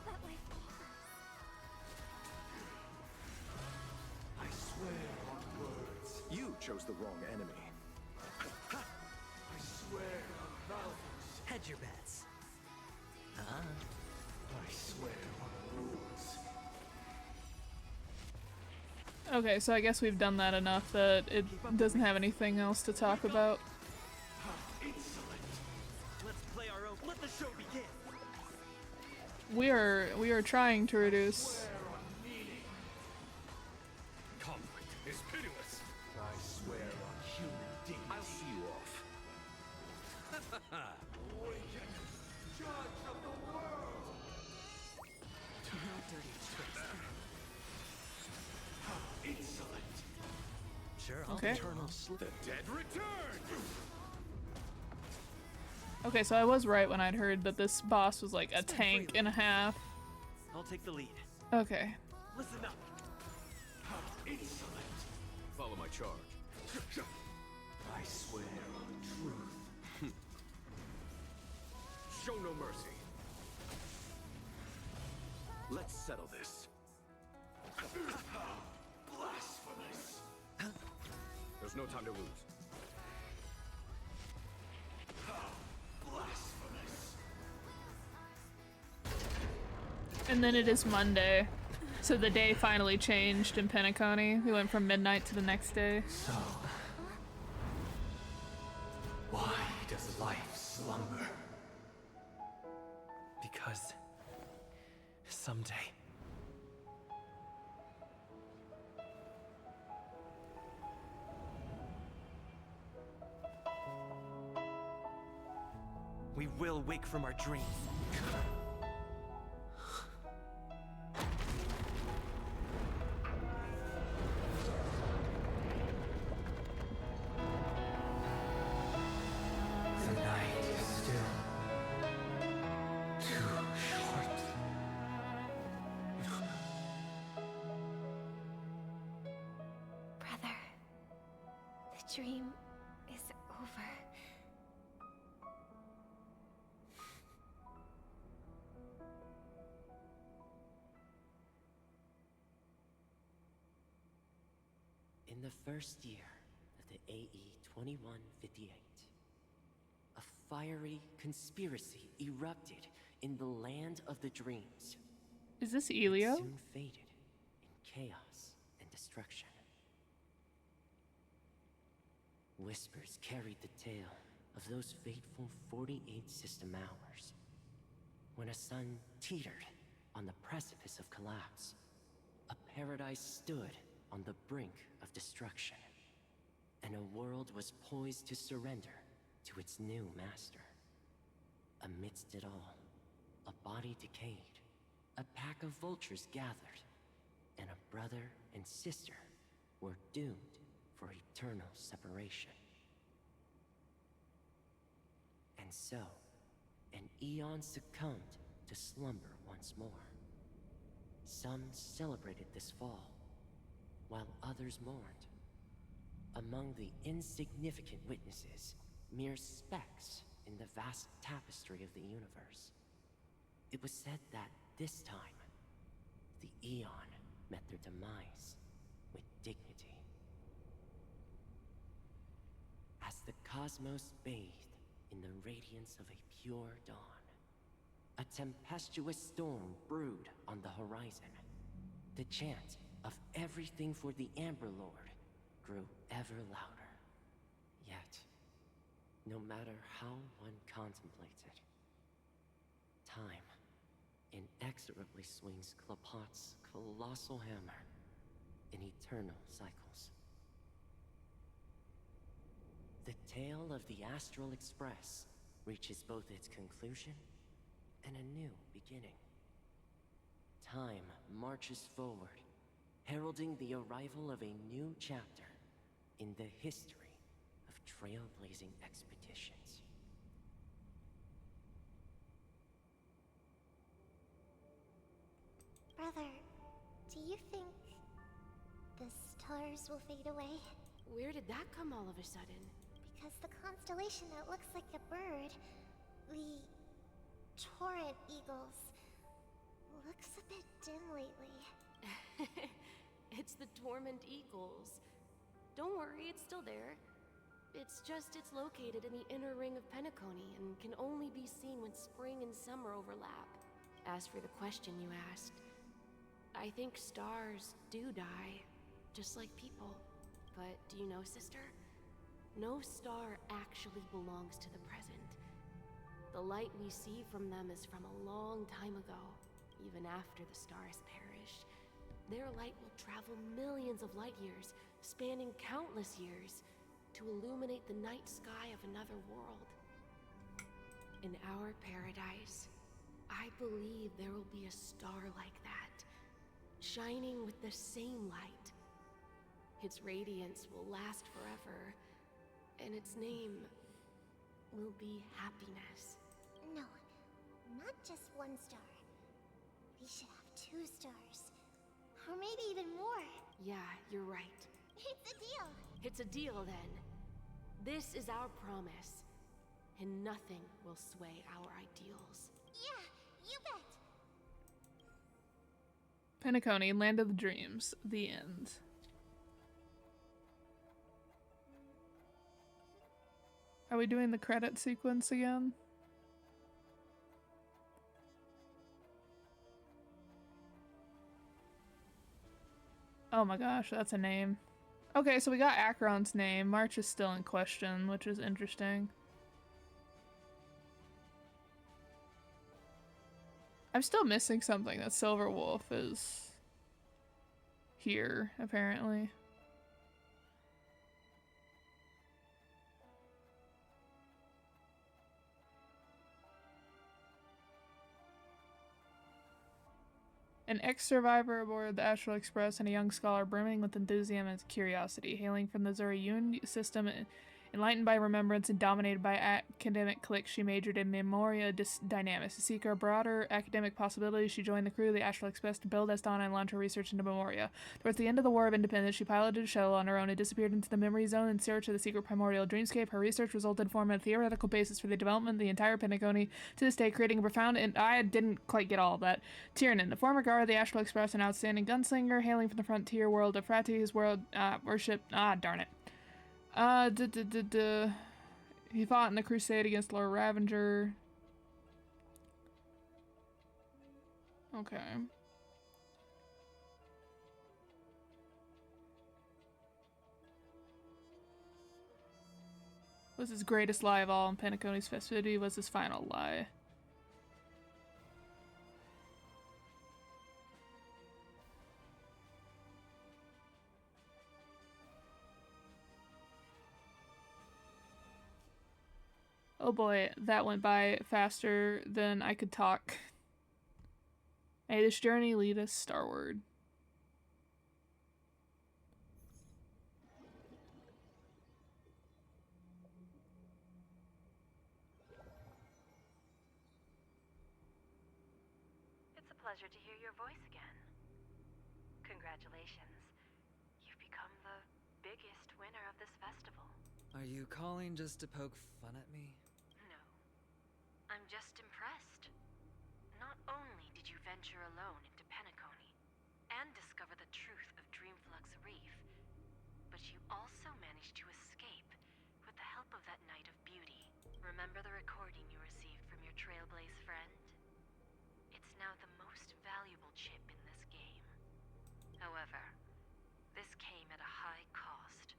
That life offers. I swear on words. You chose the wrong enemy. I swear on values. Hedge your bets. Ah. I swear on rules. Okay, so I guess we've done that enough that it doesn't have anything else to talk about. Insolent! Let's play our own. Let the show begin. We are trying to reduce. Conflict is pitiless. I swear on human dignity. I'll see you off. Awaken, judge of the world! No dirty tricks. Insolent! Sure, I'll Okay. be along. The dead return! Okay, so I was right when I'd heard that this boss was like a tank and a half. I'll take the lead. Okay. Listen up. How insolent! Follow my charge. I swear on truth. Show no mercy. Let's settle this. Blasphemous! There's no time to lose. Blasphemous! And then it is Monday. So the day finally changed in Penacony. We went from midnight to the next day. So, why does life slumber? Because someday we will wake from our dreams. The night is still too short. Brother, the dream is over. In the first year of the AE 2158, a fiery conspiracy erupted in the land of the dreams. Is this Elio? It soon faded in chaos and destruction. Whispers carried the tale of those fateful 48 system hours, when a sun teetered on the precipice of collapse. A paradise stood on the brink of destruction, and a world was poised to surrender to its new master. Amidst it all, a body decayed, a pack of vultures gathered, and a brother and sister were doomed for eternal separation. And so, an eon succumbed to slumber once more. Some celebrated this fall, while others mourned. Among the insignificant witnesses, mere specks in the vast tapestry of the universe. It was said that this time, the Eon met their demise with dignity. As the cosmos bathed in the radiance of a pure dawn, a tempestuous storm brewed on the horizon. The chant of everything for the Amber Lord grew ever louder. Yet, no matter how one contemplated, time inexorably swings Klapot's colossal hammer in eternal cycles. The tale of the Astral Express reaches both its conclusion and a new beginning. Time marches forward, heralding the arrival of a new chapter in the history of trailblazing expeditions. Brother, do you think the stars will fade away? Where did that come all of a sudden? Because the constellation that looks like a bird, the Torrent Eagles, looks a bit dim lately. It's the Torment Eagles. Don't worry, it's still there. It's located in the inner ring of Penacony and can only be seen when spring and summer overlap. As for the question you asked, I think stars do die, just like people. But do you know, sister? No star actually belongs to the present. The light we see from them is from a long time ago, even after the star has perished. Their light will travel millions of light years, spanning countless years, to illuminate the night sky of another world. In our paradise, I believe there will be a star like that, shining with the same light. Its radiance will last forever, and its name will be happiness. No, not just one star. We should have 2 stars. Or maybe even more. Yeah, you're right. It's a deal. It's a deal, then. This is our promise, and nothing will sway our ideals. Yeah, you bet. Penacony, Land of the Dreams. The end. Are we doing the credit sequence again? Oh my gosh, that's a name. Okay, so we got Acheron's name. March is still in question, which is interesting. I'm still missing something that Silver Wolf is here, apparently. An ex-survivor aboard the Astral Express and a young scholar brimming with enthusiasm and curiosity, hailing from the Zuri-Yun system, enlightened by remembrance and dominated by academic cliques, she majored in Memoria Dynamics. To seek her broader academic possibilities, she joined the crew of the Astral Express to build Astana and launch her research into Memoria. Towards the end of the War of Independence, she piloted a shuttle on her own and disappeared into the Memory Zone in search of the secret primordial dreamscape. Her research resulted in forming a theoretical basis for the development of the entire Penacony to this day, creating a profound, and I didn't quite get all of that. Tiernan, the former guard of the Astral Express, an outstanding gunslinger, hailing from the frontier world of Frati, his world worship. Darn it. He fought in the crusade against Lord Ravenger. Okay. Was his greatest lie of all, and Penacony's festivity was his final lie. Oh boy, that went by faster than I could talk. May this journey lead us starward. It's a pleasure to hear your voice again. Congratulations. You've become the biggest winner of this festival. Are you calling just to poke fun at me? No. I'm just impressed. Not only did you venture alone into Penacony and discover the truth of Dreamflux Reef, but you also managed to escape with the help of that Knight of Beauty. Remember the recording you received from your Trailblaze friend? It's now the most valuable chip in this game. However, this came at a high cost.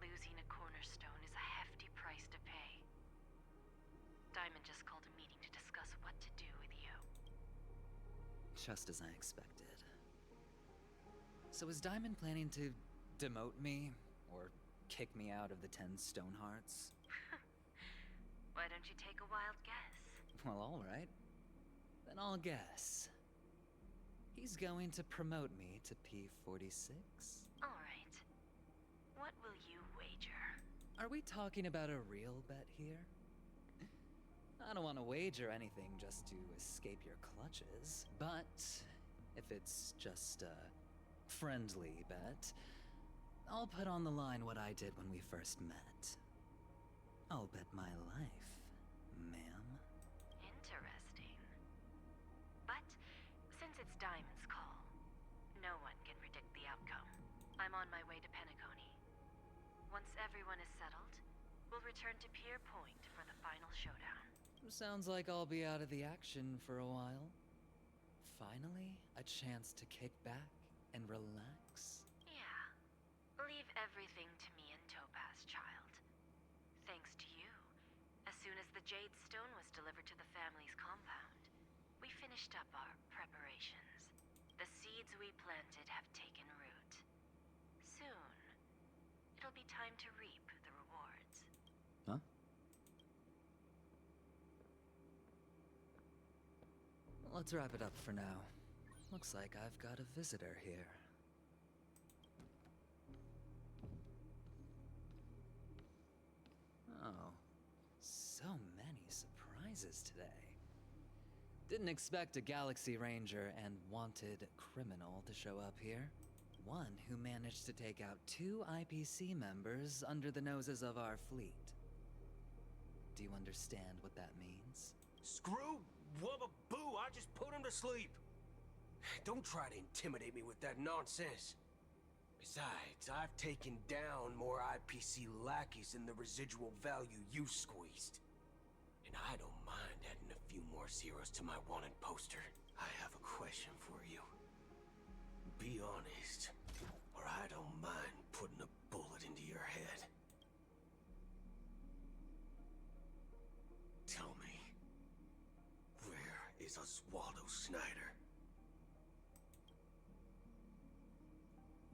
Losing a cornerstone is a hefty price to pay. Diamond just called a meeting to discuss what to do with you. Just as I expected. So is Diamond planning to demote me? Or kick me out of the 10 Stonehearts? Why don't you take a wild guess? Well, alright. Then I'll guess. He's going to promote me to P46? Alright. What will you wager? Are we talking about a real bet here? I don't want to wager anything just to escape your clutches, but if it's just a friendly bet, I'll put on the line what I did when we first met. I'll bet my life, ma'am. Interesting. But since it's Diamond's call, no one can predict the outcome. I'm on my way to Penacony. Once everyone is settled, we'll return to Pier Point for the final showdown. Sounds like I'll be out of the action for a while. Finally, a chance to kick back and relax. Yeah. Leave everything to me and Topaz, child. Thanks to you, as soon as the Jade Stone was delivered to the family's compound, we finished up our preparations. The seeds we planted have taken root. Soon, it'll be time to reap the rewards. Huh? Let's wrap it up for now. Looks like I've got a visitor here. Didn't expect a Galaxy Ranger and wanted criminal to show up here. One who managed to take out 2 IPC members under the noses of our fleet. Do you understand what that means? Screw wubba boo, I just put him to sleep. Don't try to intimidate me with that nonsense. Besides, I've taken down more IPC lackeys than the residual value you squeezed. And I don't mind adding a few more zeros to my wanted poster. I have a question for you. Be honest, or I don't mind putting a bullet into your head. Tell me, where is Oswaldo Snyder?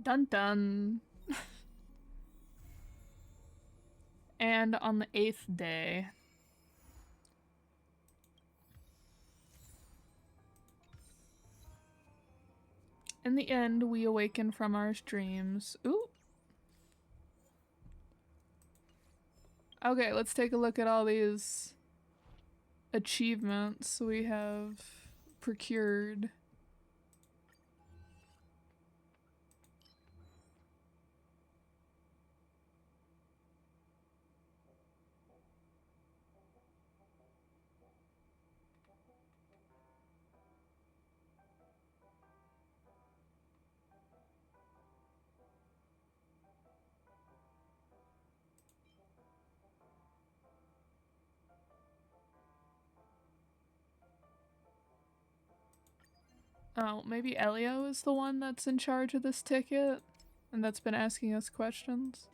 Dun dun. And on the 8th day. In the end, we awaken from our dreams. Ooh. Okay, let's take a look at all these achievements we have procured. Oh, maybe Elio is the one that's in charge of this ticket and that's been asking us questions.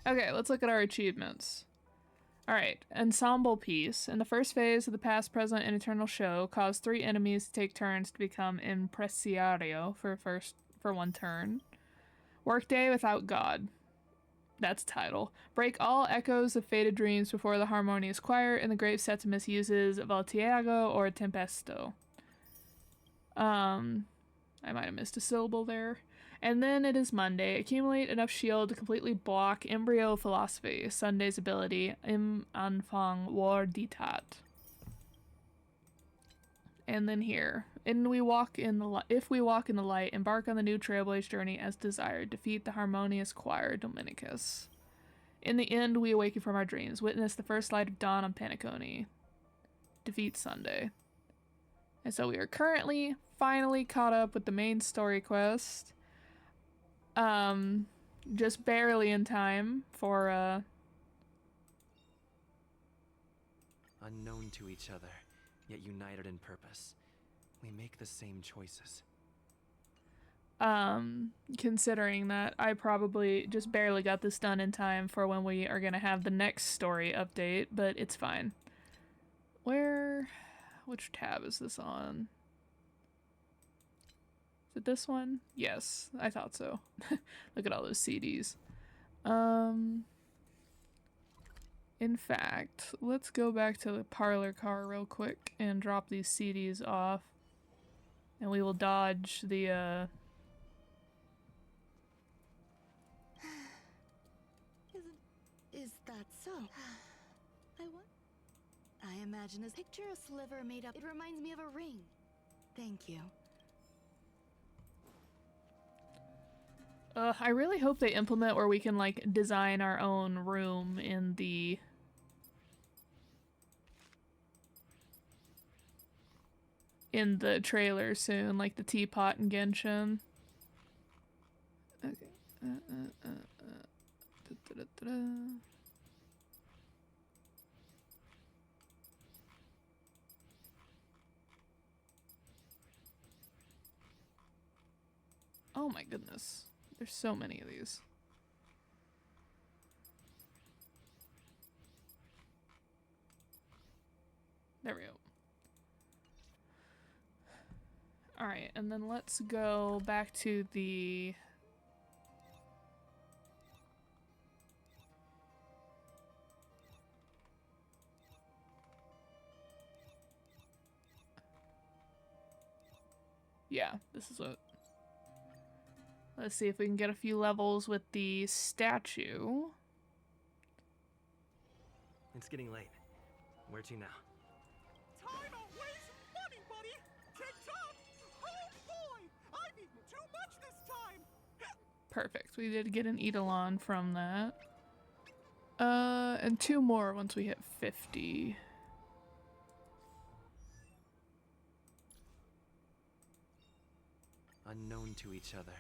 Okay, let's look at our achievements. Alright, ensemble piece. In the first phase of the past, present, and eternal show, cause 3 enemies to take turns to become impresario for 1 turn. Workday without God. That's title. Break all echoes of faded dreams before the harmonious choir, and the Grave Septimus uses Voltiago or Tempesto. I might have missed a syllable there. And then it is Monday. Accumulate enough shield to completely block Embryo Philosophy, Sunday's ability, Im Anfang War Ditat. And then here, if we walk in the light, embark on the new Trailblaze journey as desired. Defeat the harmonious choir, Dominicus. In the end, we awaken from our dreams. Witness the first light of dawn on Penacony. Defeat Sunday. And so we are currently finally caught up with the main story quest. Just barely in time for Unknown to each other, yet united in purpose. We make the same choices. Considering that I probably just barely got this done in time for when we are gonna have the next story update, but it's fine. Which tab is this on? Is it this one? Yes, I thought so. Look at all those CDs. In fact, let's go back to the parlor car real quick and drop these CDs off. And we will dodge the, Is that so? I imagine a picture a sliver made up. It reminds me of a ring. Thank you. I really hope they implement where we can, like, design our own room in the... trailer soon, like the teapot in Genshin. Okay. Oh my goodness. There's so many of these. There we go. Alright, and then let's go back to the... Yeah, this is what... Let's see if we can get a few levels with the statue. It's getting late. Where to now? Time to waste money, Perfect. We did get an Eidolon from that. And 2 more once we hit 50. Unknown to each other,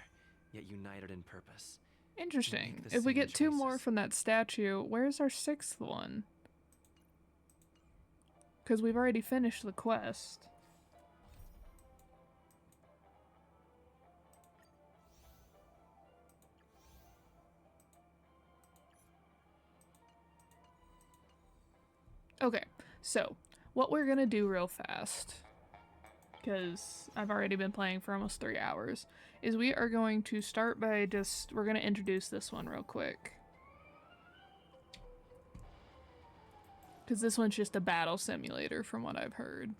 yet united in purpose. Interesting. If we get 2 more from that statue, where's our 6th one? Because we've already finished the quest. Okay, so what we're gonna do real fast, because I've already been playing for almost 3 hours, is we are going to start by we're gonna introduce this one real quick. Because this one's just a battle simulator from what I've heard.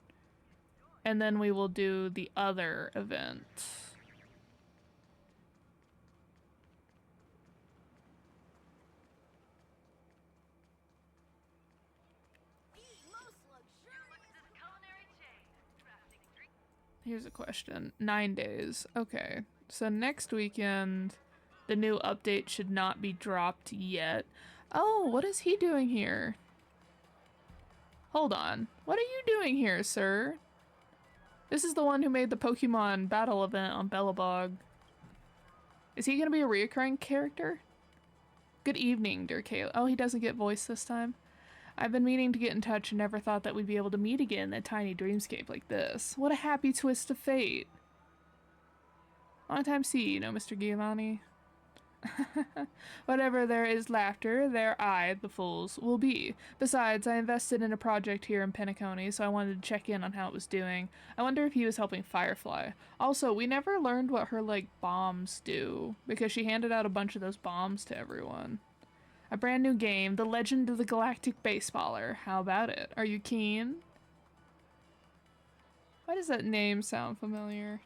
And then we will do the other event. Here's a question. 9 days. Okay. So next weekend, the new update should not be dropped yet. Oh, what is he doing here? Hold on. What are you doing here, sir? This is the one who made the Pokemon battle event on Bellabog. Is he gonna be a reoccurring character? Good evening, dear Kayla. Oh, he doesn't get voice this time. I've been meaning to get in touch and never thought that we'd be able to meet again in a tiny dreamscape like this. What a happy twist of fate. Long time see, you know, Mr. Giovanni. Whatever there is laughter, there I, the fools, will be. Besides, I invested in a project here in Penacony, so I wanted to check in on how it was doing. I wonder if he was helping Firefly. Also, we never learned what her, like, bombs do, because she handed out a bunch of those bombs to everyone. A brand new game, The Legend of the Galactic Baseballer. How about it? Are you keen? Why does that name sound familiar?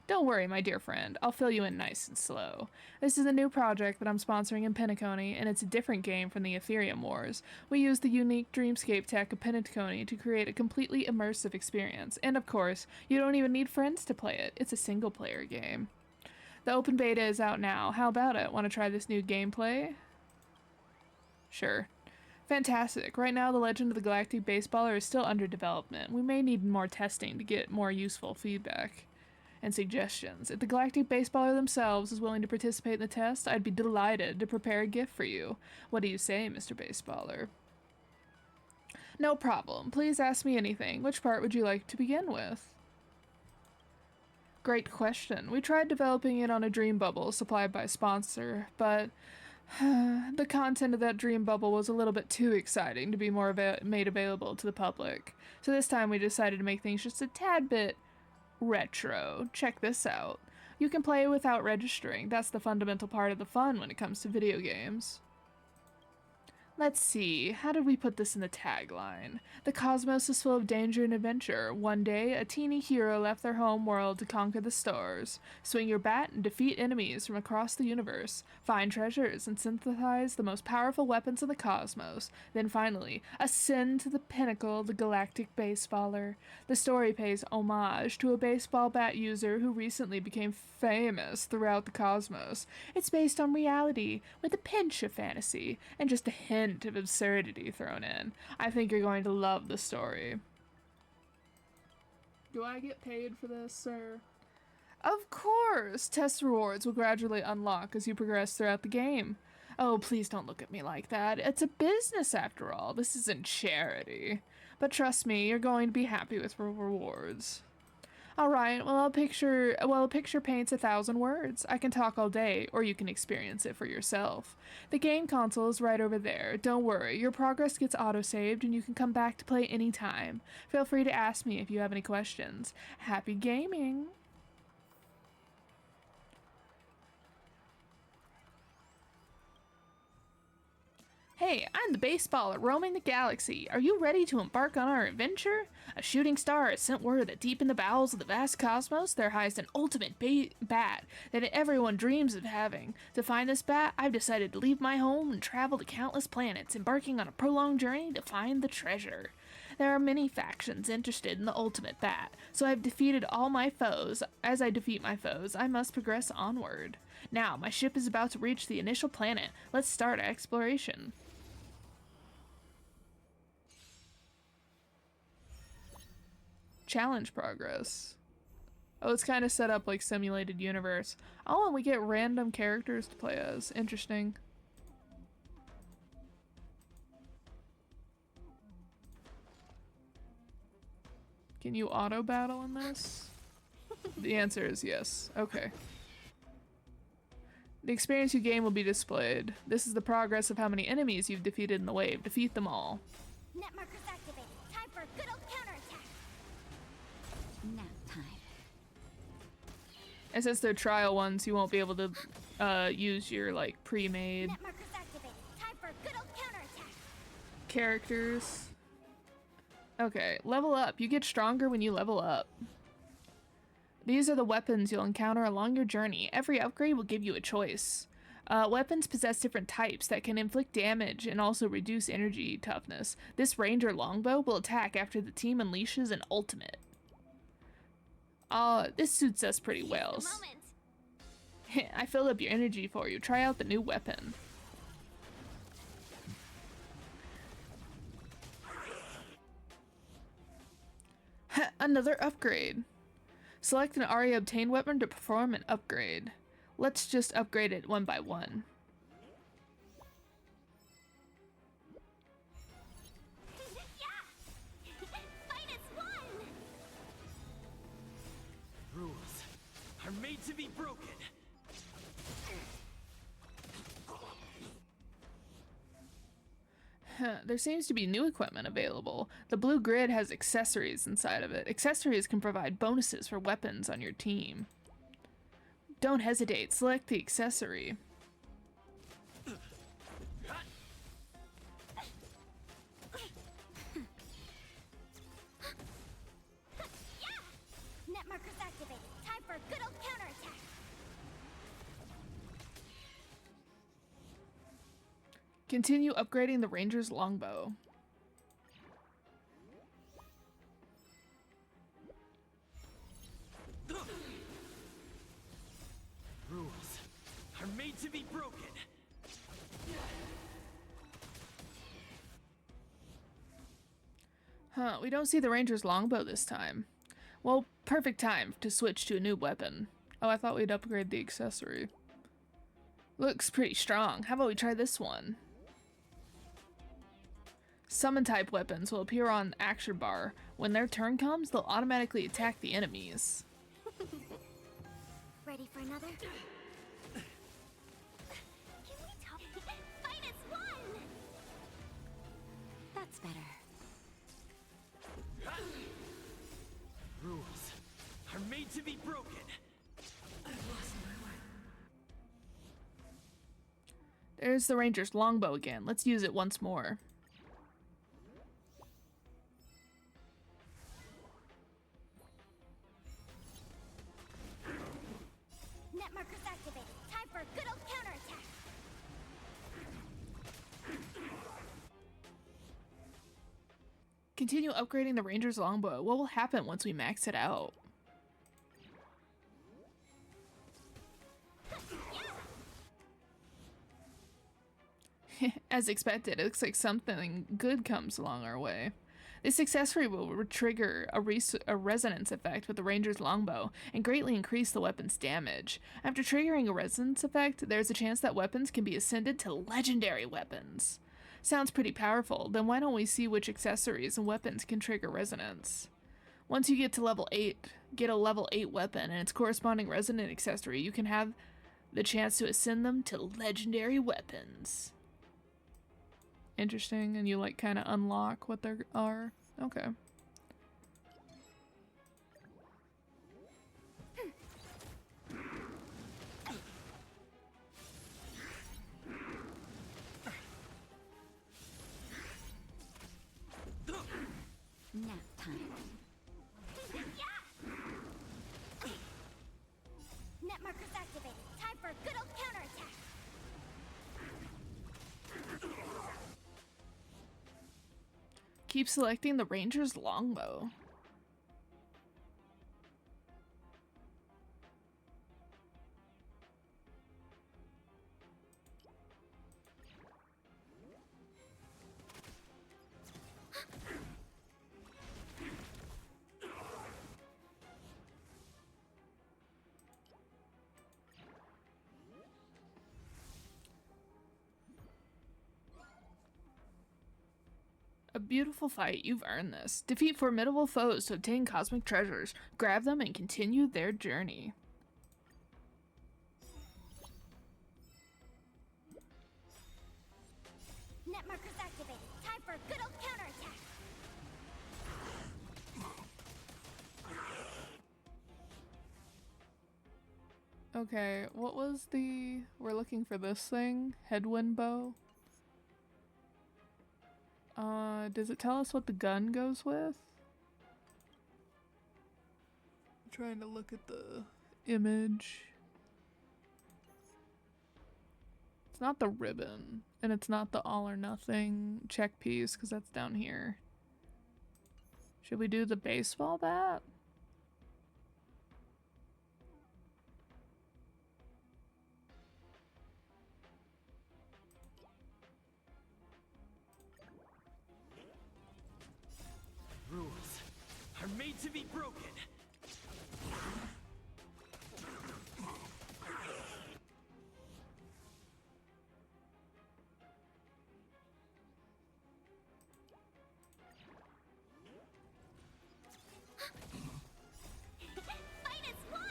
Don't worry, my dear friend. I'll fill you in nice and slow. This is a new project that I'm sponsoring in Penacony, and it's a different game from the Ethereum Wars. We use the unique dreamscape tech of Penacony to create a completely immersive experience. And of course, you don't even need friends to play it. It's a single-player game. The open beta is out now. How about it? Want to try this new gameplay? Sure. Fantastic. Right now, The Legend of the Galactic Baseballer is still under development. We may need more testing to get more useful feedback and suggestions. If the Galactic Baseballer themselves is willing to participate in the test, I'd be delighted to prepare a gift for you. What do you say, Mr. Baseballer? No problem. Please ask me anything. Which part would you like to begin with? Great question. We tried developing it on a dream bubble supplied by a sponsor, but the content of that dream bubble was a little bit too exciting to be made available to the public. So this time we decided to make things just a tad bit retro. Check this out. You can play without registering. That's the fundamental part of the fun when it comes to video games. Let's see, how did we put this in the tagline? The cosmos is full of danger and adventure. One day, a teeny hero left their home world to conquer the stars. Swing your bat and defeat enemies from across the universe. Find treasures and synthesize the most powerful weapons of the cosmos. Then finally, ascend to the pinnacle of the galactic baseballer. The story pays homage to a baseball bat user who recently became famous throughout the cosmos. It's based on reality, with a pinch of fantasy, and just a hint of absurdity thrown in. I think you're going to love the story. Do I get paid for this, sir? Of course! Test rewards will gradually unlock as you progress throughout the game. Oh, please don't look at me like that. It's a business after all. This isn't charity. But trust me, you're going to be happy with rewards. Alright, well a picture paints 1,000 words. I can talk all day, or you can experience it for yourself. The game console is right over there. Don't worry, your progress gets auto-saved and you can come back to play anytime. Feel free to ask me if you have any questions. Happy gaming! Hey, I'm the baseballer roaming the galaxy. Are you ready to embark on our adventure? A shooting star has sent word that deep in the bowels of the vast cosmos there hides an ultimate bat that everyone dreams of having. To find this bat, I've decided to leave my home and travel to countless planets, embarking on a prolonged journey to find the treasure. There are many factions interested in the ultimate bat, so I've defeated all my foes. As I defeat my foes, I must progress onward. Now, my ship is about to reach the initial planet. Let's start exploration. Challenge progress. Oh, it's kind of set up like simulated universe. Oh, and we get random characters to play as. Interesting. Can you auto battle in this? The answer is yes. Okay. The experience you gain will be displayed. This is the progress of how many enemies you've defeated in the wave. Defeat them all. Net markers activated. Time for a good old counterattack. Nap time. And since they're trial ones, you won't be able to use your like pre-made Net markers activated. Time for a good old counterattack. characters. Okay, level up. You get stronger when you level up. These are the weapons you'll encounter along your journey. Every upgrade will give you a choice. Weapons possess different types that can inflict damage and also reduce energy toughness. This ranger longbow will attack after the team unleashes an ultimate. This suits us pretty well. I filled up your energy for you. Try out the new weapon. Another upgrade. Select an already obtained weapon to perform an upgrade. Let's just upgrade it one by one. Rules are made to be broken. There seems to be new equipment available. The blue grid has accessories inside of it. Accessories can provide bonuses for weapons on your team. Don't hesitate, select the accessory. Net markers activated. Time for a good old counterattack. Continue upgrading the ranger's longbow. Rules are made to be broken. Huh, we don't see the ranger's longbow this time. Well, perfect time to switch to a new weapon. Oh, I thought we'd upgrade the accessory. Looks pretty strong. How about we try this one? Summon type weapons will appear on the action bar. When their turn comes, they'll automatically attack the enemies. Ready for another? Can we top fight as one? That's better. Rules are made to be broken. There's the ranger's longbow again. Let's use it once more. Net markers activated. Time for a good old counterattack. Continue upgrading the ranger's longbow. What will happen once we max it out? As expected, it looks like something good comes along our way. This accessory will trigger a resonance effect with the ranger's longbow and greatly increase the weapon's damage. After triggering a resonance effect, there's a chance that weapons can be ascended to legendary weapons. Sounds pretty powerful, then why don't we see which accessories and weapons can trigger resonance? Once you get to level 8, get a level 8 weapon and its corresponding resonant accessory, you can have the chance to ascend them to legendary weapons. Interesting, and you like kind of unlock what there are. Okay. Nap time. Net markers activated. Time for a good old counterattack. keep selecting the ranger's longbow. A beautiful fight. You've earned this. Defeat formidable foes to obtain cosmic treasures. Grab them and continue their journey. Net markers activated. Time for a good old counterattack. Okay, what was the... We're looking for this thing? Headwind bow? Does it tell us what the gun goes with? I'm trying to look at the image. It's not the ribbon, and it's not the all or nothing check piece, because that's down here. Should we do the baseball bat? Rules are made to be broken. Fight is won!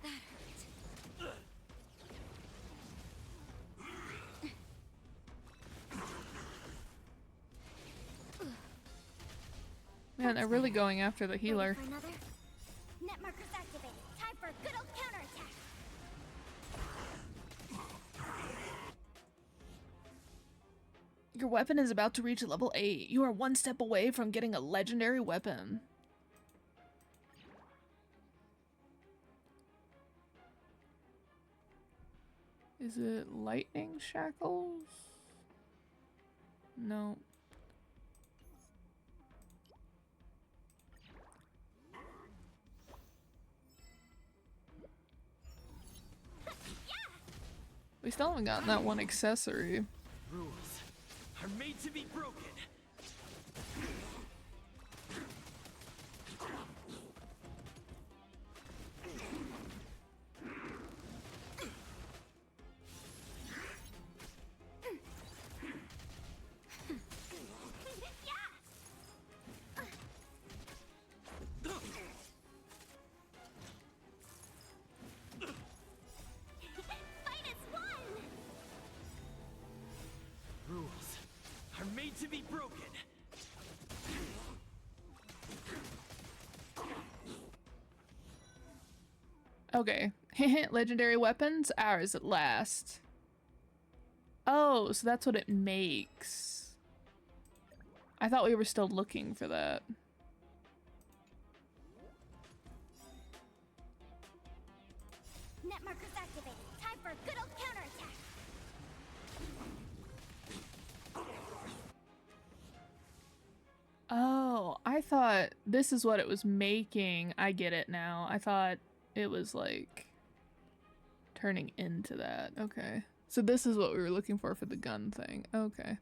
That hurt. Man, they're really going after the healer. Ready for another? Net markers activated. Time for a good old counterattack. Your weapon is about to reach level 8. You are one step away from getting a legendary weapon. Is it lightning shackles? No. We still haven't gotten that one accessory. Rules are made to be broken. Fight is won! Rules are made to be broken. Okay. Legendary weapons, ours at last. Oh, so that's what it makes. I thought we were still looking for that. Net markers activated. Time for a good old counterattack. Oh, I thought this is what it was making. I get it now. I thought it was like turning into that. Okay. So this is what we were looking for the gun thing. Okay.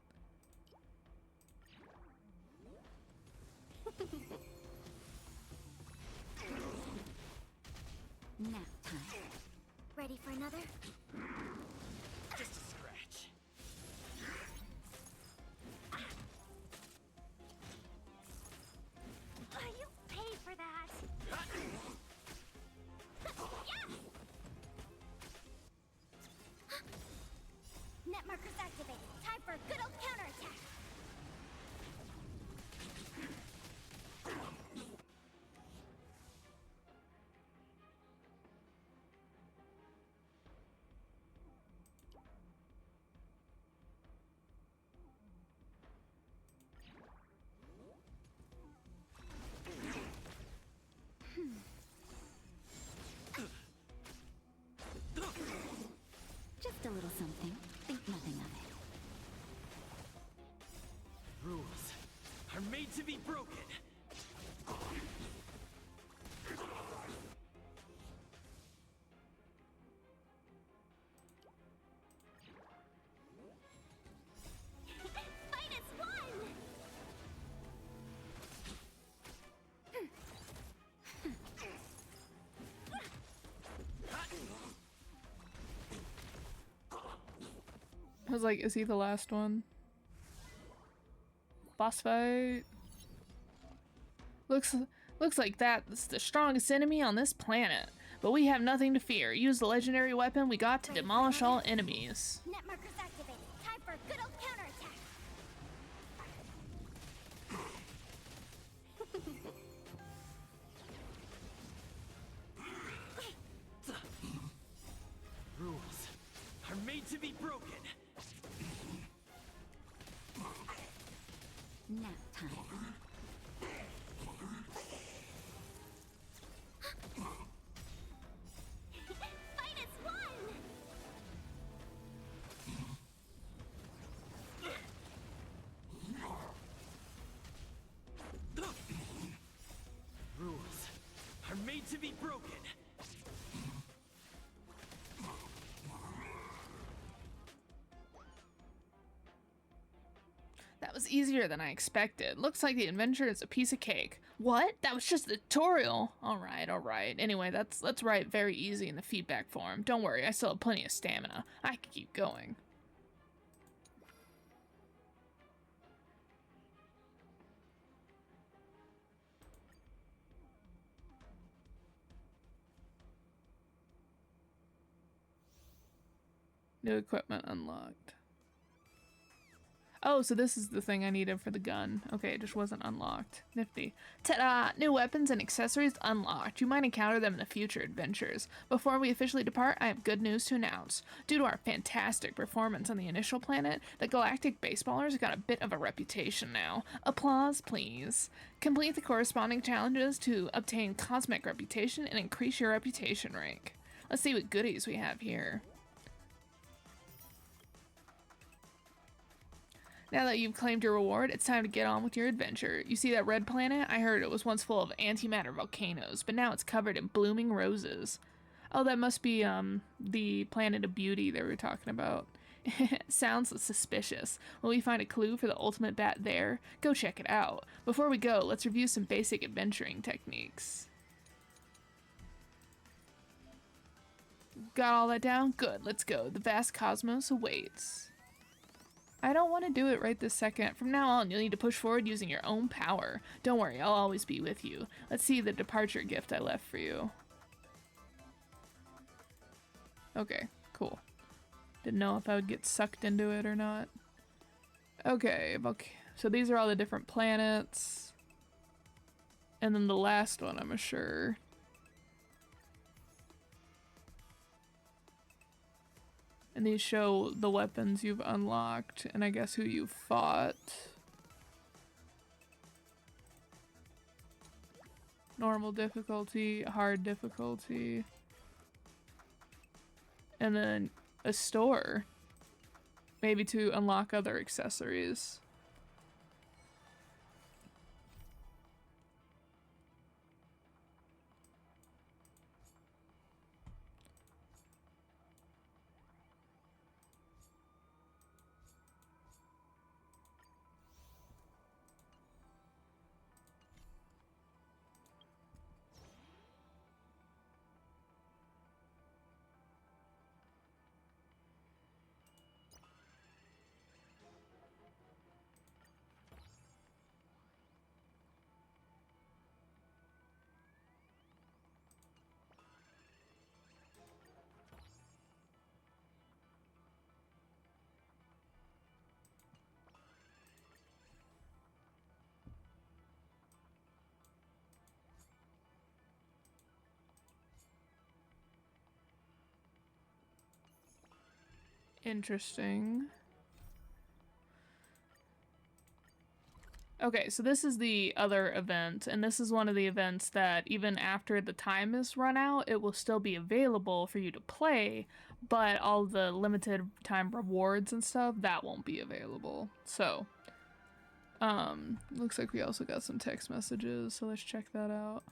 Nap time. Ready for another? Just a scratch. You pay for that. Net markers activated. Time for a good old counterattack. to be broken. Fight as one! I was like, is he the last one? Boss fight. Looks like that's the strongest enemy on this planet. But we have nothing to fear. Use the legendary weapon we got to demolish all enemies. Net markers activated. Time for a good old counterattack. Rules are made to be broken. Nap time. Fight as one! Rules are made to be broken. That was easier than I expected. Looks like the adventure is a piece of cake. What? That was just the tutorial. Alright, alright. Anyway, let's write very easy in the feedback form. Don't worry, I still have plenty of stamina. I can keep going. New equipment unlocked. Oh, so this is the thing I needed for the gun. Okay, it just wasn't unlocked. Nifty. Ta-da! New weapons and accessories unlocked. You might encounter them in the future adventures. Before we officially depart, I have good news to announce. Due to our fantastic performance on the initial planet, the Galactic Baseballers got a bit of a reputation now. Applause, please. Complete the corresponding challenges to obtain cosmic reputation and increase your reputation rank. Let's see what goodies we have here. Now that you've claimed your reward, it's time to get on with your adventure. You see that red planet? I heard it was once full of antimatter volcanoes, but now it's covered in blooming roses. Oh, that must be the planet of beauty they were talking about. Sounds suspicious. Will we find a clue for the ultimate bat there? Go check it out. Before we go, let's review some basic adventuring techniques. Got all that down? Good, let's go. The vast cosmos awaits. I don't want to do it right this second. From now on, you'll need to push forward using your own power. Don't worry, I'll always be with you. Let's see the departure gift I left for you. Okay, cool. Didn't know if I would get sucked into it or not. Okay, so these are all the different planets. And then the last one, I'm sure. And these show the weapons you've unlocked, and I guess who you fought. Normal difficulty, hard difficulty. And then a store. Maybe to unlock other accessories. Interesting. Okay, so this is the other event, and this is one of the events that even after the time is run out, it will still be available for you to play, but all the limited time rewards and stuff, that won't be available. So, Looks like we also got some text messages, so let's check that out.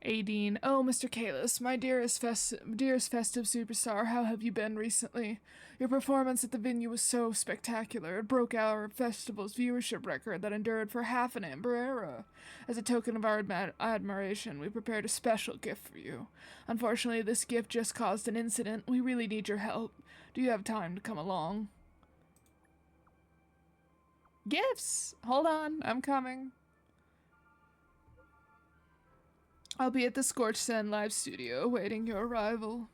Aideen. Oh, Mr. Kalis, my dearest festive superstar, how have you been recently? Your performance at the venue was so spectacular. It broke our festival's viewership record that endured for half an Amber Era. As a token of our admiration, we prepared a special gift for you. Unfortunately, this gift just caused an incident. We really need your help. Do you have time to come along? Gifts! Hold on, I'm coming. I'll be at the Scorched Sand live studio awaiting your arrival.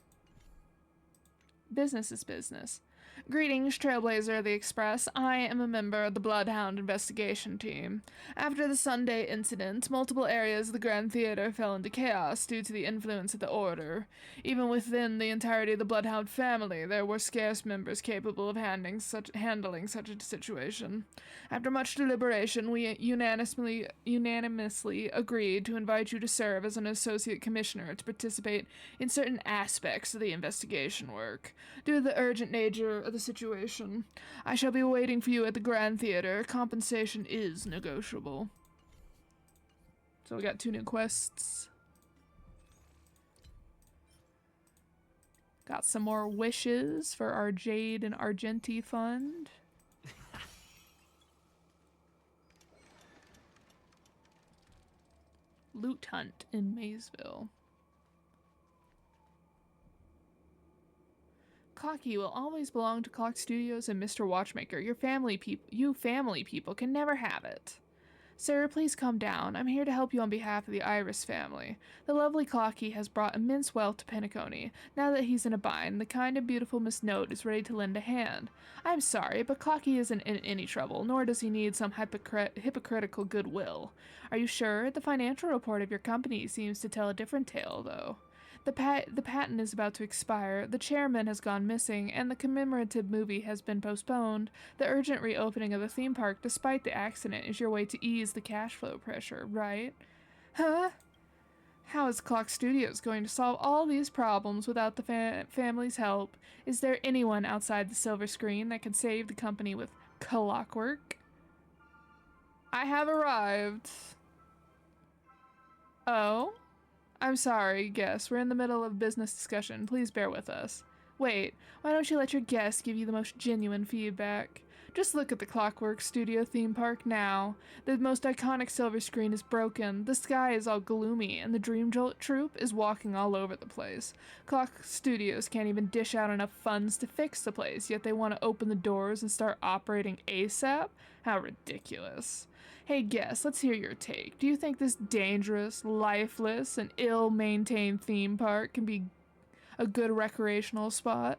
Business is business. Greetings, Trailblazer of the Express. I am a member of the Bloodhound investigation team. After the Sunday incident, multiple areas of the Grand Theater fell into chaos due to the influence of the Order. Even within the entirety of the Bloodhound family, there were scarce members capable of handling such a situation. After much deliberation, we unanimously agreed to invite you to serve as an associate commissioner to participate in certain aspects of the investigation work. Due to the urgent nature of the situation, I shall be waiting for you at the Grand Theater. Compensation is negotiable. So we got 2 new quests. Got some more wishes for our Jade and Argenti fund. Loot hunt in Maysville. Clocky will always belong to Clock Studios and Mr. Watchmaker. You family people can never have it. Sir, please calm down. I'm here to help you on behalf of the Iris family. The lovely Clocky has brought immense wealth to Penacony. Now that he's in a bind, the kind and beautiful Miss Note is ready to lend a hand. I'm sorry, but Clocky isn't in any trouble, nor does he need some hypocritical goodwill. Are you sure? The financial report of your company seems to tell a different tale, though. The patent is about to expire, the chairman has gone missing, and the commemorative movie has been postponed. The urgent reopening of the theme park despite the accident is your way to ease the cash flow pressure, right? Huh? How is Clock Studios going to solve all these problems without the family's help? Is there anyone outside the silver screen that can save the company with clockwork? I have arrived. Oh? I'm sorry, guest. We're in the middle of business discussion. Please bear with us. Wait, why don't you let your guests give you the most genuine feedback? Just look at the Clockwork Studio theme park now. The most iconic silver screen is broken, the sky is all gloomy, and the Dream Jolt troupe is walking all over the place. Clock Studios can't even dish out enough funds to fix the place, yet they want to open the doors and start operating ASAP? How ridiculous. Hey guess, let's hear your take. Do you think this dangerous, lifeless, and ill-maintained theme park can be a good recreational spot?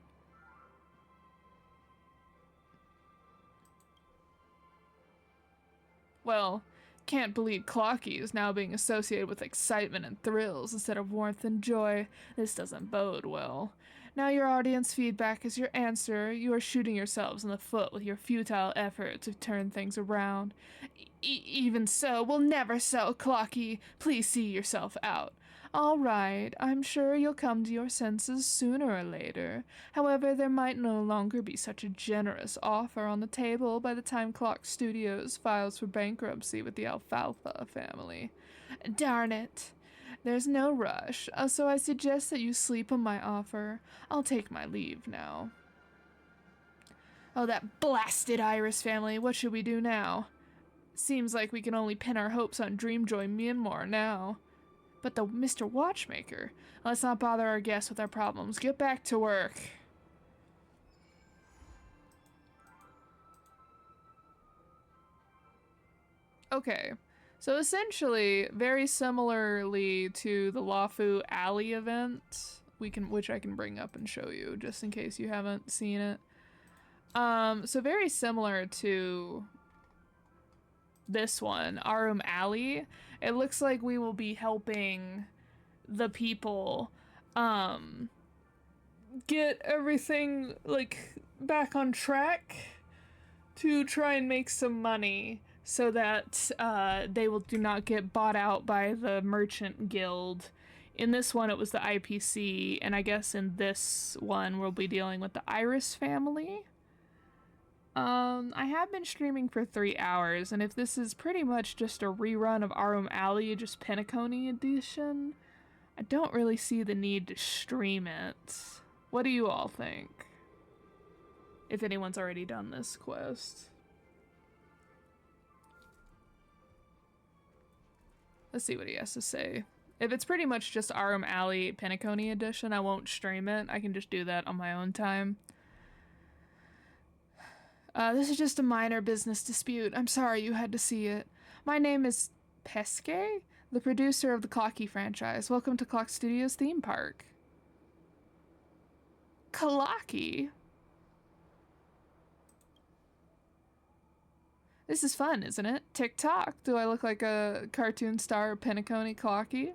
Well, can't believe Clocky is now being associated with excitement and thrills instead of warmth and joy. This doesn't bode well. Now your audience feedback is your answer. You are shooting yourselves in the foot with your futile effort to turn things around. Even so, we'll never sell Clocky. Please see yourself out. All right, I'm sure you'll come to your senses sooner or later. However, there might no longer be such a generous offer on the table by the time Clock Studios files for bankruptcy with the Alfalfa family. Darn it. There's no rush, so I suggest that you sleep on my offer. I'll take my leave now. Oh, that blasted Iris family. What should we do now? Seems like we can only pin our hopes on Dreamjoy Myanmar now. But the Mr. Watchmaker. Let's not bother our guests with our problems. Get back to work. Okay. So essentially, very similarly to the Lafu Alley event, which I can bring up and show you just in case you haven't seen it. So very similar to this one, Arum Alley. It looks like we will be helping the people get everything like back on track to try and make some money so that they do not get bought out by the Merchant Guild. In this one it was the IPC, and I guess in this one we'll be dealing with the Iris family. I have been streaming for 3 hours, and if this is pretty much just a rerun of Arum Alley, just Penacony edition, I don't really see the need to stream it. What do you all think? If anyone's already done this quest. Let's see what he has to say. If it's pretty much just Arum Alley Penacony edition, I won't stream it. I can just do that on my own time. This is just a minor business dispute. I'm sorry you had to see it. My name is Pesque, the producer of the Clocky franchise. Welcome to Clock Studios theme park. Clocky? This is fun, isn't it? TikTok. Do I look like a cartoon star Penacony Clocky?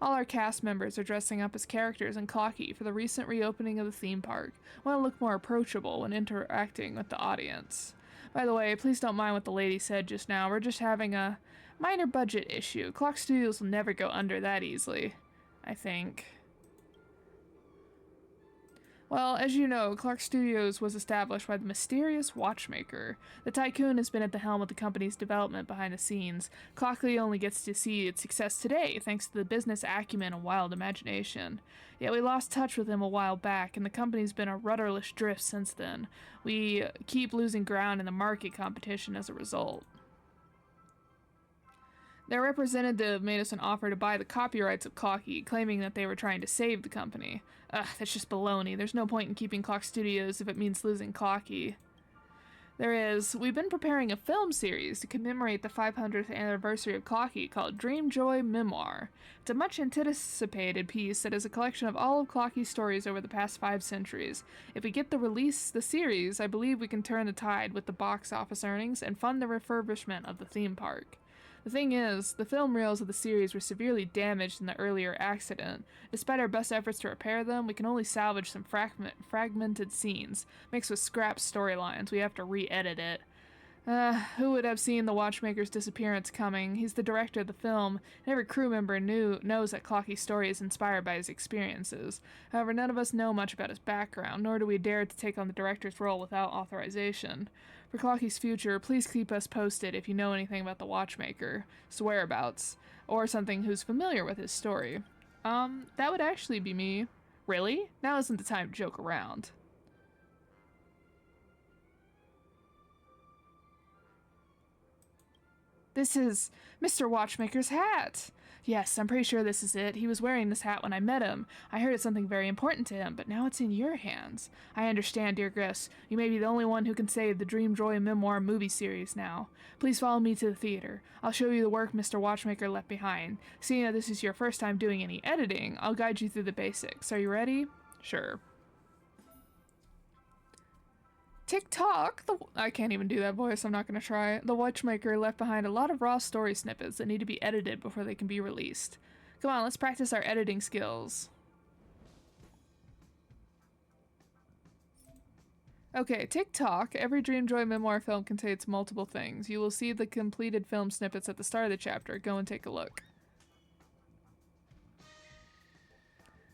All our cast members are dressing up as characters in Clocky for the recent reopening of the theme park. Want to look more approachable when interacting with the audience. By the way, please don't mind what the lady said just now. We're just having a minor budget issue. Clock Studios will never go under that easily, I think. Well, as you know, Clock Studios was established by the mysterious watchmaker. The tycoon has been at the helm of the company's development behind the scenes. Clocky only gets to see its success today thanks to the business acumen and wild imagination. Yet we lost touch with him a while back, and the company's been a rudderless drift since then. We keep losing ground in the market competition as a result. Their representative made us an offer to buy the copyrights of Clocky, claiming that they were trying to save the company. Ugh, that's just baloney. There's no point in keeping Clock Studios if it means losing Clocky. There is. We've been preparing a film series to commemorate the 500th anniversary of Clocky called Dream Joy Memoir. It's a much anticipated piece that is a collection of all of Clocky's stories over the past 5 centuries. If we get the series, I believe we can turn the tide with the box office earnings and fund the refurbishment of the theme park. The thing is, the film reels of the series were severely damaged in the earlier accident. Despite our best efforts to repair them, we can only salvage some fragmented scenes, mixed with scrap storylines. We have to re-edit it. Who would have seen the watchmaker's disappearance coming? He's the director of the film, and every crew member knows that Clocky's story is inspired by his experiences. However, none of us know much about his background, nor do we dare to take on the director's role without authorization. For Clocky's future, please keep us posted if you know anything about the watchmaker, his whereabouts, or something who's familiar with his story. That would actually be me. Really? Now isn't the time to joke around. This is Mr. Watchmaker's hat. Yes, I'm pretty sure this is it. He was wearing this hat when I met him. I heard it's something very important to him, but now it's in your hands. I understand, dear Griss. You may be the only one who can save the Dream Joy Memoir movie series now. Please follow me to the theater. I'll show you the work Mr. Watchmaker left behind. Seeing that this is your first time doing any editing, I'll guide you through the basics. Are you ready? Sure. TikTok, I can't even do that voice, I'm not gonna try it. The watchmaker left behind a lot of raw story snippets that need to be edited before they can be released. Come on, let's practice our editing skills. Okay, TikTok. Every Dream Joy Memoir film contains multiple things. You will see the completed film snippets at the start of the chapter. Go and take a look.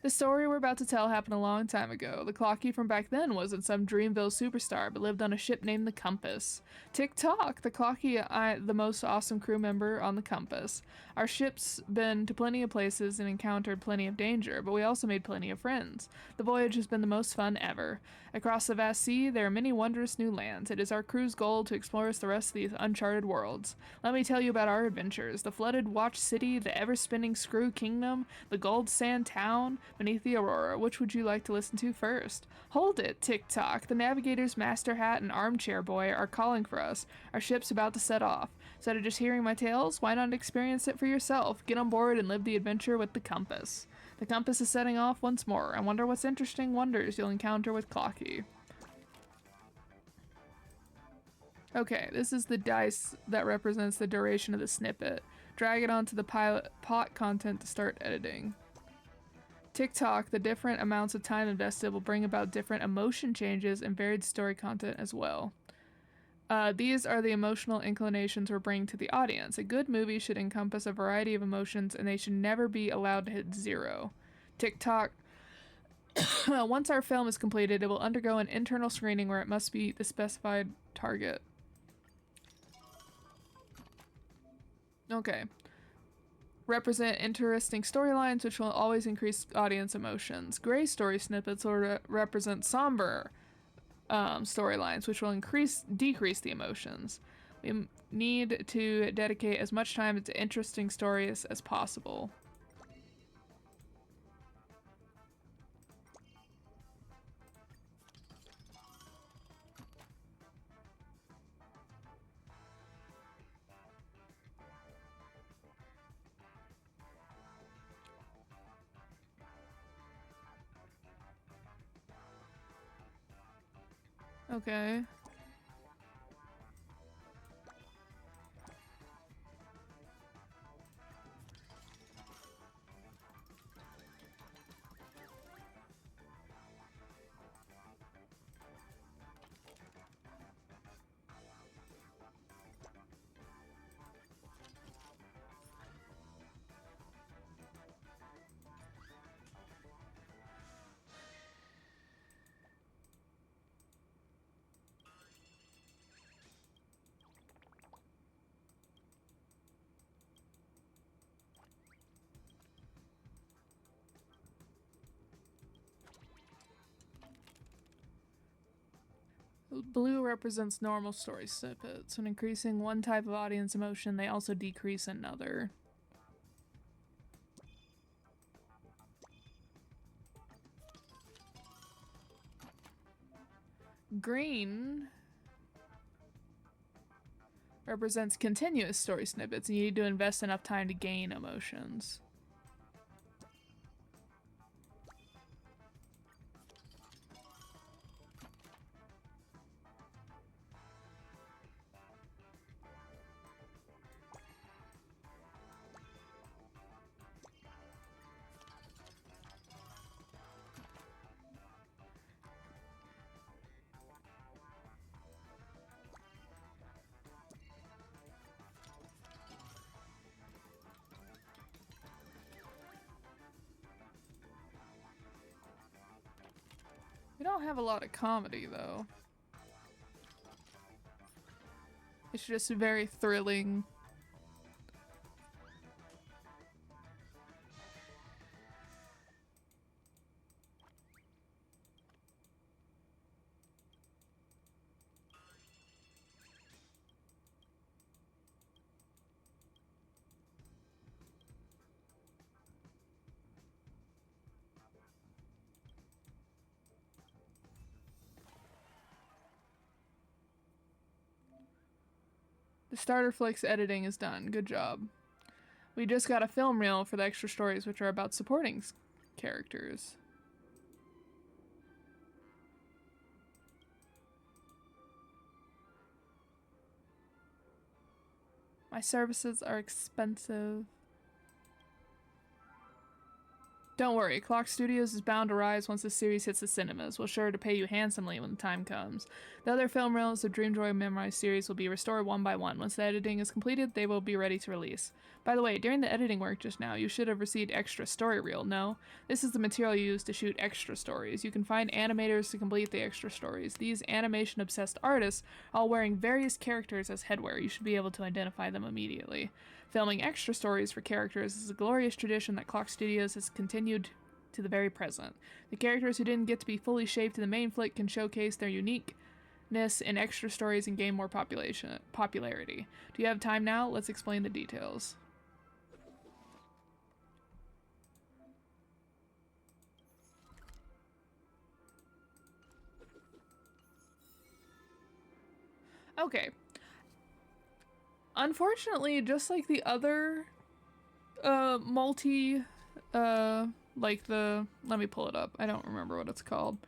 The story we're about to tell happened a long time ago. The Clocky from back then wasn't some Dreamville superstar, but lived on a ship named the Compass. Tick-tock, the Clocky, the most awesome crew member on the Compass. Our ship's been to plenty of places and encountered plenty of danger, but we also made plenty of friends. The voyage has been the most fun ever. Across the vast sea, there are many wondrous new lands. It is our crew's goal to explore the rest of these uncharted worlds. Let me tell you about our adventures. The flooded Watch City, the ever-spinning Screw Kingdom, the Gold Sand Town, beneath the Aurora. Which would you like to listen to first? Hold it, Tick-tock. The Navigator's Master Hat and Armchair Boy are calling for us. Our ship's about to set off. Instead of just hearing my tales, why not experience it for yourself? Get on board and live the adventure with the Compass. The Compass is setting off once more. I wonder what's interesting wonders you'll encounter with Clocky. Okay, this is the dice that represents the duration of the snippet. Drag it onto the pot content to start editing. TikTok, the different amounts of time invested will bring about different emotion changes and varied story content as well. These are the emotional inclinations we're bringing to the audience. A good movie should encompass a variety of emotions, and they should never be allowed to hit 0. TikTok. Once our film is completed, it will undergo an internal screening where it must meet the specified target. Okay. Represent interesting storylines, which will always increase audience emotions. Gray story snippets will represent somber storylines, which will decrease the emotions. We need to dedicate as much time to interesting stories as possible. Okay. Blue represents normal story snippets. When increasing one type of audience emotion, they also decrease another. Green represents continuous story snippets, and you need to invest enough time to gain emotions. We don't have a lot of comedy, though. It's just very thrilling. The starter flicks editing is done. Good job. We just got a film reel for the extra stories, which are about supporting characters. My services are expensive. Don't worry, Clock Studios is bound to rise once the series hits the cinemas. We're sure to pay you handsomely when the time comes. The other film reels of Dreamjoy Memorize series will be restored one by one. Once the editing is completed, they will be ready to release. By the way, during the editing work just now, you should have received extra story reel, no? This is the material used to shoot extra stories. You can find animators to complete the extra stories. These animation-obsessed artists are all wearing various characters as headwear. You should be able to identify them immediately. Filming extra stories for characters is a glorious tradition that Clock Studios has continued to the very present. The characters who didn't get to be fully shaped in the main flick can showcase their uniqueness in extra stories and gain more popularity. Do you have time now? Let's explain the details. Okay. Unfortunately, just like the other let me pull it up. I don't remember what it's called.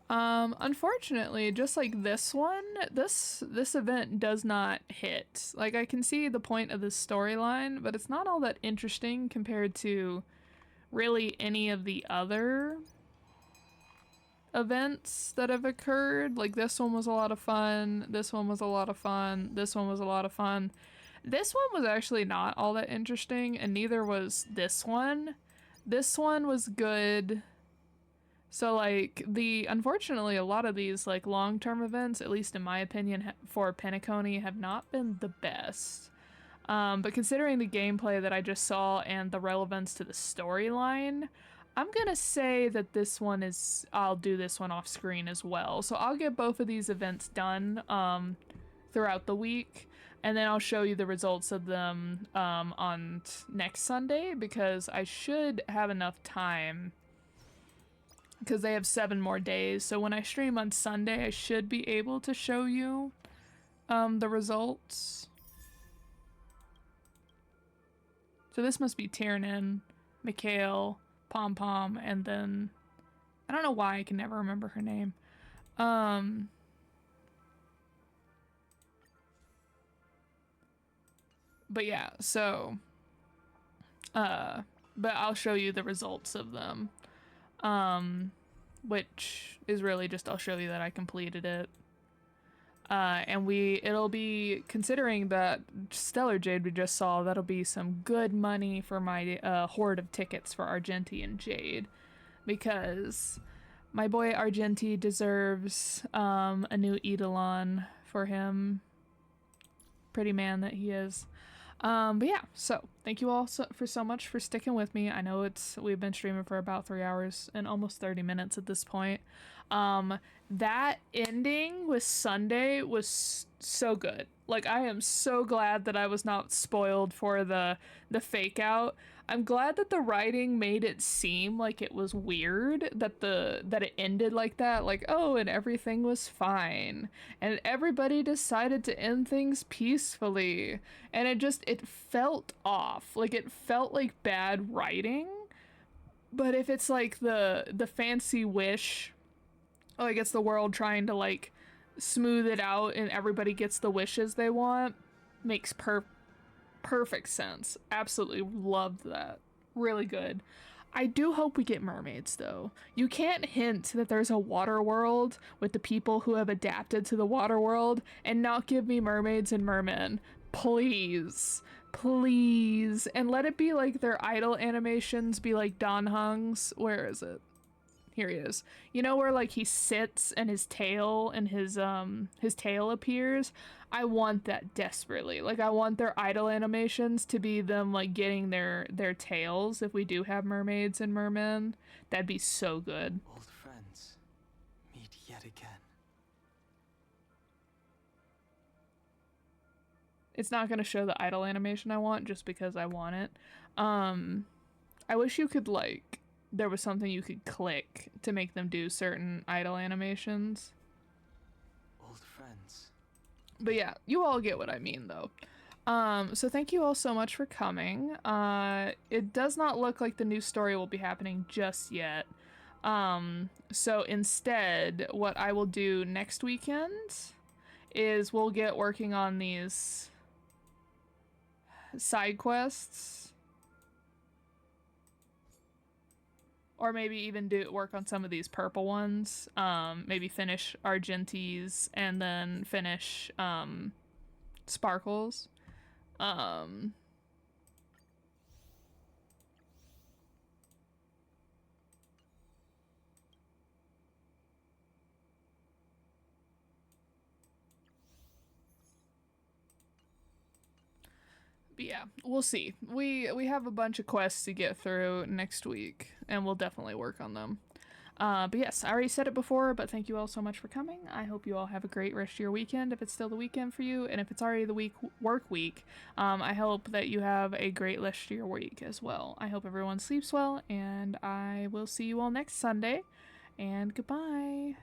Unfortunately, just like this one, this event does not hit. Like, I can see the point of this storyline, but it's not all that interesting compared to really any of the other events that have occurred. Like, this one was a lot of fun, this one was a lot of fun, this one was a lot of fun. This one was actually not all that interesting, and neither was this one. This one was good. So like unfortunately a lot of these like long-term events, at least in my opinion for Penacony, have not been the best. But considering the gameplay that I just saw and the relevance to the storyline, I'm gonna say that this one is, I'll do this one off screen as well. So I'll get both of these events done throughout the week, and then I'll show you the results of them on next Sunday, because I should have enough time, because they have 7 more days. So when I stream on Sunday, I should be able to show you the results. So this must be Tiernan, Mikhail, Pom Pom, and then I don't know why I can never remember her name. But yeah, so but I'll show you the results of them. Which is really just, I'll show you that I completed it. And it'll be, considering that Stellar Jade we just saw, that'll be some good money for my hoard of tickets for Argenti and Jade, because my boy Argenti deserves a new Eidolon for him. Pretty man that he is. But yeah, so thank you all so much for sticking with me. I know we've been streaming for about 3 hours and almost 30 minutes at this point. That ending with Sunday was so good. Like, I am so glad that I was not spoiled for the fake out. I'm glad that the writing made it seem like it was weird that it ended like that, like, oh, and everything was fine and everybody decided to end things peacefully, and it felt off. Like, it felt like bad writing. But if it's like the fancy wish, like it's the world trying to like smooth it out and everybody gets the wishes they want, makes perfect sense. Absolutely loved that. Really good. I do hope we get mermaids though. You can't hint that there's a water world with the people who have adapted to the water world and not give me mermaids and mermen. Please. Please. And let it be like their idle animations be like Dan Hung's. Where is it? Here he is. You know where like he sits and his tail appears? I want that desperately. Like, I want their idle animations to be them like getting their tails if we do have mermaids and mermen. That'd be so good. Old friends, meet yet again. It's not gonna show the idle animation I want just because I want it. I wish you could like, there was something you could click to make them do certain idle animations. Old friends. But yeah, you all get what I mean though. So thank you all so much for coming. It does not look like the new story will be happening just yet. So instead, what I will do next weekend is we'll get working on these side quests. Or maybe even work on some of these purple ones. Maybe finish Argenti's and then finish Sparkles. But yeah, we'll see. We have a bunch of quests to get through next week, and we'll definitely work on them. But yes, I already said it before, but thank you all so much for coming. I hope you all have a great rest of your weekend, if it's still the weekend for you, and if it's already the work week, I hope that you have a great rest of your week as well. I hope everyone sleeps well, and I will see you all next Sunday, and goodbye.